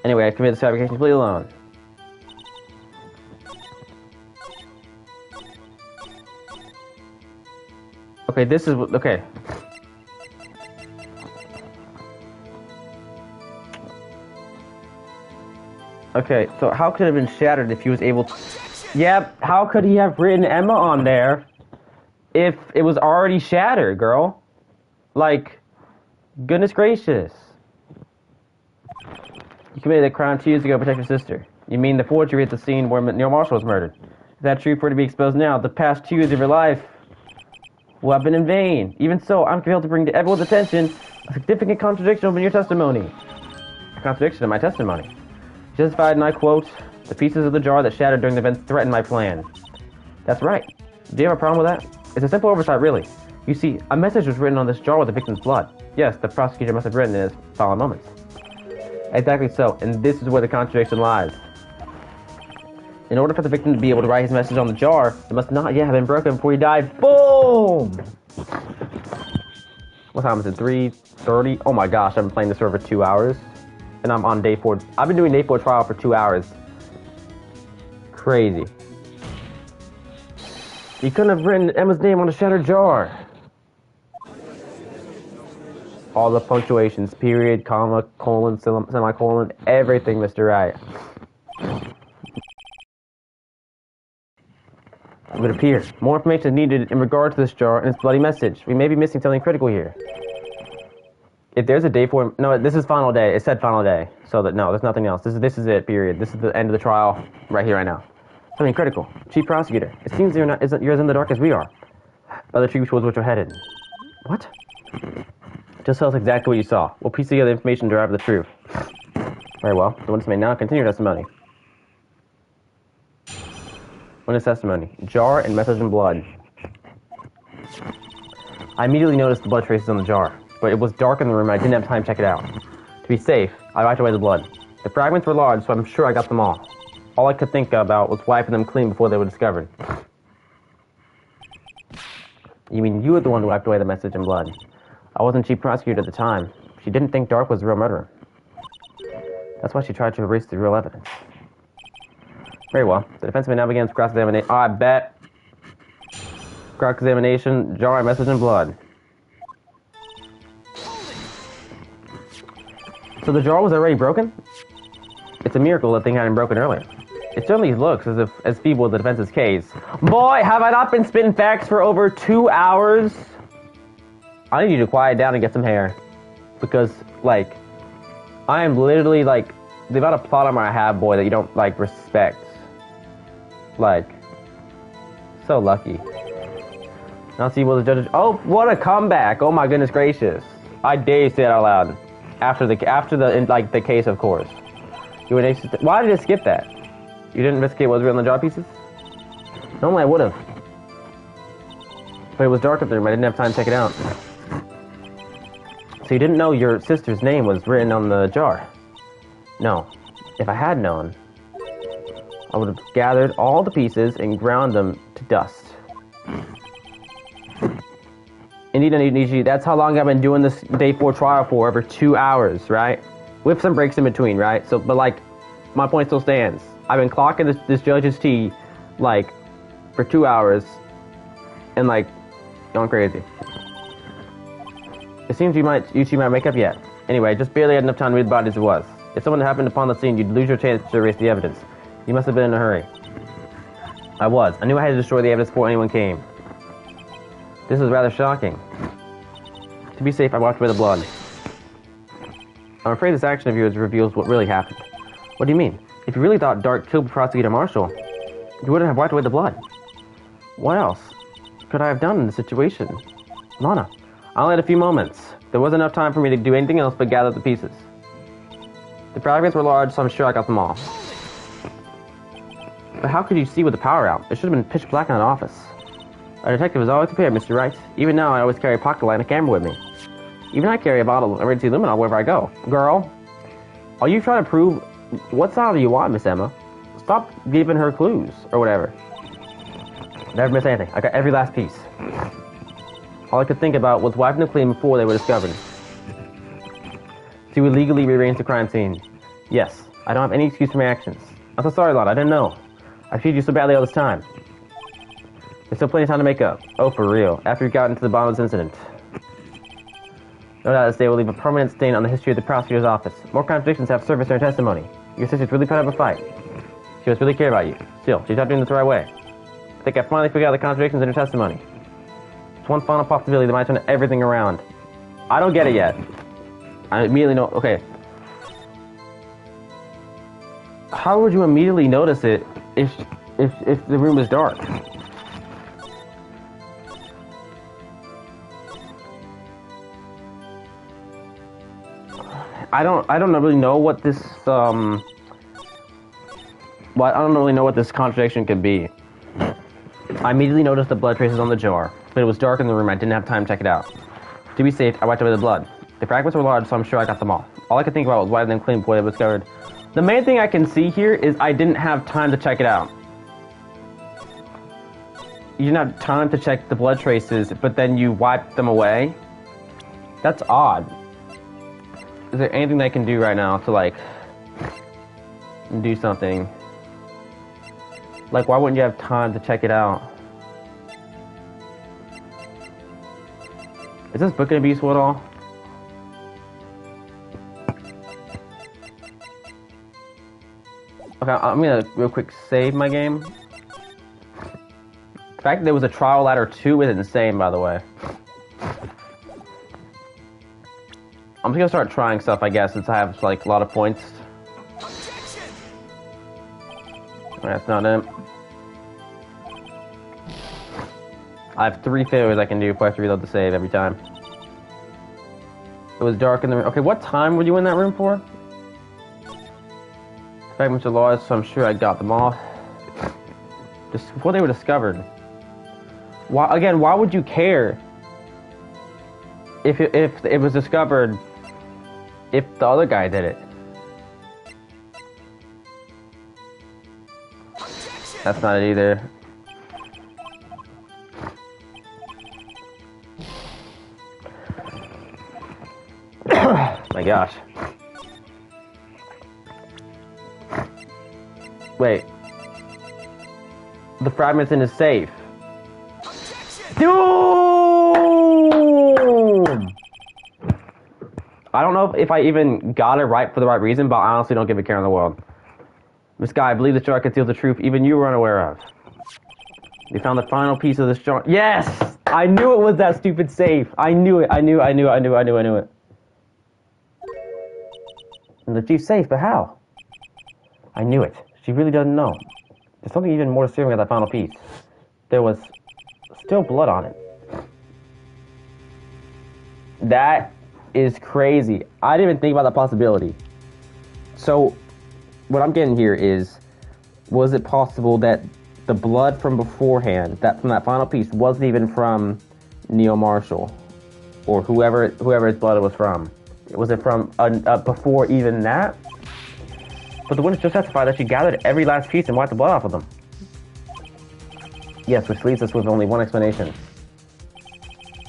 Anyway, I committed this fabrication completely alone. Okay, this is okay. Okay, so how could it have been shattered if he was able to... Yep, how could he have written Emma on there if it was already shattered, girl? Like, goodness gracious. You committed a crime 2 years ago to protect your sister. You mean the forgery at the scene where Neil Marshall was murdered. If that's true for it to be exposed now, the past 2 years of your life will have been in vain. Even so, I'm compelled to bring to everyone's attention a significant contradiction in your testimony. A contradiction in my testimony. Justified, and I quote, the pieces of the jar that shattered during the event threatened my plan. That's right. Do you have a problem with that? It's a simple oversight, really. You see, a message was written on this jar with the victim's blood. Yes, the prosecutor must have written it in his final moments. Exactly so, and this is where the contradiction lies. In order for the victim to be able to write his message on the jar, it must not yet have been broken before he died. Boom! What time is it? 3:30? Oh my gosh, I've been playing this for over 2 hours. And I'm on day 4. I've been doing day 4 trial for 2 hours. Crazy. You couldn't have written Emma's name on a shattered jar. All the punctuations, period, comma, colon, semicolon, everything, Mr. Wright. It would appear more information is needed in regard to this jar and its bloody message. We may be missing something critical here. If there's a day 4, no, this is final day. It said final day, so that no, there's nothing else. This is it. Period. This is the end of the trial, right here, right now. Something critical. Chief Prosecutor. It seems you're as in the dark as we are. Other tributes towards which we're headed. What? Just tell us exactly what you saw. We'll piece together the information to derive the truth. Very well. The witness may now continue your testimony. Witness testimony. Jar and message in blood. I immediately noticed the blood traces on the jar. But it was dark in the room and I didn't have time to check it out. To be safe, I wiped away the blood. The fragments were large, so I'm sure I got them all. All I could think about was wiping them clean before they were discovered. You mean you were the one who wiped away the message in blood? I wasn't chief prosecutor at the time. She didn't think Dark was the real murderer. That's why she tried to erase the real evidence. Very well. The defense may now begin cross-examination. Oh, I bet. Cross-examination, jar, message in blood. So the jar was already broken? It's a miracle that thing hadn't broken earlier. It certainly looks as feeble as the defense's case. Boy, have I not been spitting facts for over 2 hours? I need you to quiet down and get some hair. Because, like, I am literally, like, the amount of plot armor I have, boy, that you don't, like, respect. Like, so lucky. Now see what the judges... Oh, what a comeback! Oh my goodness gracious. I dare you say it out loud. After the case, of course. Why did it skip that? You didn't investigate what was written on the jar pieces? Normally I would have. But it was dark up there and I didn't have time to check it out. So you didn't know your sister's name was written on the jar? No. If I had known, I would have gathered all the pieces and ground them to dust. Indeed, that's how long I've been doing this day 4 trial for, over 2 hours, right? With some breaks in between, right? So, but like, my point still stands. I've been clocking this judge's tea, like, for 2 hours, and like, going crazy. It seems you two might make up yet. Anyway, just barely had enough time to read the body as it was. If someone happened upon the scene, you'd lose your chance to erase the evidence. You must have been in a hurry. I was. I knew I had to destroy the evidence before anyone came. This is rather shocking. To be safe, I wiped away the blood. I'm afraid this action of yours reveals what really happened. What do you mean? If you really thought Dark killed Prosecutor Marshall, you wouldn't have wiped away the blood. What else could I have done in this situation? Lana, I only had a few moments. There wasn't enough time for me to do anything else but gather the pieces. The fragments were large, so I'm sure I got them all. But how could you see with the power out? It should have been pitch black in an office. A detective is always prepared, Mr. Wright. Even now, I always carry a pocket light and a camera with me. Even I carry a bottle of emergency luminol wherever I go. Girl, are you trying to prove... What side do you want, Miss Emma? Stop giving her clues, or whatever. Never missed anything. I got every last piece. All I could think about was wiping them clean before they were discovered. To illegally rearrange the crime scene. Yes, I don't have any excuse for my actions. I'm so sorry, Lana. I didn't know. I treated you so badly all this time. There's still plenty of time to make up. Oh, for real. After you've gotten to the bottom of this incident. No doubt this day will leave a permanent stain on the history of the prosecutor's office. More contradictions have surfaced in her testimony. Your sister's really put up a fight. She must really care about you. Still, she's not doing this the right way. I think I finally figured out the contradictions in her testimony. There's one final possibility that might turn everything around. I don't get it yet. I immediately know... Okay. How would you immediately notice it if the room is dark? I don't really know what this I don't really know what this contradiction could be. I immediately noticed the blood traces on the jar, but it was dark in the room. I didn't have time to check it out. To be safe, I wiped away the blood. The fragments were large, so I'm sure I got them all. All I could think about was wiping them clean before they were discovered. The main thing I can see here is I didn't have time to check it out. You didn't have time to check the blood traces, but then you wiped them away? That's odd. Is there anything they can do right now to, like, do something? Like, why wouldn't you have time to check it out? Is this book gonna be useful at all? Okay, I'm gonna real quick save my game. The fact that there was a trial ladder 2 is insane, by the way. I'm just gonna start trying stuff, I guess, since I have, like, a lot of points. That's not it. I have 3 failures I can do if I have to reload the save every time. It was dark in the room. Okay, what time were you in that room for? Fragments are large, so I'm sure I got them all. Just before they were discovered. Why would you care if it was discovered if the other guy did it? That's not it either. My gosh. Wait. The fragment's in his safe. Doom! I don't know if I even got it right for the right reason, but I honestly don't give a care in the world. Miss Guy, I believe the jar conceals the truth even you were unaware of. We found the final piece of this jar. Yes! I knew it was that stupid safe. I knew it. I knew it. And the chief's safe, but how? I knew it. She really doesn't know. There's something even more disturbing about that final piece. There was still blood on it. That is crazy. I didn't even think about that possibility. So, what I'm getting here is, was it possible that the blood from beforehand, from that final piece, wasn't even from Neil Marshall, or whoever his blood was from? Was it from before even that? But the witness just testified that she gathered every last piece and wiped the blood off of them. Yes, which leaves us with only one explanation.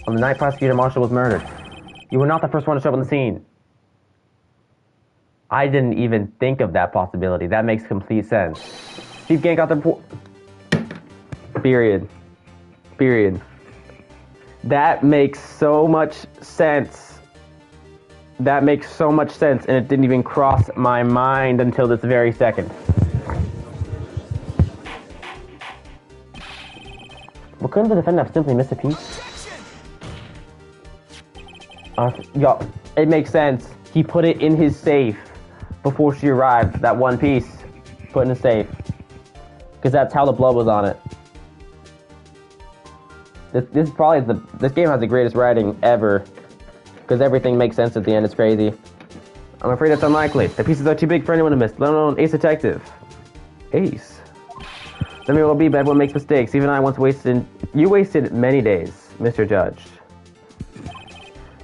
On the night Prosecutor Marshall was murdered, you were not the first one to show up on the scene. I didn't even think of that possibility. That makes complete sense. Chief Gant got the... Period. Period. That makes so much sense. That makes so much sense, and it didn't even cross my mind until this very second. Well, couldn't the defendant have simply missed a piece? Yo, it makes sense. He put it in his safe before she arrived. That one piece, put in his safe, because that's how the blood was on it. This is probably this game has the greatest writing ever, because everything makes sense at the end. It's crazy. I'm afraid it's unlikely. The pieces are too big for anyone to miss, let alone Ace Detective. Ace. There may well be, but everyone makes mistakes. Even I once wasted... You wasted many days, Mr. Judge.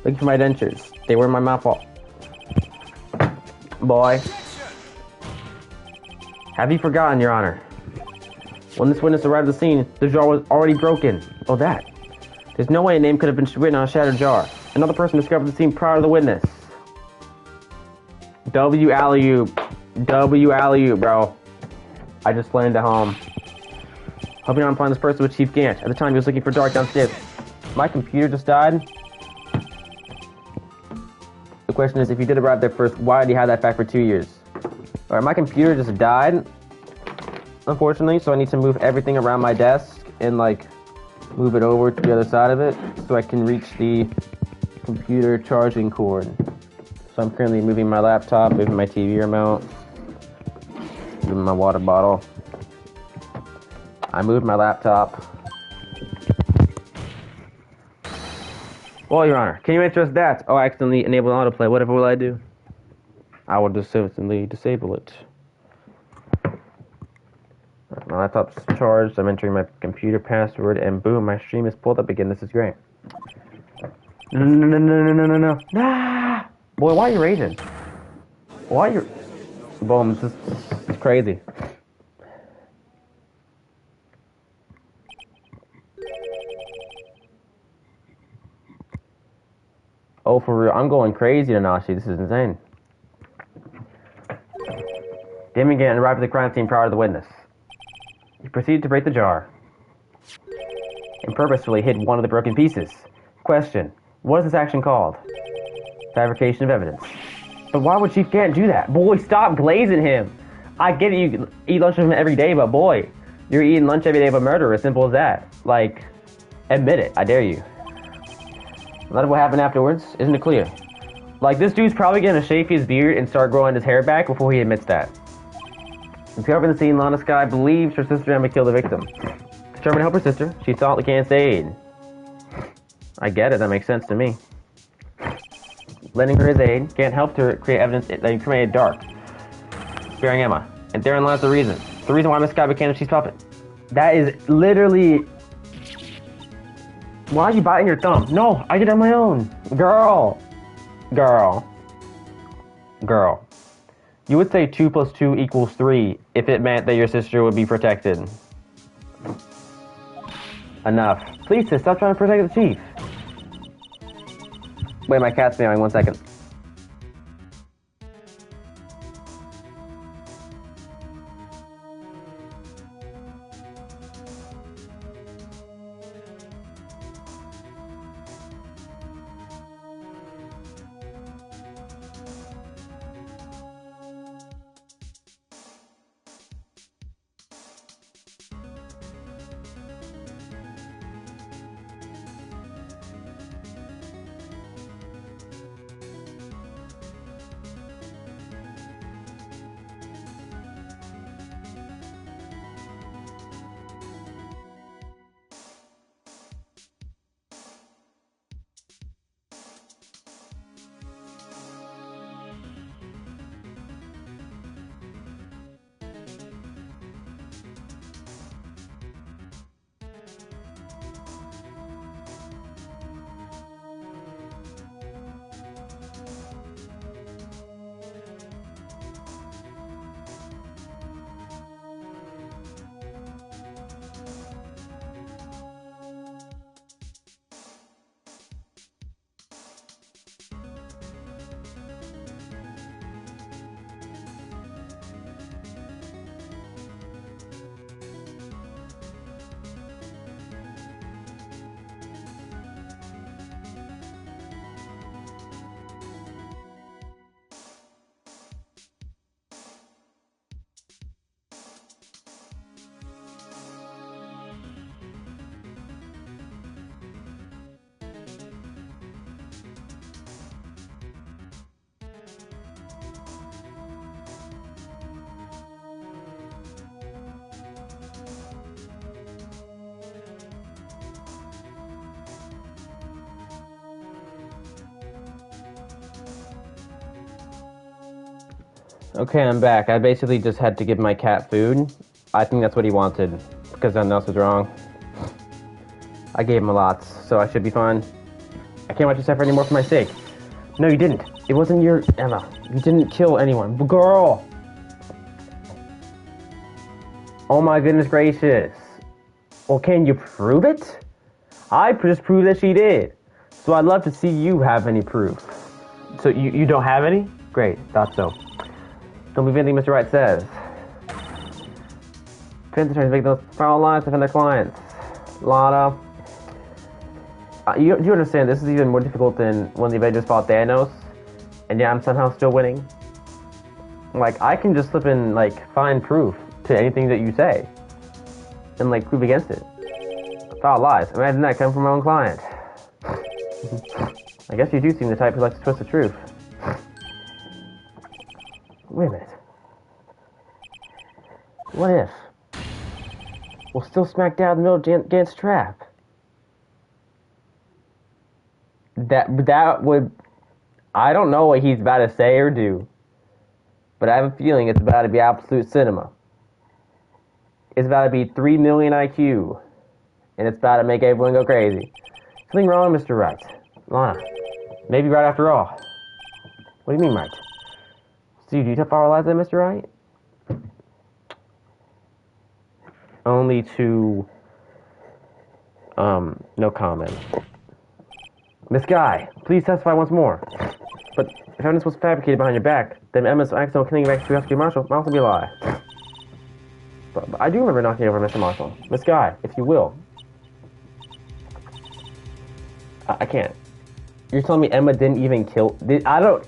Looking for my dentures. They were in my mouth. Boy. Have you forgotten, Your Honor? When this witness arrived at the scene, the jar was already broken. Oh, that. There's no way a name could have been written on a shattered jar. Another person discovered the scene prior to the witness. W alley-oop. W alley-oop, bro. I just landed at home. Hoping I find this person with Chief Gant. At the time, he was looking for Dark downstairs. My computer just died. The question is, if he did arrive there first, why did he have that fact for 2 years? Alright, my computer just died, unfortunately, so I need to move everything around my desk and, like, move it over to the other side of it so I can reach the computer charging cord. So I'm currently moving my laptop, moving my TV remote, moving my water bottle. I moved my laptop. Well, Your Honor, can you answer us that? Oh, I accidentally enabled autoplay. Whatever will I do? I will just instantly disable it. My laptop's charged. I'm entering my computer password, and boom, my stream is pulled up again. This is great. No. Ah! Boy, why are you raging? Why are you... Boom, this is crazy. Oh, for real. I'm going crazy, Nanashi. This is insane. Damien Gant arrived at the crime scene prior to the witness. He proceeded to break the jar and purposefully hid one of the broken pieces. Question. What is this action called? Fabrication of evidence. But why would Chief Gant do that? Boy, stop glazing him. I get it, you eat lunch with him every day, but boy, you're eating lunch every day of a murderer. As simple as that. Like, admit it. I dare you. Let what happened afterwards. Isn't it clear? Like, this dude's probably gonna shave his beard and start growing his hair back before he admits that. Discovering the scene, Lana Skye believes her sister Emma killed the victim. Determined to help her sister, she sought Gant's aid. I get it, that makes sense to me. Lending her his aid, Gant helped her create evidence that incriminated Dark, sparing Emma. And therein lies the reason. The reason why Miss Skye became the chief's puppet. That is literally... Why are you biting your thumb? No, I did it on my own. Girl. You would say 2 + 2 = 3 if it meant that your sister would be protected. Enough. Please, sis, stop trying to protect the chief. Wait, my cat's meowing. 1 second. Okay, I'm back. I basically just had to give my cat food. I think that's what he wanted, because nothing else was wrong. I gave him a lot, so I should be fine. I can't watch you suffer anymore for my sake. No, you didn't. It wasn't your... Emma, you didn't kill anyone. Girl! Oh my goodness gracious. Well, can you prove it? I just proved that she did. So I'd love to see you have any proof. So you don't have any? Great, thought so. Don't believe anything Mr. Wright says. Fans trying to make those foul lines to defend their clients. Lana. You understand this is even more difficult than when the Avengers fought Thanos, and yeah, I'm somehow still winning. Like, I can just slip in, like, find proof to anything that you say, and, like, prove against it. Foul lies. Imagine that coming from my own client. I guess you do seem the type who likes to twist the truth. Wait a minute. What if we'll still smack down in the middle of Gant's trap? That would... I don't know what he's about to say or do, but I have a feeling it's about to be absolute cinema. It's about to be 3 million IQ, and it's about to make everyone go crazy. Something wrong, Mr. Wright. Lana, maybe right after all. What do you mean, right? So do you tough our lives then, Mr. Wright? Only to... no comment. Miss Guy, please testify once more. But if evidence was fabricated behind your back, then Emma's accidental killing of Rescue Marshall might also be a lie. But I do remember knocking over Mr. Marshall. Miss Guy, if you will. I can't. You're telling me Emma didn't even kill... I don't...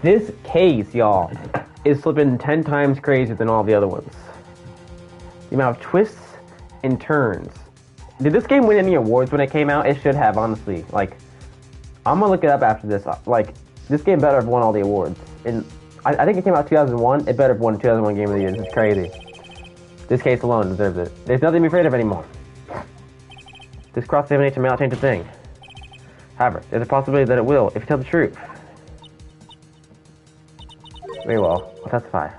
This case, y'all, is flipping 10 times crazier than all the other ones. The amount of twists and turns. Did this game win any awards when it came out? It should have, honestly. Like, I'm gonna look it up after this. Like, this game better have won all the awards. And I think it came out 2001. It better have won 2001 Game of the Year. This is crazy. This case alone deserves it. There's nothing to be afraid of anymore. This cross-examination may not change a thing. However, there's a possibility that it will if you tell the truth. Very well. I'll testify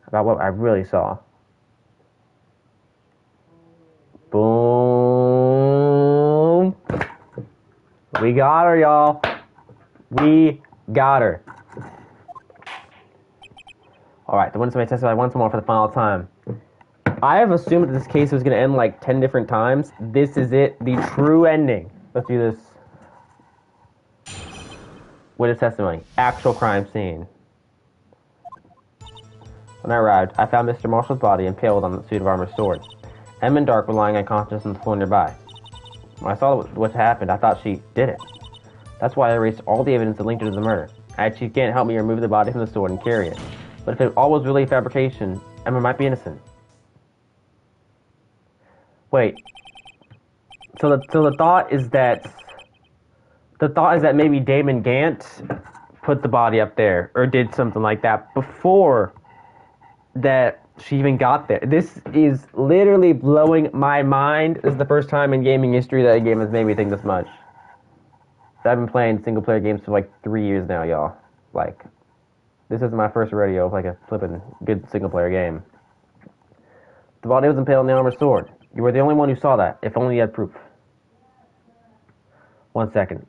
about what I really saw. Boom. We got her, y'all. We got her. Alright, the witness may testify once more for the final time. I have assumed that this case was going to end like 10 different times. This is it. The true ending. Let's do this. Witness testimony. Actual crime scene. When I arrived, I found Mr. Marshall's body impaled on the suit of armor sword. Emma and Dark were lying unconscious on the floor nearby. When I saw what happened, I thought she did it. That's why I erased all the evidence that linked her to the murder. I had Chief Gant help me remove the body from the sword and carry it. But if it all was really a fabrication, Emma might be innocent. Wait. So the thought is that maybe Damon Gant put the body up there or did something like that before that she even got there. This is literally blowing my mind. This is the first time in gaming history that a game has made me think this much. I've been playing single-player games for like 3 years now, y'all. Like, this is my first rodeo of like a flippin' good single-player game. The body was impaled on the armored sword. You were the only one who saw that, if only you had proof. 1 second.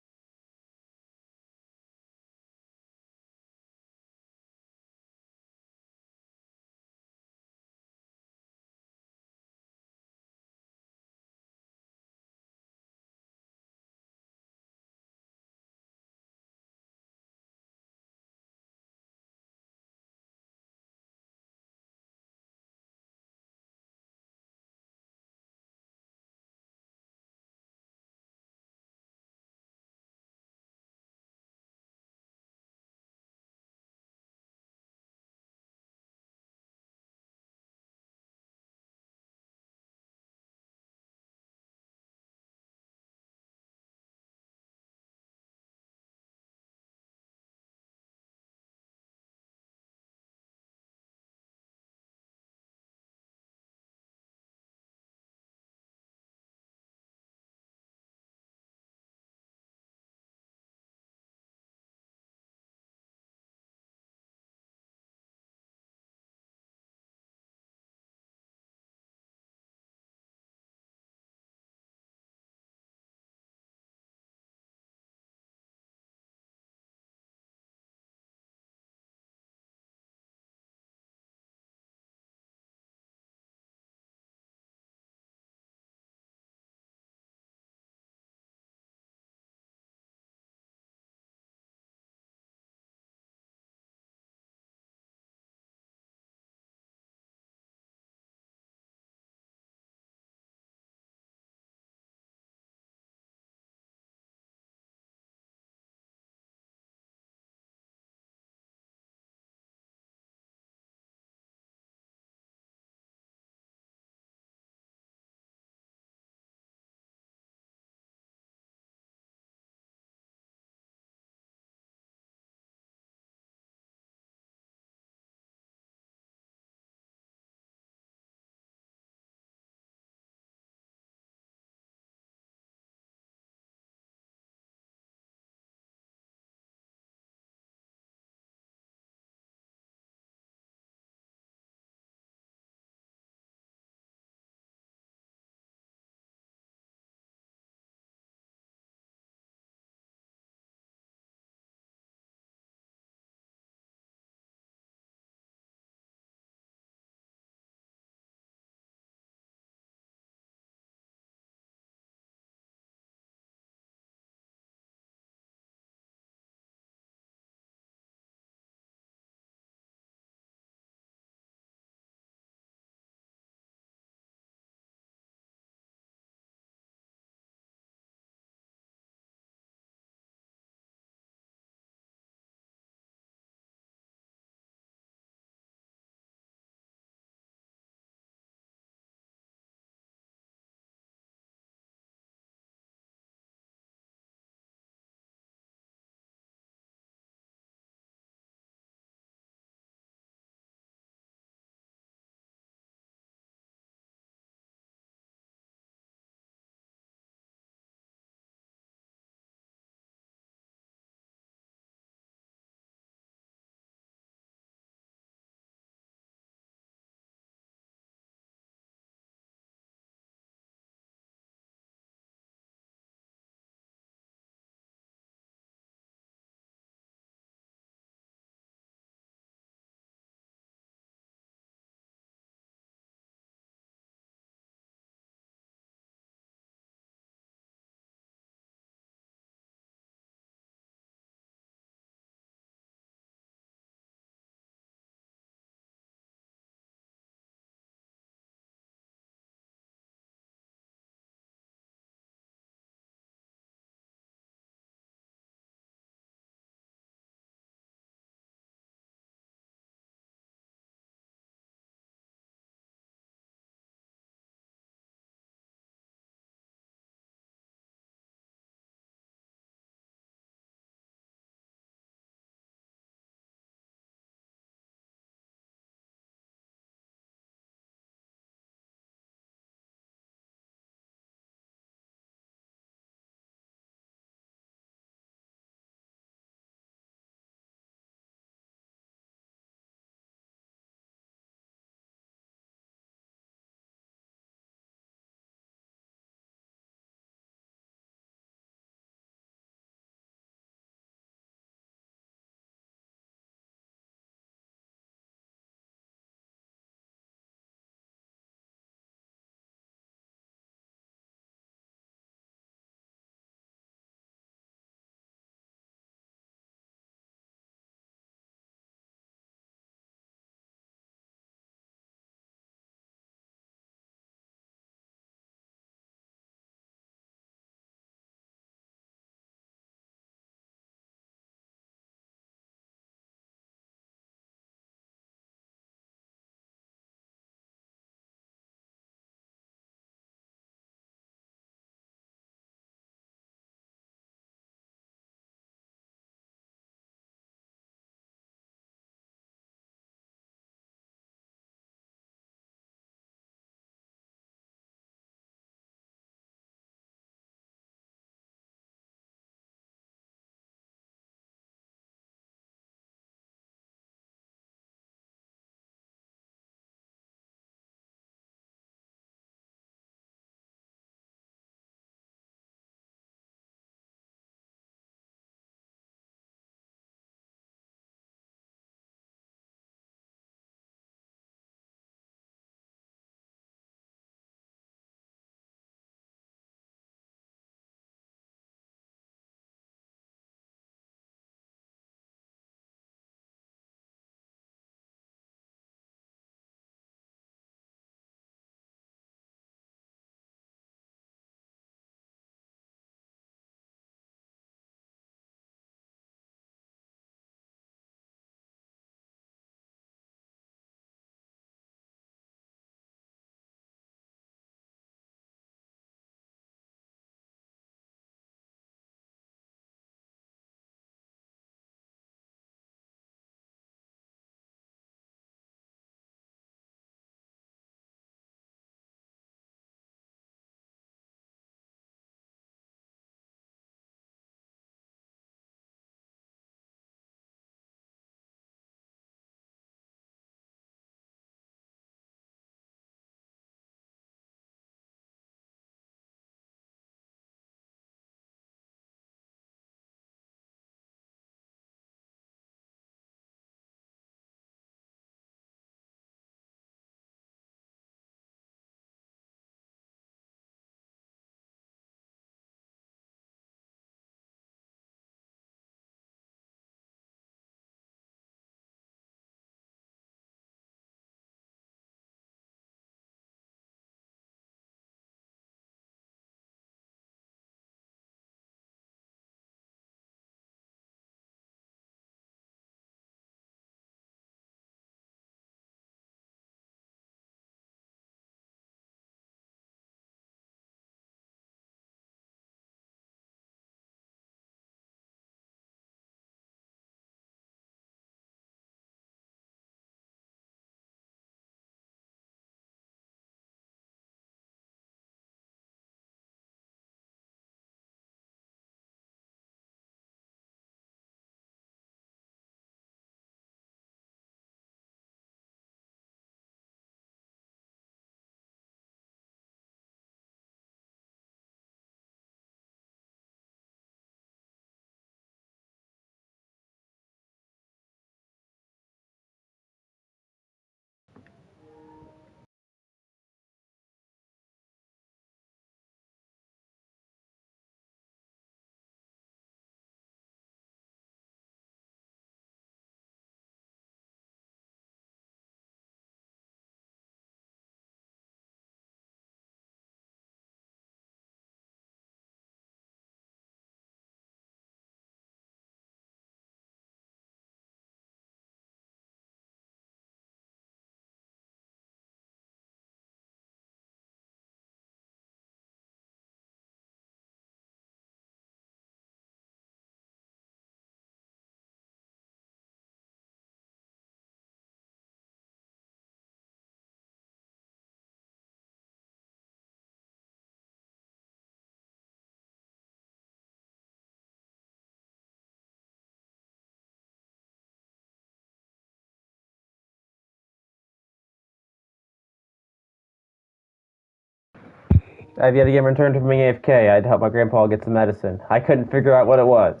I've yet again returned from being AFK. I had to help my grandpa get some medicine. I couldn't figure out what it was.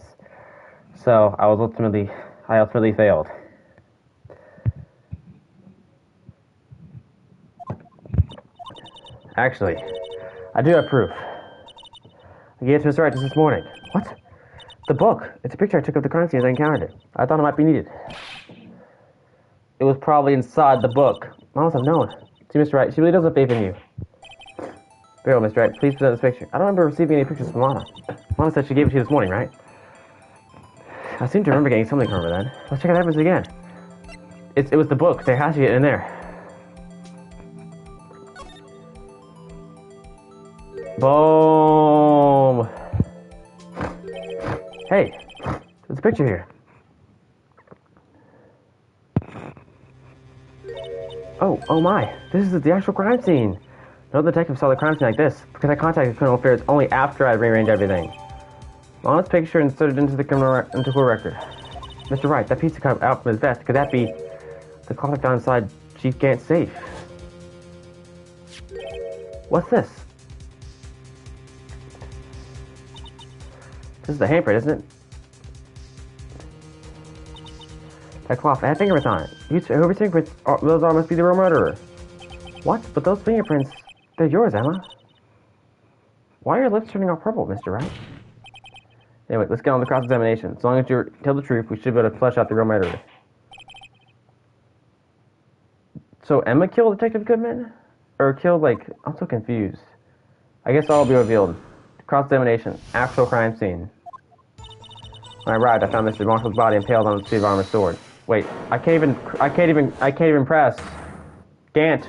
So I ultimately failed. Actually, I do have proof. I gave it to Mr. Wright just this morning. What? The book. It's a picture I took of the crime scene as I encountered it. I thought it might be needed. It was probably inside the book. I must have known. See, Mr. Wright, she really does have faith in you. Very well, Mr. Wright, please present this picture. I don't remember receiving any pictures from Lana. Lana said she gave it to you this morning, right? I seem to remember getting something from her then. Let's check out the evidence again. It was the book. There has to get in there. Boom! Hey, there's a picture here. Oh my, this is the actual crime scene. No detective saw the crime scene like this, because I contacted Criminal Affairs only after I rearranged everything. Lana's picture inserted into the criminal record. Mr. Wright, that piece of cut out from his vest, could that be the clock found inside Chief Gant's safe? What's this? This is the handprint, isn't it? That cloth had fingerprints on it. Whoever's fingerprints, those all must be the real murderer. What? But those fingerprints, they're yours, Emma. Why are your lips turning all purple, Mr. Wright? Anyway, let's get on the cross-examination. As long as you tell the truth, we should be able to flesh out the real murderer. So Emma killed Detective Goodman? Or killed, like, I'm so confused. I guess all will be revealed. Cross-examination. Actual crime scene. When I arrived, I found Mr. Marshall's body impaled on a suit of armor sword. Wait, I can't even press. Gant.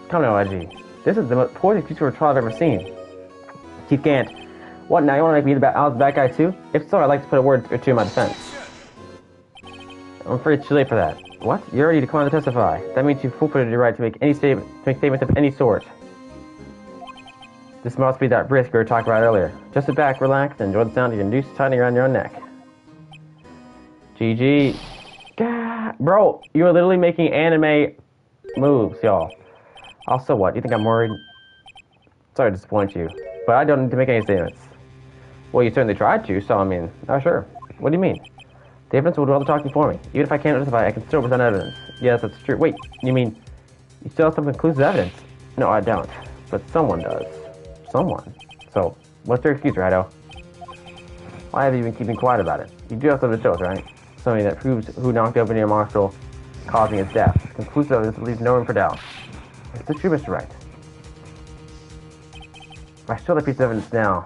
Come now, Edgy. This is the most poison excuse for a trial I've ever seen. Chief Gant. What, now you want to make me the bad guy too? If so, I'd like to put a word or two in my defense. I'm afraid it's too late for that. What? You already declined to testify. That means you've forfeited your right to make statements of any sort. This must be that brisk we were talking about earlier. Just sit back, relax, and enjoy the sound of your noose tightening around your own neck. GG. God, bro, you are literally making anime moves, y'all. Also, what? Do you think I'm worried? Sorry to disappoint you, but I don't need to make any statements. Well, you certainly tried to, so I mean, not sure. What do you mean? The evidence will do all the talking for me. Even if I can't testify, I can still present evidence. Yes, that's true. Wait, you mean you still have some conclusive evidence? No, I don't. But someone does. Someone. So, what's your excuse, Rido? Why have you been keeping quiet about it? You do have something to show us, right? Something that proves who knocked over near Marshall, causing his death. Conclusive evidence leaves no room for doubt. Is this true, Mr. Wright? If I show the piece of evidence now,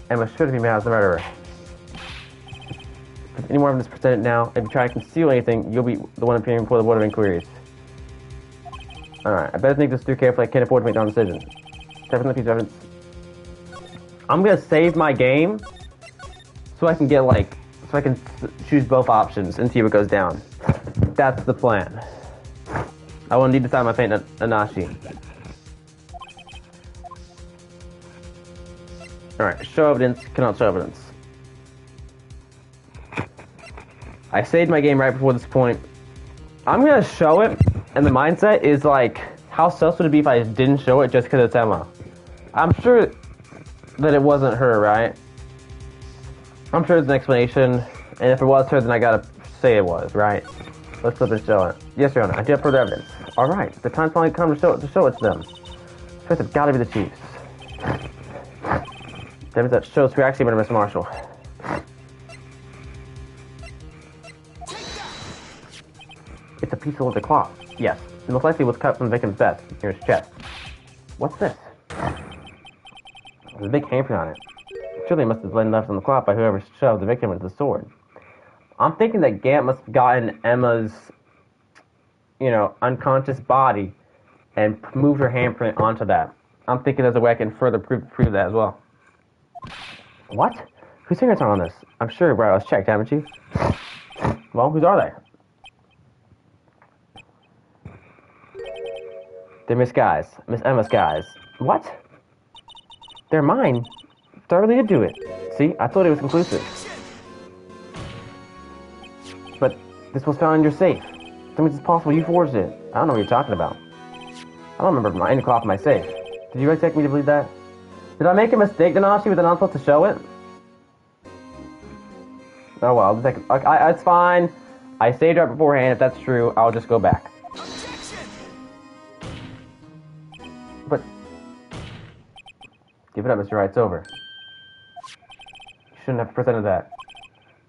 Emma should be mad as the murderer. If any more evidence presented now, if you try to conceal anything, you'll be the one appearing before the Board of Inquiries. Alright, I better think this through carefully. I can't afford to make the wrong decision. Definitely piece of evidence. I'm gonna save my game so I can get so I can choose both options and see what goes down. That's the plan. I will need to sign my fate Nanashi. Alright, show evidence, cannot show evidence. I saved my game right before this point. I'm gonna show it, and the mindset is like, how sus would it be if I didn't show it just because it's Emma? I'm sure that it wasn't her, right? I'm sure there's an explanation, and if it was her, then I gotta say it was, right? Let's let this show it. Yes, Your Honor, I do have further evidence. Alright, the time's finally come to show it to them. First, it's gotta be the Chiefs. That means that shows who actually murdered Mr. Marshall. It's a piece of leather cloth. Yes, it most likely was cut from the victim's vest, near his chest. What's this? There's a big handprint on it. Surely it must have been left on the cloth by whoever shoved the victim with the sword. I'm thinking that Gant must have gotten Emma's, unconscious body and moved her handprint onto that. I'm thinking there's a way I can further prove that as well. What? Whose fingers are on this? I'm sure Brian was checked, haven't you? Well, whose are they? They're Miss Emma's guys. What? They're mine? So I really did do it. See, I thought it was conclusive. But this was found in your safe. That means it's possible you forged it. I don't know what you're talking about. I don't remember any cloth in my safe. Did you expect me to believe that? Did I make a mistake, Danashi, with the not supposed to show it? Oh well, it's fine. I saved it beforehand. If that's true, I'll just go back. Objection! But give it up, Mr. Wright. It's over. You shouldn't have presented that.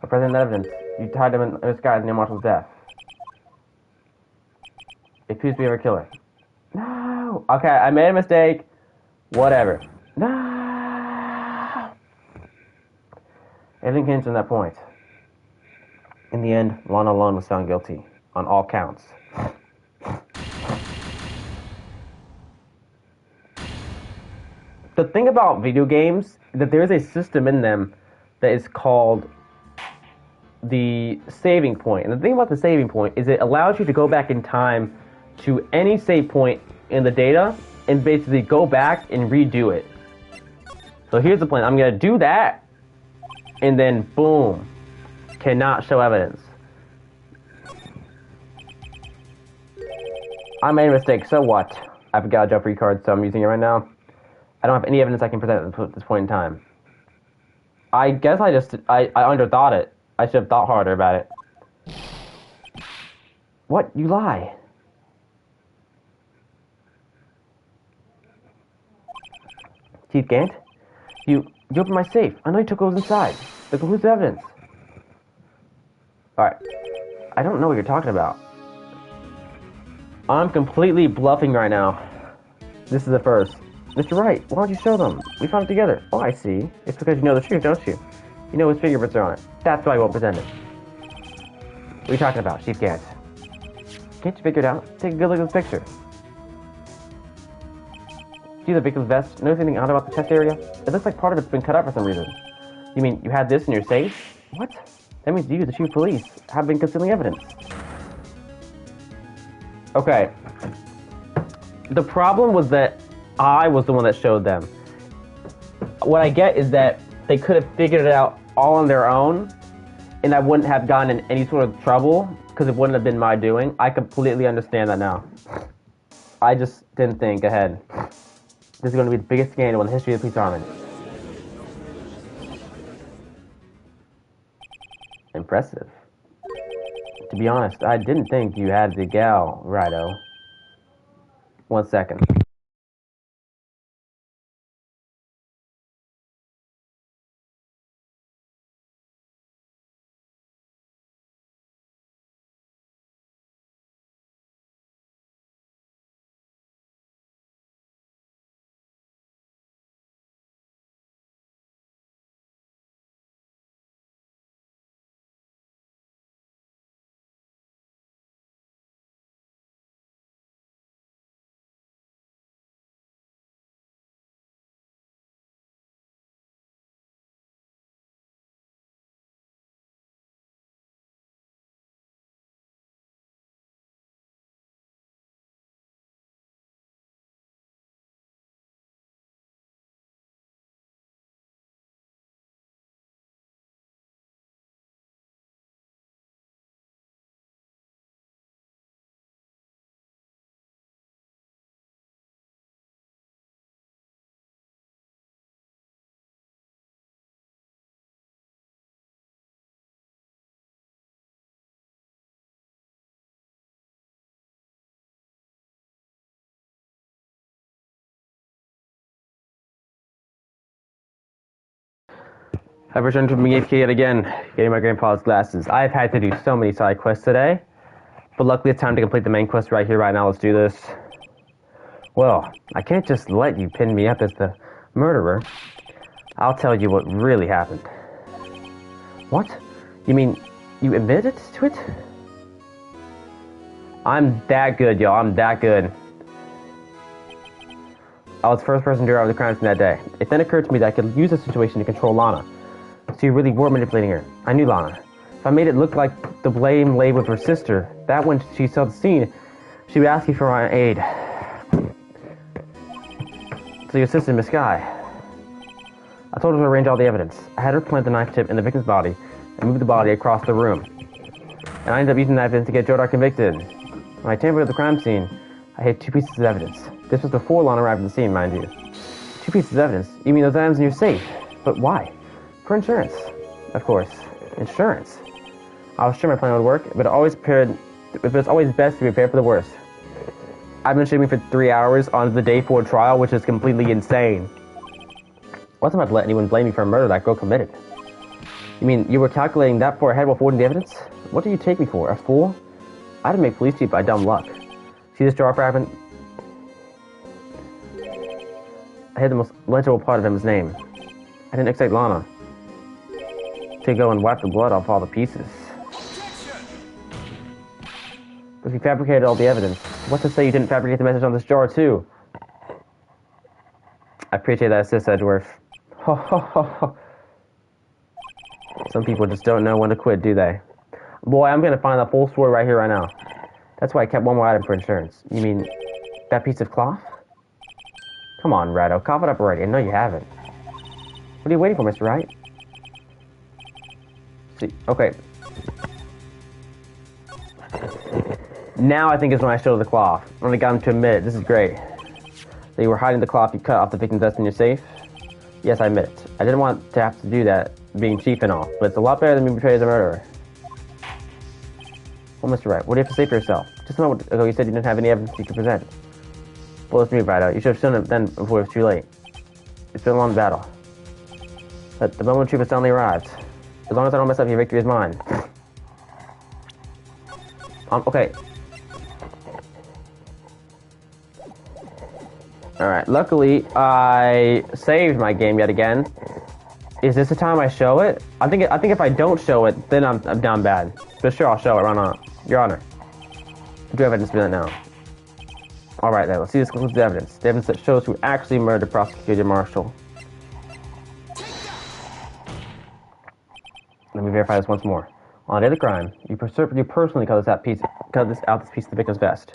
I presented evidence. You tied him in disguise in Neil Marshall's death. It appears to be a killer. No. Okay, I made a mistake. Whatever. No. Everything hinged on that point. In the end, Lana alone was found guilty on all counts. The thing about video games is that there is a system in them that is called the saving point. And the thing about the saving point is it allows you to go back in time to any save point in the data and basically go back and redo it. So here's the plan. I'm going to do that, and then boom. Cannot show evidence. I made a mistake, so what? I've got a Jeffrey card, so I'm using it right now. I don't have any evidence I can present at this point in time. I guess I underthought it. I should have thought harder about it. What? You lie. Chief Gant? You opened my safe. I know you took what was inside. The conclusive evidence. Alright. I don't know what you're talking about. I'm completely bluffing right now. This is the first. Mr. Wright, why don't you show them? We found it together. Oh, I see. It's because you know the truth, don't you? You know his fingerprints are on it. That's why I won't present it. What are you talking about, Chief Gant? Can't you figure it out? Take a good look at this picture. See the victim's vest? Notice anything odd about the chest area? It looks like part of it's been cut out for some reason. You mean you had this in your safe? What? That means you, the chief of police, have been concealing evidence. Okay. The problem was that I was the one that showed them. What I get is that they could have figured it out all on their own, and I wouldn't have gotten in any sort of trouble, because it wouldn't have been my doing. I completely understand that now. I just didn't think ahead. This is going to be the biggest scandal in the history of the police department. Impressive. To be honest, I didn't think you had the gal, Righto. 1 second. I've returned to McGeefke yet again, getting my grandpa's glasses. I've had to do so many side quests today, but luckily it's time to complete the main quest right here, right now. Let's do this. Well, I can't just let you pin me up as the murderer. I'll tell you what really happened. What? You mean you admitted to it? I'm that good, y'all. I'm that good. I was the first person to arrive at the crime scene that day. It then occurred to me that I could use the situation to control Lana. So you really were manipulating her. I knew Lana. If I made it look like the blame lay with her sister, that when she saw the scene, she would ask you for my aid. So you assisted Miss Guy. I told her to arrange all the evidence. I had her plant the knife tip in the victim's body and move the body across the room. And I ended up using that evidence to get Jodar convicted. When I tampered with the crime scene, I hid 2 pieces of evidence. This was before Lana arrived at the scene, mind you. 2 pieces of evidence? You mean those items in your safe? But why? For insurance. Of course. Insurance. I was sure my plan would work, but it's always best to be prepared for the worst. I've been streaming for 3 hours on the day 4 trial, which is completely insane. I wasn't about to let anyone blame me for a murder that girl committed. You mean you were calculating that far ahead while forwarding the evidence? What do you take me for, a fool? I didn't make police chief by dumb luck. See this jar fragment? I hid the most legible part of Emma's name. I didn't expect Lana to go and wipe the blood off all the pieces. But if you fabricated all the evidence, what's to say you didn't fabricate the message on this jar too? I appreciate that assist, Edgeworth. Ho ho ho ho. Some people just don't know when to quit, do they? Boy, I'm gonna find the full story right here, right now. That's why I kept one more item for insurance. You mean that piece of cloth? Come on, Rado, cough it up already. I know you haven't. What are you waiting for, Mr. Wright? See, okay. Now I think is when I showed the cloth. When I got him to admit it. This is great. That you were hiding the cloth you cut off the victim's vest in your safe? Yes, I admit it. I didn't want to have to do that, being chief and all, but it's a lot better than being betrayed as a murderer. Well, Mr. Wright, what do you have to say for yourself? Just a moment ago you said you didn't have any evidence you could present. Well, let's move right out. You should have shown it then before it was too late. It's been a long battle. But the moment of truth has finally arrived. As long as I don't mess up, your victory is mine. Okay. Alright, luckily, I saved my game yet again. Is this the time I show it? I think if I don't show it, then I'm down bad. But sure, I'll show it right on. Your Honor. I do have evidence to do that now. Alright then, let's see this concludes the evidence. The evidence that shows who actually murdered Prosecutor Marshall. Let me verify this once more. On the day of the crime, you personally cut this out this piece of the victim's vest.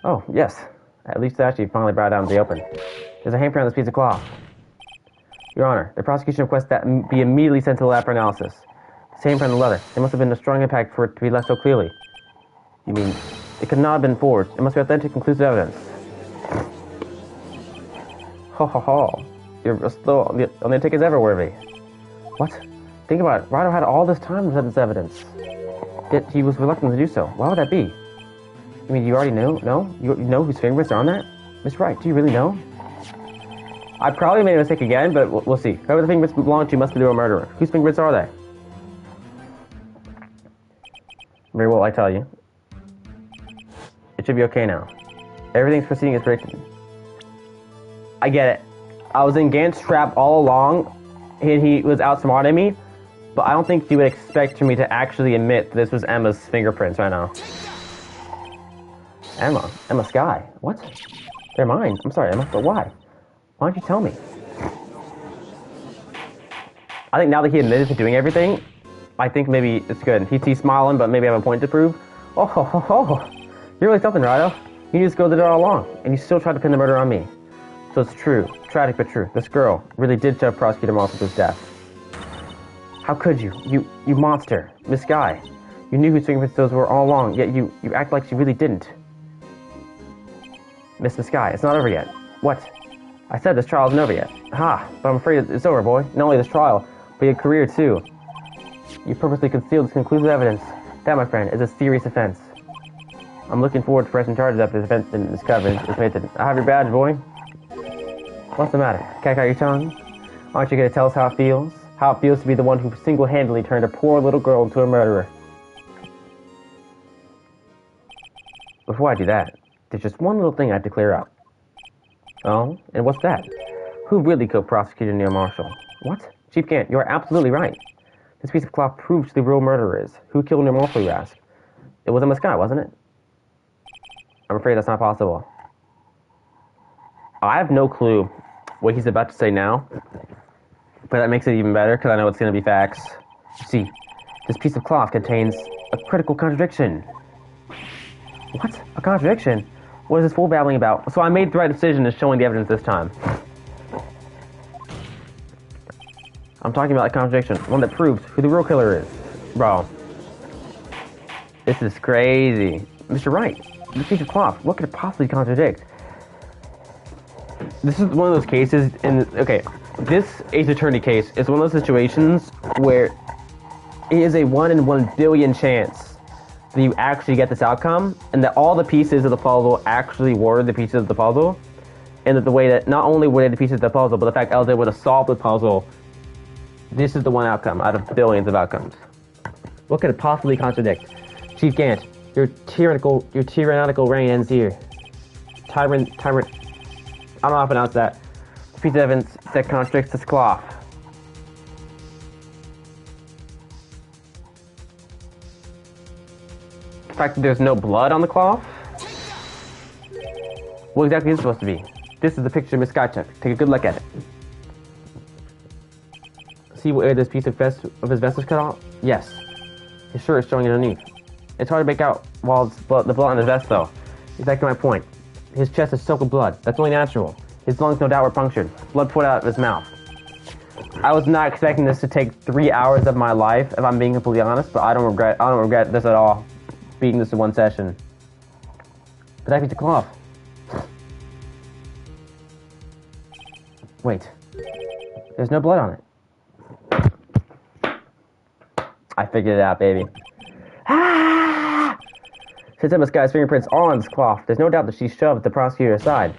Oh, yes. At least it actually finally brought it out in the open. There's a handprint on this piece of cloth. Your Honor, the prosecution requests that be immediately sent to the lab for analysis. Same print on the leather. There must have been a strong impact for it to be left so clearly. You mean, it could not have been forged. It must be authentic, conclusive evidence. Ho ho ho. You're still on the take is ever worthy. What? Think about it. Rado had all this time to set this evidence. Yet he was reluctant to do so. Why would that be? You mean you already knew? No? You know whose fingerprints are on that? Mr. Wright, do you really know? I probably made a mistake again, but we'll see. Whoever the fingerprints belong to must be the real murderer. Whose fingerprints are they? Very well, I tell you. It should be okay now. Everything's proceeding as predicted. I get it. I was in Gant's trap all along, and he was outsmarting me, but I don't think you would expect me to actually admit this was Emma's fingerprints right now. Emma Skye. What? They're mine. I'm sorry, Emma, but why? Why don't you tell me? I think now that he admitted to doing everything, I think maybe it's good. He's smiling, but maybe I have a point to prove. Oh, ho, ho, ho. You're really something, Rado. You just go the door all along, and you still try to pin the murder on me. So it's true. Tragic but true. This girl really did shove Prosecutor Marshall to his death. How could you? You monster. Miss Skye. You knew whose fingerprints those were all along, yet you act like she really didn't. Miss Skye, it's not over yet. What? I said this trial isn't over yet. Ha! But I'm afraid it's over, boy. Not only this trial, but your career, too. You purposely concealed this conclusive evidence. That, my friend, is a serious offense. I'm looking forward to pressing charges after this offense has been discovered. I have your badge, boy. What's the matter? Can't out your tongue? Aren't you going to tell us how it feels? How it feels to be the one who single-handedly turned a poor little girl into a murderer. Before I do that, there's just one little thing I have to clear up. Oh, and what's that? Who really killed Prosecutor Neil Marshall? What? Chief Gant, you are absolutely right. This piece of cloth proves who the real murderer is. Who killed Neil Marshall, you ask? It was Emma Skye, wasn't it? I'm afraid that's not possible. I have no clue what he's about to say now, but that makes it even better because I know it's going to be facts. You see, this piece of cloth contains a critical contradiction. What? A contradiction? What is this fool babbling about? So I made the right decision in showing the evidence this time. I'm talking about a contradiction. One that proves who the real killer is. Bro. This is crazy. Mr. Wright, The feature cloth. What could it possibly contradict? This is one of those cases, okay, this Ace Attorney case is one of those situations where it is a 1 in 1 billion chance that you actually get this outcome, and that all the pieces of the puzzle actually were the pieces of the puzzle, and that the way that not only were they the pieces of the puzzle, but the fact LJ would have solved the puzzle, this is the one outcome out of billions of outcomes. What could it possibly contradict? Chief Gant, your tyrannical reign ends here. Tyrant, I don't know how to pronounce that. Piece of evidence that contradicts this cloth. The fact that there's no blood on the cloth? What exactly is it supposed to be? This is the picture of Miss Skycheck. Take a good look at it. See where this piece of his vest is cut off? Yes. His shirt is showing underneath. It's hard to make out while it's the blood on his vest, though. Exactly my point. His chest is soaked with blood. That's only natural. His lungs no doubt were punctured. Blood poured out of his mouth. I was not expecting this to take 3 hours of my life, if I'm being completely honest, but I don't regret this at all. Beating this in one session. But that beats the cloth. Wait. There's no blood on it. I figured it out, baby. Ah! Since Emma Sky's fingerprints are on this cloth, there's no doubt that she shoved the prosecutor aside.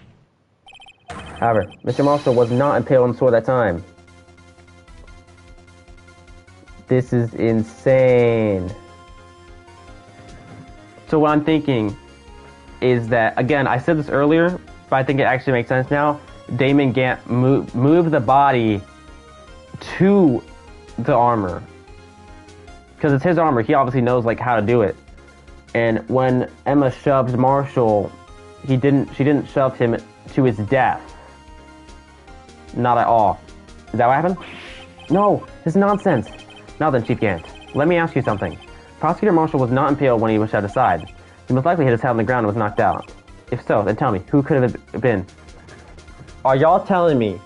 However, Mr. Marshall was not impaled on sword at that time. This is insane. So what I'm thinking is that, again, I said this earlier, but I think it actually makes sense now. Damon Gant moved the body to the armor. Because it's his armor, he obviously knows like how to do it. And when Emma shoved Marshall, she didn't shove him to his death. Not at all. Is that what happened? No, this is nonsense. Now then, Chief Gant, let me ask you something. Prosecutor Marshall was not impaled when he was shoved aside. He most likely hit his head on the ground and was knocked out. If so, then tell me, who could it have been? Are y'all telling me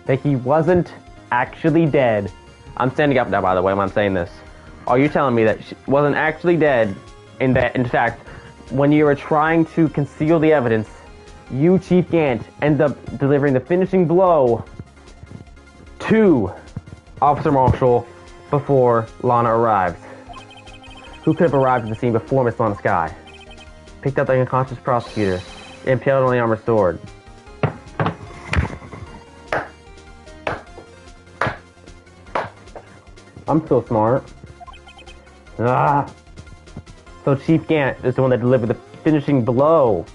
that he wasn't actually dead? I'm standing up now, by the way, when I'm saying this. Are you telling me that she wasn't actually dead, and that, in fact, when you were trying to conceal the evidence, you, Chief Gant, ended up delivering the finishing blow to Officer Marshall before Lana arrived? Who could have arrived at the scene before Miss Lana Skye? Picked up the unconscious prosecutor, impaled on the armored sword. I'm so smart. Ah. So Chief Gant is the one that delivered the finishing blow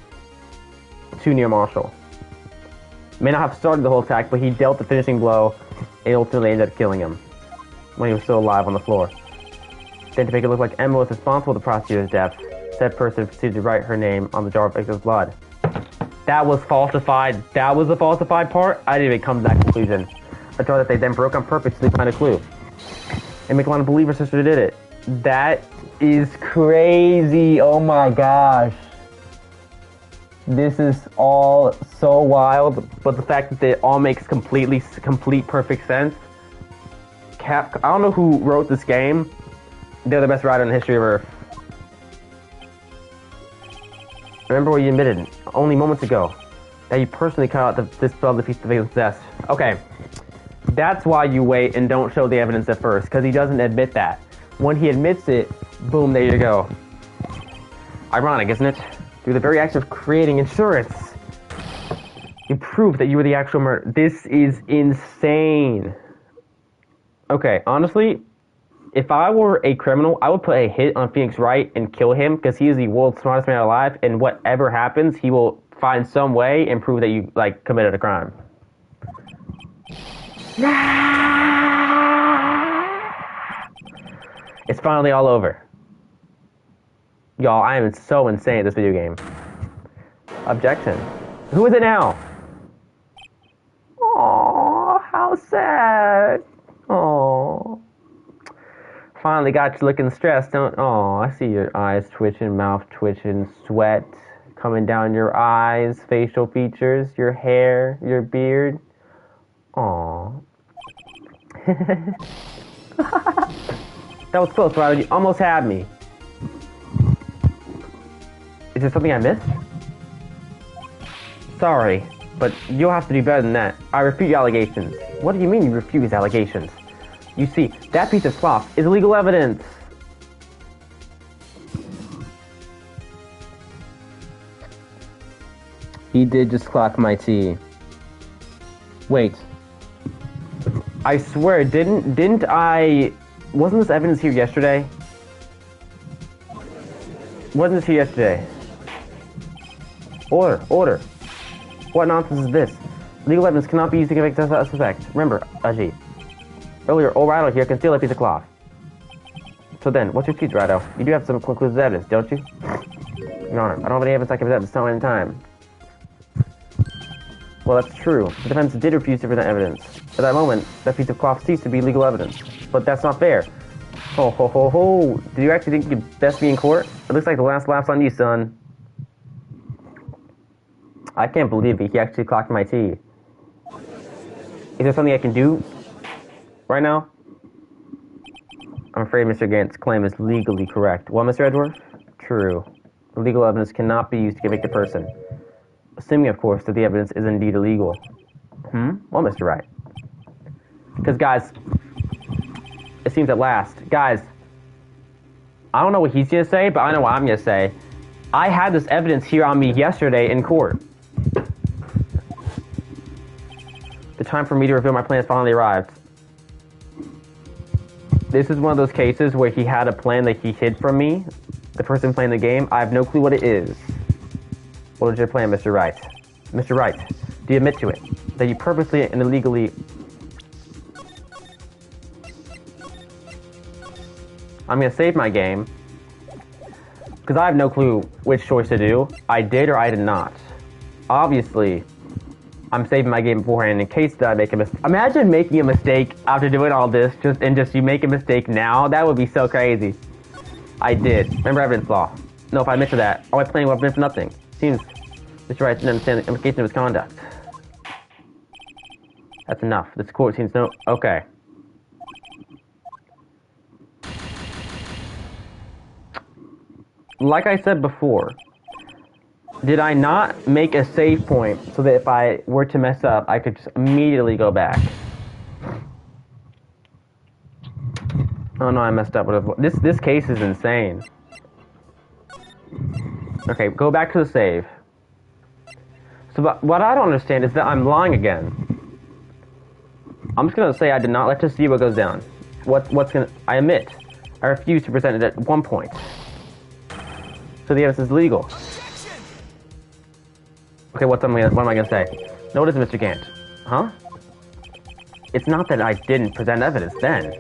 to Neil Marshall. May not have started the whole attack, but he dealt the finishing blow and ultimately ended up killing him when he was still alive on the floor. Then to make it look like Emma was responsible for the prosecutor's death, said person proceeded to write her name on the jar of victim's blood. That was falsified. That was the falsified part? I didn't even come to that conclusion. A jar that they then broke on purpose to find a clue. And make Lana believe her sister did it. That is crazy. Oh my gosh. This is all so wild, but the fact that it all makes complete perfect sense. I don't know who wrote this game. They're the best writer in the history of Earth. Remember what you admitted only moments ago, that you personally cut out this blood the piece of the victim's death. Okay, that's why you wait and don't show the evidence at first, because he doesn't admit that. When he admits it, boom, there you go. Ironic, isn't it? Through the very act of creating insurance, you prove that you were the actual murderer. This is insane. Okay, honestly, if I were a criminal, I would put a hit on Phoenix Wright and kill him, because he is the world's smartest man alive, and whatever happens, he will find some way and prove that you, like, committed a crime. It's finally all over. Y'all, I am so insane at this video game. Objection. Who is it now? Aww, how sad. Aww. Finally got you looking stressed, don't? Oh, I see your eyes twitching, mouth twitching, sweat coming down your eyes, facial features, your hair, your beard. Aww. That was close, Riley. You almost had me. Is there something I missed? Sorry, but you'll have to do better than that. I refute your allegations. What do you mean you refute his allegations? You see, that piece of cloth is legal evidence. He did just clock my tea. Wait. I swear, didn't I... Wasn't this evidence here yesterday? Wasn't this here yesterday? Order. What nonsense is this? Legal evidence cannot be used to convict a suspect. Remember, Ajit. Earlier, O'Reilly here concealed a piece of cloth. So then, what's your excuse, Rado? You do have some conclusive evidence, don't you? Your Honor, I don't have any evidence I can present at this moment in time. Well, that's true. The defense did refuse to present evidence. At that moment, that piece of cloth ceased to be legal evidence. But that's not fair. Ho ho ho ho! Did you actually think you could best me in court? It looks like the last laugh's on you, son. I can't believe it. He actually clocked my tea. Is there something I can do right now? I'm afraid Mr. Gant's claim is legally correct. Well, Mr. Edgeworth? True. The legal evidence cannot be used to convict a person. Assuming, of course, that the evidence is indeed illegal. Well, Mr. Wright. Because, guys, it seems at last. Guys, I don't know what he's going to say, but I know what I'm going to say. I had this evidence here on me yesterday in court. The time for me to reveal my plan has finally arrived. This is one of those cases where he had a plan that he hid from me. The person playing the game, I have no clue what it is. What is your plan, Mr. Wright? Mr. Wright, do you admit to it? That you purposely and illegally... I'm going to save my game. Because I have no clue which choice to do. I did or I did not. Obviously, I'm saving my game beforehand in case that I make a mistake. Imagine making a mistake after doing all this, just you make a mistake now. That would be so crazy. I did. Remember evidence law. No, if I admit to that, all my planning will have nothing. Seems Mr. Wright didn't understand the implication of his conduct. That's enough. This court seems no... Okay. Like I said before, did I not make a save point so that if I were to mess up, I could just immediately go back? Oh no, I messed up. This case is insane. Okay, go back to the save. So, but what I don't understand is that I'm lying again. I'm just gonna say I did not. Let's just see what goes down. I admit, I refuse to present it at one point. So the evidence is legal. Okay, what am I gonna say? Notice, Mr. Gant. Huh? It's not that I didn't present evidence then.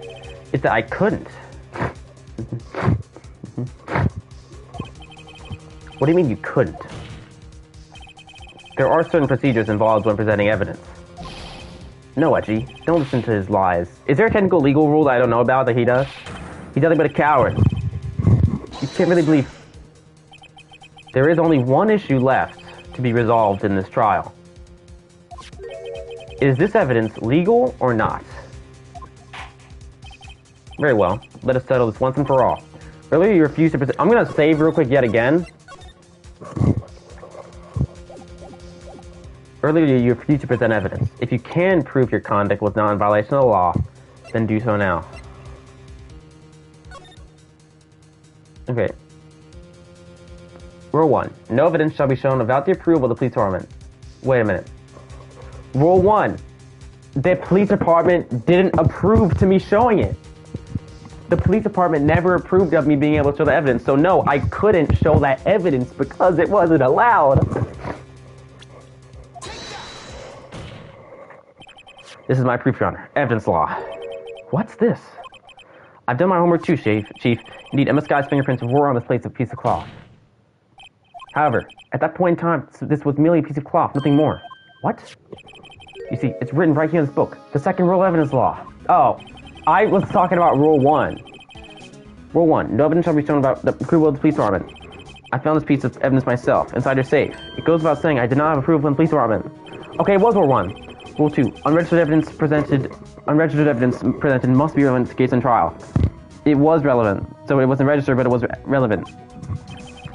It's that I couldn't. What do you mean you couldn't? There are certain procedures involved when presenting evidence. No, Edgy, don't listen to his lies. Is there a technical legal rule that I don't know about that he does? He's nothing but a coward. You can't really believe... There is only one issue left to be resolved in this trial. Is this evidence legal or not? Very well. Let us settle this once and for all. Earlier you refused to present... I'm going to save real quick yet again. Earlier you refused to present evidence. If you can prove your conduct was not in violation of the law, then do so now. Okay. Rule 1. No evidence shall be shown without the approval of the police department. Wait a minute. Rule 1. The police department didn't approve to me showing it. The police department never approved of me being able to show the evidence. So no, I couldn't show that evidence because it wasn't allowed. This is my proof, Your Honor. Evidence law. What's this? I've done my homework too, Chief. Indeed, Emma Sky's fingerprints were on this piece of cloth. However, at that point in time, this was merely a piece of cloth, nothing more. What? You see, it's written right here in this book. The second rule of evidence law. Oh, I was talking about Rule 1. Rule 1. No evidence shall be shown about the approval of the police department. I found this piece of evidence myself, inside your safe. It goes without saying I did not have approval from the police department. Okay, it was Rule 1. Rule 2. Unregistered evidence presented must be relevant to case and trial. It was relevant, so it wasn't registered, but it was relevant.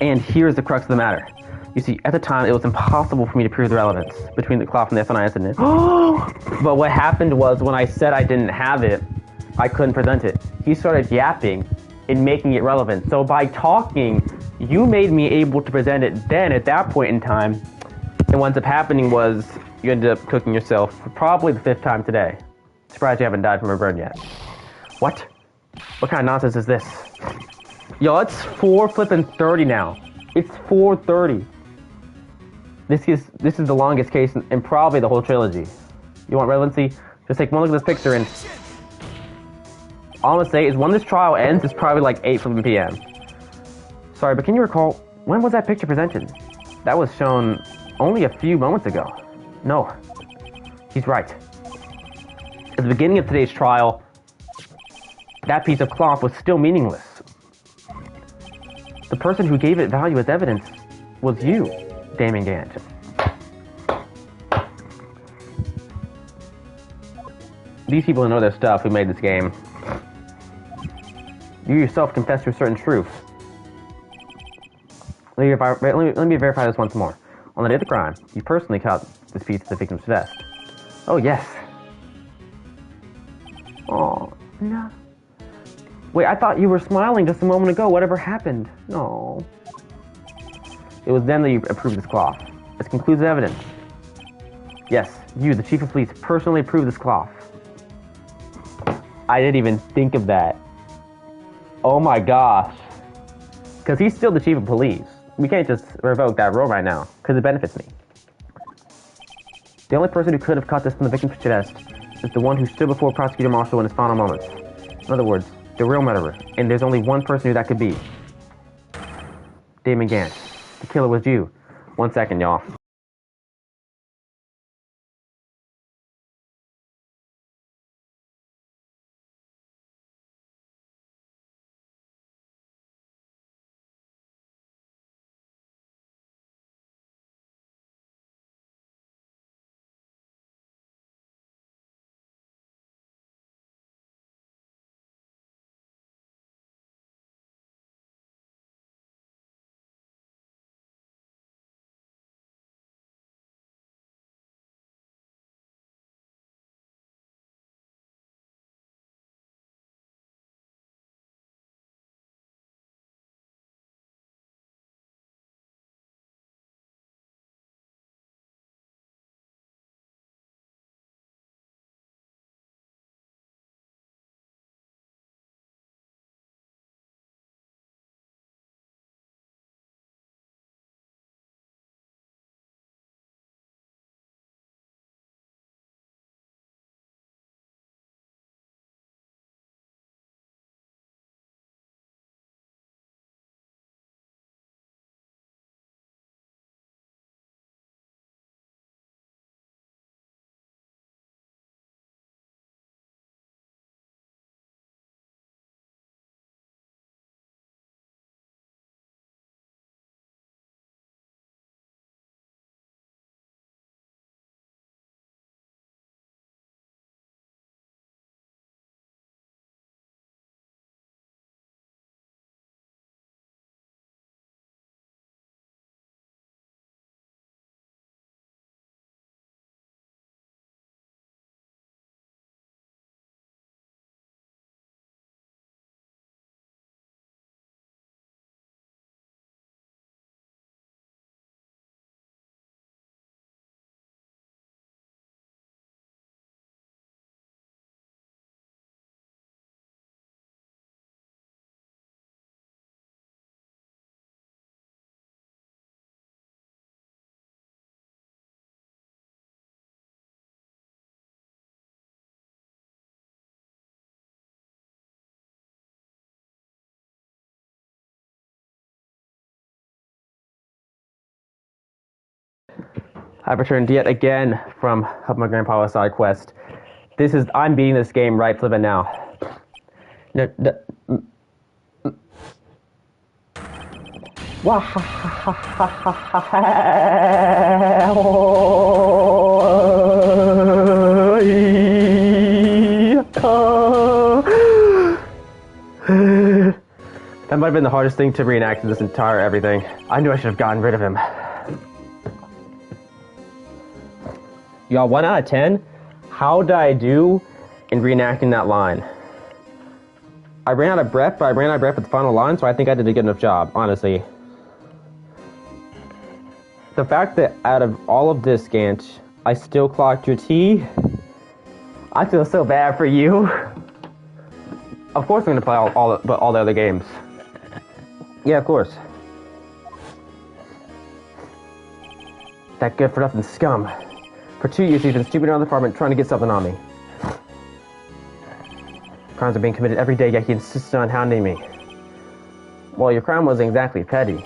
And here's the crux of the matter. You see, at the time, it was impossible for me to prove the relevance between the cloth and the SNI incident. But what happened was, when I said I didn't have it, I couldn't present it. He started yapping and making it relevant. So by talking, you made me able to present it then at that point in time. And what ends up happening was, you ended up cooking yourself for probably the 5th time today. Surprised you haven't died from a burn yet. What? What kind of nonsense is this? Yo, it's 4:30 now. It's 4:30. This is the longest case in probably the whole trilogy. You want relevancy? Just take one look at this picture and... All I'm gonna say is when this trial ends, it's probably like 8 p.m. Sorry, but can you recall, when was that picture presented? That was shown only a few moments ago. No, he's right. At the beginning of today's trial, that piece of cloth was still meaningless. The person who gave it value as evidence was you, Damon Gant. These people who know their stuff who made this game, you yourself confessed to a certain truth. Let me verify this once more. On the day of the crime, you personally cut this piece of the victim's vest. Oh, yes. Oh, no. Wait, I thought you were smiling just a moment ago. Whatever happened? No. It was then that you approved this cloth. As conclusive evidence. Yes, you, the chief of police, personally approved this cloth. I didn't even think of that. Oh my gosh. Because he's still the chief of police. We can't just revoke that role right now, because it benefits me. The only person who could have cut this from the victim's chest is the one who stood before Prosecutor Marshall in his final moments. In other words, the real murderer. And there's only one person who that could be. Damon Gant. The killer was you. 1 second, y'all. I've returned yet again from helping my grandpa with a side quest. I'm beating this game right flipping now. might have been the hardest thing to reenact in this entire everything. I knew I should have gotten rid of him. Y'all, 1 out of 10? How did I do in reenacting that line? I ran out of breath, but I ran out of breath with the final line, so I think I did a good enough job, honestly. The fact that out of all of this, Gant, I still clocked your T, I feel so bad for you. Of course I'm going to play all the other games. Yeah, of course. That good-for-nothing scum. For 2 years he's been stupid around the apartment trying to get something on me. Crimes are being committed every day, yet he insisted on hounding me. Well, your crime wasn't exactly petty.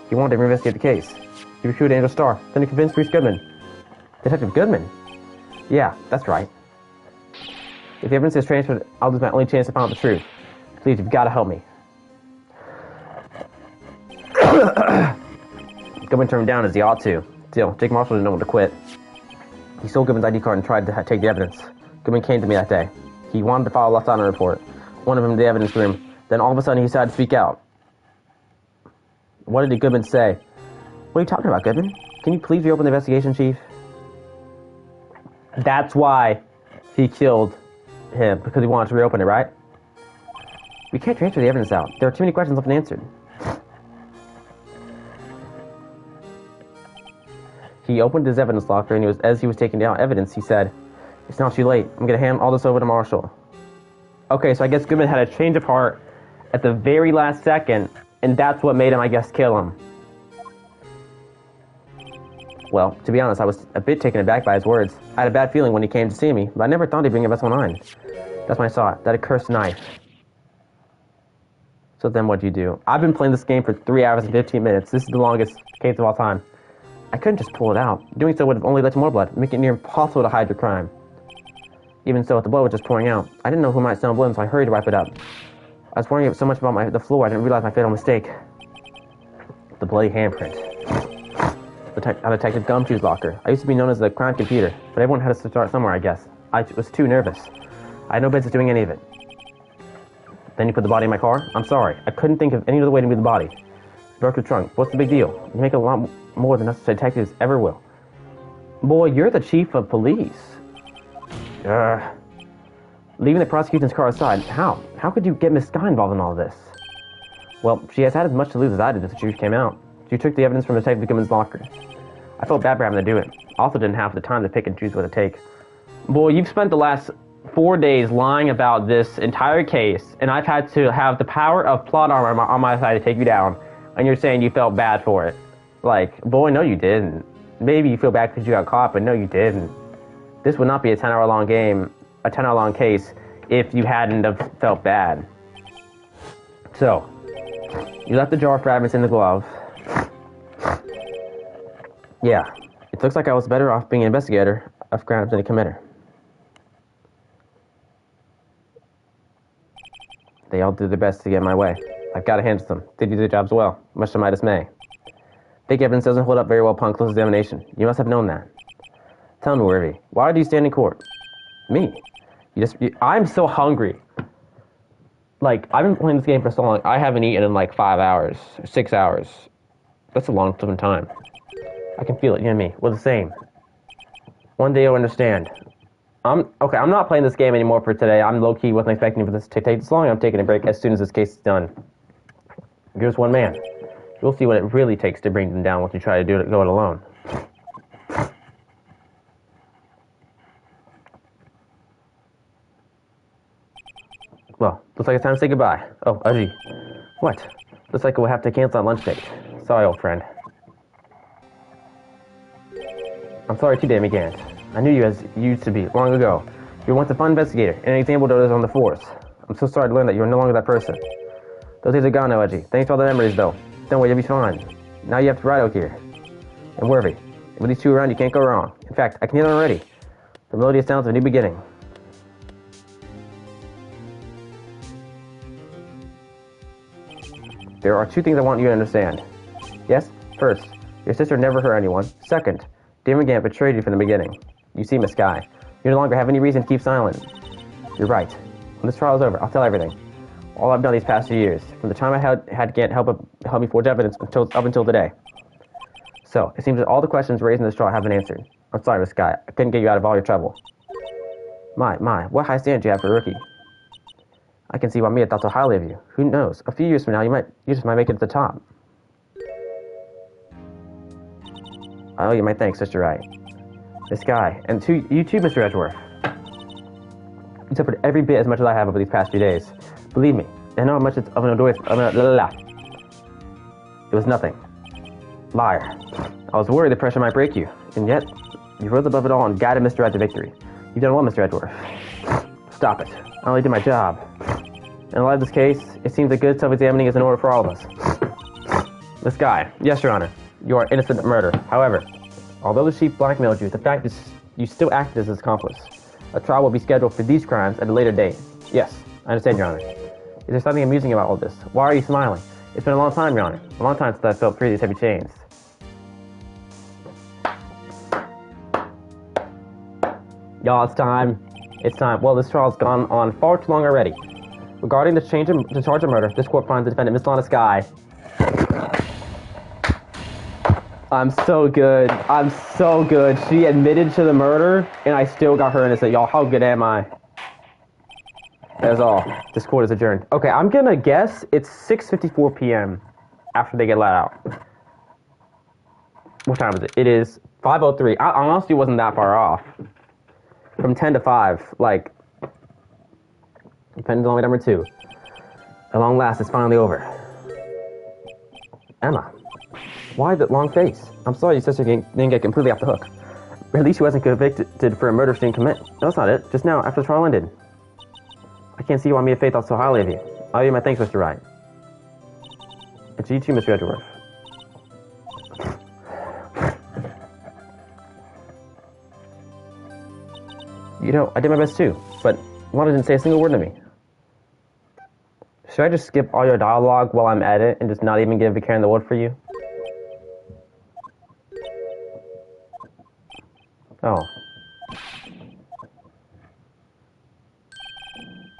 He wanted to investigate the case. He recruited Angel Star, then he convinced Reese Goodman. Detective Goodman? Yeah, that's right. If the evidence is transferred, I'll lose my only chance to find out the truth. Please, you've got to help me. Goodman turned him down as he ought to. Still, Jake Marshall didn't know when to quit. He stole Goodman's ID card and tried to take the evidence. Goodman came to me that day. He wanted to file a lost honor report. One of him in the evidence room. Then all of a sudden he decided to speak out. What did Goodman say? What are you talking about, Goodman? Can you please reopen the investigation, Chief? That's why he killed him, because he wanted to reopen it, right? We can't transfer the evidence out. There are too many questions left unanswered. He opened his evidence locker, and as he was taking down evidence, he said, "It's not too late. I'm going to hand all this over to Marshall." Okay, so I guess Goodman had a change of heart at the very last second, and that's what made him, I guess, kill him. Well, to be honest, I was a bit taken aback by his words. I had a bad feeling when he came to see me, but I never thought he'd bring a vessel 9. That's when I saw it, that accursed knife. So then what'd you do? I've been playing this game for 3 hours and 15 minutes. This is the longest case of all time. I couldn't just pull it out. Doing so would have only led to more blood, making it near impossible to hide your crime. Even so, the blood was just pouring out. I didn't know who might stand on blood, so I hurried to wipe it up. I was worrying so much about the floor, I didn't realize my fatal mistake. The bloody handprint. Detective Gumshoe's locker. I used to be known as the crime computer, but everyone had to start somewhere, I guess. I was too nervous. I had no business doing any of it. Then you put the body in my car? I'm sorry. I couldn't think of any other way to move the body. Broke the trunk. What's the big deal? You make a lot more than us detectives ever will. Boy, you're the chief of police. Leaving the prosecution's car aside, how? How could you get Miss Sky involved in all of this? Well, she has had as much to lose as I did if the truth came out. She took the evidence from Detective Goodman's locker. I felt bad for having to do it. I also didn't have the time to pick and choose what to take. Boy, you've spent the last 4 days lying about this entire case, and I've had to have the power of plot armor on my side to take you down, and you're saying you felt bad for it. Like, boy, no you didn't. Maybe you feel bad because you got caught, but no you didn't. This would not be a 10-hour long game, a 10-hour long case, if you hadn't have felt bad. So, you left the jar of fragments in the glove. Yeah, it looks like I was better off being an investigator of crimes than a committer. They all did their best to get in my way. I've got to hand it to them. They did their jobs well, much to my dismay. Fake evidence doesn't hold up very well upon close examination. You must have known that. Tell me, Worthy, why do you stand in court? Me? I'm so hungry. Like, I've been playing this game for so long, I haven't eaten in like 5 hours, 6 hours. That's a long time. I can feel it, you know me. We're the same. One day you'll understand. I'm not playing this game anymore for today. I'm low-key wasn't expecting for this to take this long. I'm taking a break as soon as this case is done. You're just one man. You'll see what it really takes to bring them down once you try to go it alone. Well, looks like it's time to say goodbye. Oh, Aji. What? Looks like we'll have to cancel on lunch date. Sorry, old friend. I'm sorry too, Dammy Gant. I knew you as you used to be, long ago. You were once a fun investigator, and an example to others on the force. I'm so sorry to learn that you're no longer that person. Those days are gone now, Edgy. Thanks for all the memories, though. Don't worry, you'll be fine. Now you have to ride out here. And Worthy. With these two around, you can't go wrong. In fact, I can hear them already. The melodious sounds of a new beginning. There are 2 things I want you to understand. Yes? First, your sister never hurt anyone. Second, Dammy Gant betrayed you from the beginning. You see, Miss Sky, you no longer have any reason to keep silent. You're right. When this trial is over, I'll tell everything. All I've done these past few years, from the time I had Gant help me forge evidence up until today. So, it seems that all the questions raised in this trial have been answered. I'm sorry, Miss Sky. I couldn't get you out of all your trouble. My, what high standards you have for a rookie. I can see why Mia thought so highly of you. Who knows? A few years from now, you just might make it to the top. I owe you my thanks, Mr. Wright. This guy, and you too, Mr. Edgeworth. You suffered every bit as much as I have over these past few days. Believe me, I know how much it's of an annoyance. It was nothing. Liar. I was worried the pressure might break you, and yet you rose above it all and guided Mr. Wright to victory. You've done well, Mr. Edgeworth. Stop it. I only did my job. In light of this case, it seems that good self-examining is in order for all of us. This guy. Yes, Your Honor. You are innocent of murder. However, although the chief blackmailed you, the fact is you still acted as his accomplice. A trial will be scheduled for these crimes at a later date. Yes, I understand, Your Honor. Is there something amusing about all this? Why are you smiling? It's been a long time, Your Honor. A long time since I felt free of these heavy chains. Y'all, it's time. It's time. Well, this trial's gone on far too long already. Regarding the charge of murder, this court finds the defendant, Miss Lana Sky. I'm so good. I'm so good. She admitted to the murder, and I still got her innocent. Y'all, how good am I? That's all. This court is adjourned. Okay, I'm gonna guess it's 6:54 p.m. after they get let out. What time is it? It is 5:03. I honestly wasn't that far off. From 10 to 5, like, depending on number 2. At long last, it's finally over. Emma, why the long face? I'm sorry your sister didn't get completely off the hook. Or at least she wasn't convicted for a murder she didn't commit. No, that's not it. Just now, after the trial ended. I can't see why Mia Faye thought so highly of you. I owe you my thanks, Mr. Wright. And to you too, Mr. Edgeworth. You know, I did my best too, but Lana didn't say a single word to me. Should I just skip all your dialogue while I'm at it and just not even give Karen the wood for you? Oh.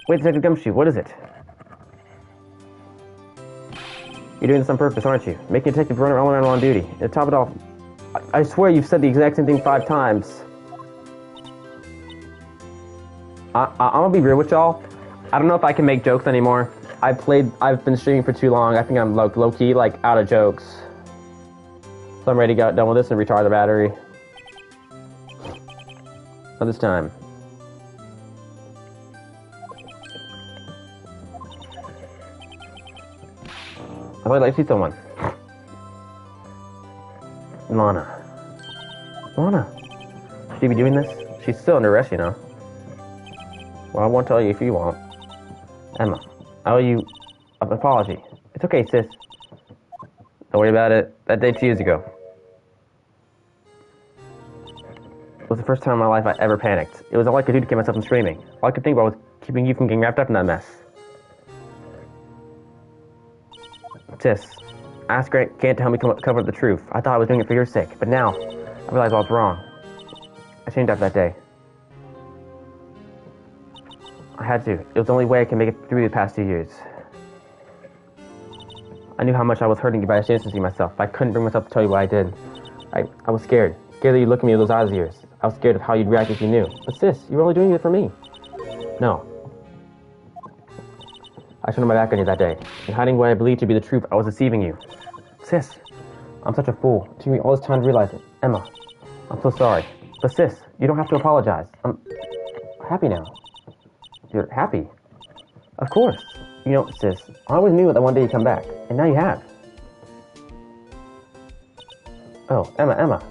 Wait, Detective Gumshoe, what is it? You're doing this on purpose, aren't you? Making a detective run around on duty. And to top it off, I swear you've said the exact same thing 5 times. I'm gonna be real with y'all. I don't know if I can make jokes anymore. I've been streaming for too long. I think I'm low-key, like, out of jokes. So I'm ready to get done with this and recharge the battery. Not this time. I would like to see someone. Lana. Lana. Should she be doing this? She's still under arrest, you know. Well, I won't tell you if you won't. Emma, I owe you an apology. It's okay, sis. Don't worry about it. That day 2 years ago. It was the first time in my life I ever panicked. It was all I could do to keep myself from screaming. All I could think about was keeping you from getting wrapped up in that mess. Sis, I asked Gant to help me cover up the truth. I thought I was doing it for your sake, but now I realize I was wrong. I changed after that day. I had to. It was the only way I could make it through the past 2 years. I knew how much I was hurting you by distancing myself. I couldn't bring myself to tell you what I did. I was scared. Scared that you'd look at me with those eyes of yours. I was scared of how you'd react if you knew. But sis, you were only doing it for me. No. I turned my back on you that day. In hiding what I believed to be the truth, I was deceiving you. Sis, I'm such a fool. It took me all this time to realize it. Emma, I'm so sorry. But sis, you don't have to apologize. I'm happy now. You're happy? Of course. You know, sis, I always knew that one day you'd come back. And now you have. Oh, Emma.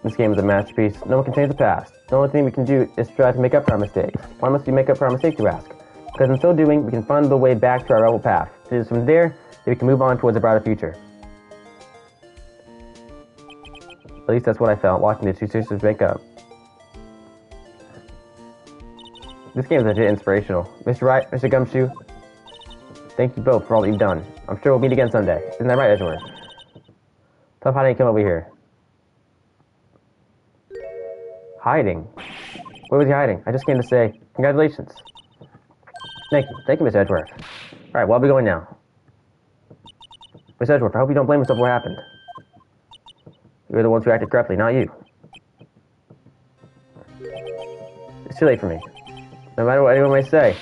This game is a masterpiece. No one can change the past. The only thing we can do is try to make up for our mistakes. Why must we make up for our mistakes, you ask? Because in so doing, we can find the way back to our rebel path. It is from there that we can move on towards a brighter future. At least that's what I felt watching the two sisters make up. This game is legit inspirational. Mr. Wright, Mr. Gumshoe, thank you both for all that you've done. I'm sure we'll meet again someday. Isn't that right, Edgeworth? Tough hiding come over here. Hiding? What was he hiding? I just came to say, congratulations. Thank you, Miss Edgeworth. Alright, well, I'll be going now. Miss Edgeworth, I hope you don't blame yourself for what happened. You were the ones who acted correctly, not you. It's too late for me. No matter what anyone may say,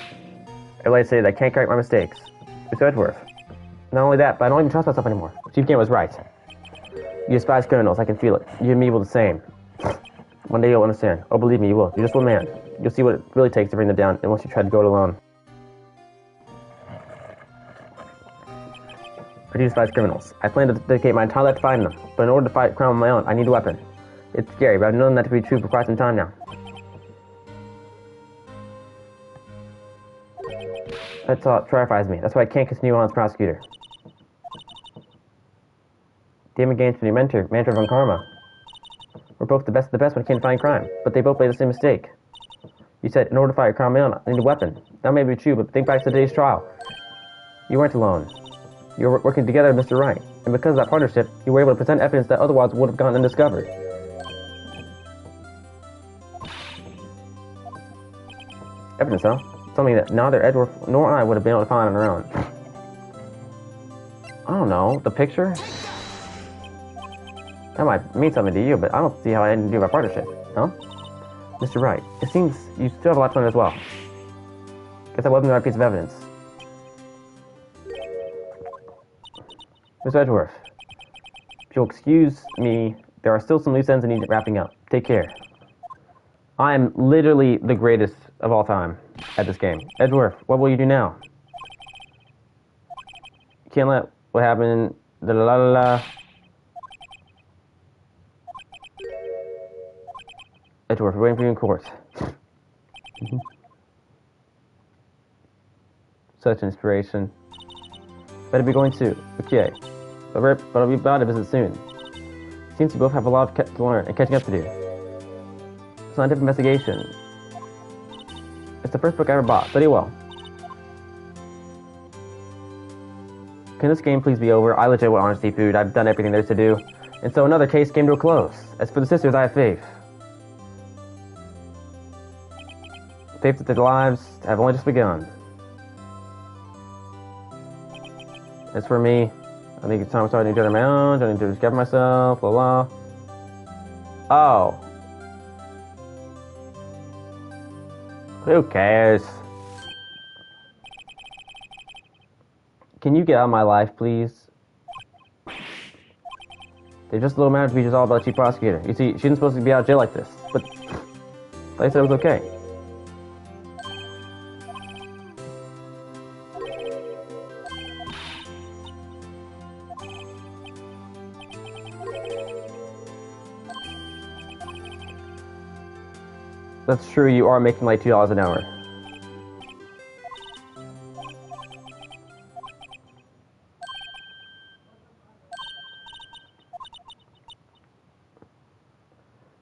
everybody say that I can't correct my mistakes. Miss Edgeworth. Not only that, but I don't even trust myself anymore. Chief Gant was right. You despise criminals, I can feel it. You and me will the same. One day you'll understand. Oh, believe me, you will. You're just one man. You'll see what it really takes to bring them down, and once you try to go it alone. I do despise criminals. I plan to dedicate my entire life to fighting them, but in order to fight crime on my own, I need a weapon. It's scary, but I've known that to be true for quite some time now. That thought terrifies me. That's why I can't continue on as prosecutor. Damon Gaines and your mentor, Mantra von Karma. We're both the best of the best when it came to fighting crime, but they both made the same mistake. You said, in order to fight crime on my own, I need a weapon. That may be true, but think back to today's trial. You weren't alone. You were working together with Mr. Wright, and because of that partnership, you were able to present evidence that otherwise would have gone undiscovered. Evidence, huh? Something that neither Edgeworth nor I would have been able to find on our own. I don't know, the picture? That might mean something to you, but I don't see how it had to do with our partnership, huh? Mr. Wright, it seems you still have a lot to learn as well. Guess that wasn't the right piece of evidence. Mr. Edgeworth, if you'll excuse me, there are still some loose ends that need wrapping up. Take care. I am literally the greatest of all time at this game. Edgeworth, what will you do now? You can't let what happened... La la la la. Edgeworth, we're waiting for you in court. Such inspiration. Better be going too. Okay. But I'll be bound to visit soon. Seems you both have a lot to learn and catching up to do. Scientific investigation. It's the first book I ever bought. Study well. Can this game please be over? I legit want honesty food. I've done everything there is to do. And so another case came to a close. As for the sisters, I have faith. Faith that their lives have only just begun. As for me, I think it's time to start each other on my own. I need to discover myself, blah blah. Oh. Who cares? Can you get out of my life, please? There's just a little matter speech is all about the chief prosecutor. You see, she isn't supposed to be out of jail like this, but like I said, it was okay. That's true, you are making like $2 an hour.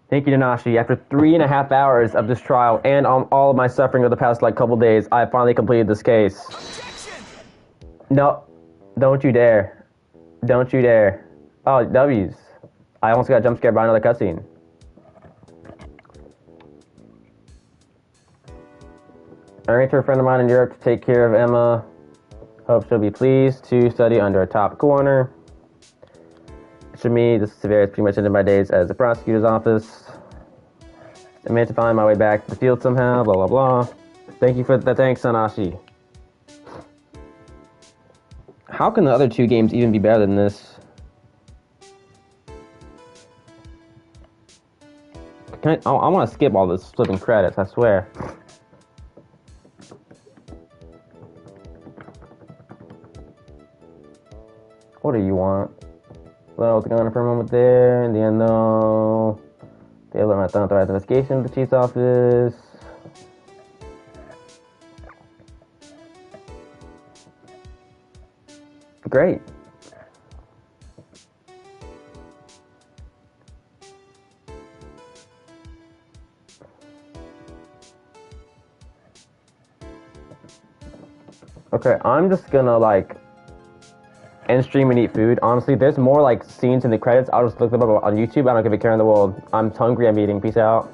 Thank you, Nanashi. After 3.5 hours of this trial and all of my suffering of the past like couple days, I finally completed this case. Objection! No, don't you dare. Don't you dare. Oh, W's. I almost got jump scared by another cutscene. I arranged for a friend of mine in Europe to take care of Emma. Hope she'll be pleased to study under a top corner. To me, this severe has pretty much ended my days as a prosecutor's office. I managed to find my way back to the field somehow, blah, blah, blah. Thank you for the thanks, Sanashi. How can the other two games even be better than this? I want to skip all this flipping credits, I swear. What do you want? Well, what's going on for a moment there? In the end, though, they learned my unauthorized investigation of the chief's office. Great. Okay, I'm just gonna like end stream and eat food. Honestly, there's more like scenes in the credits. I'll just look them up on YouTube. I don't give a care in the world. I'm hungry. I'm eating. Peace out.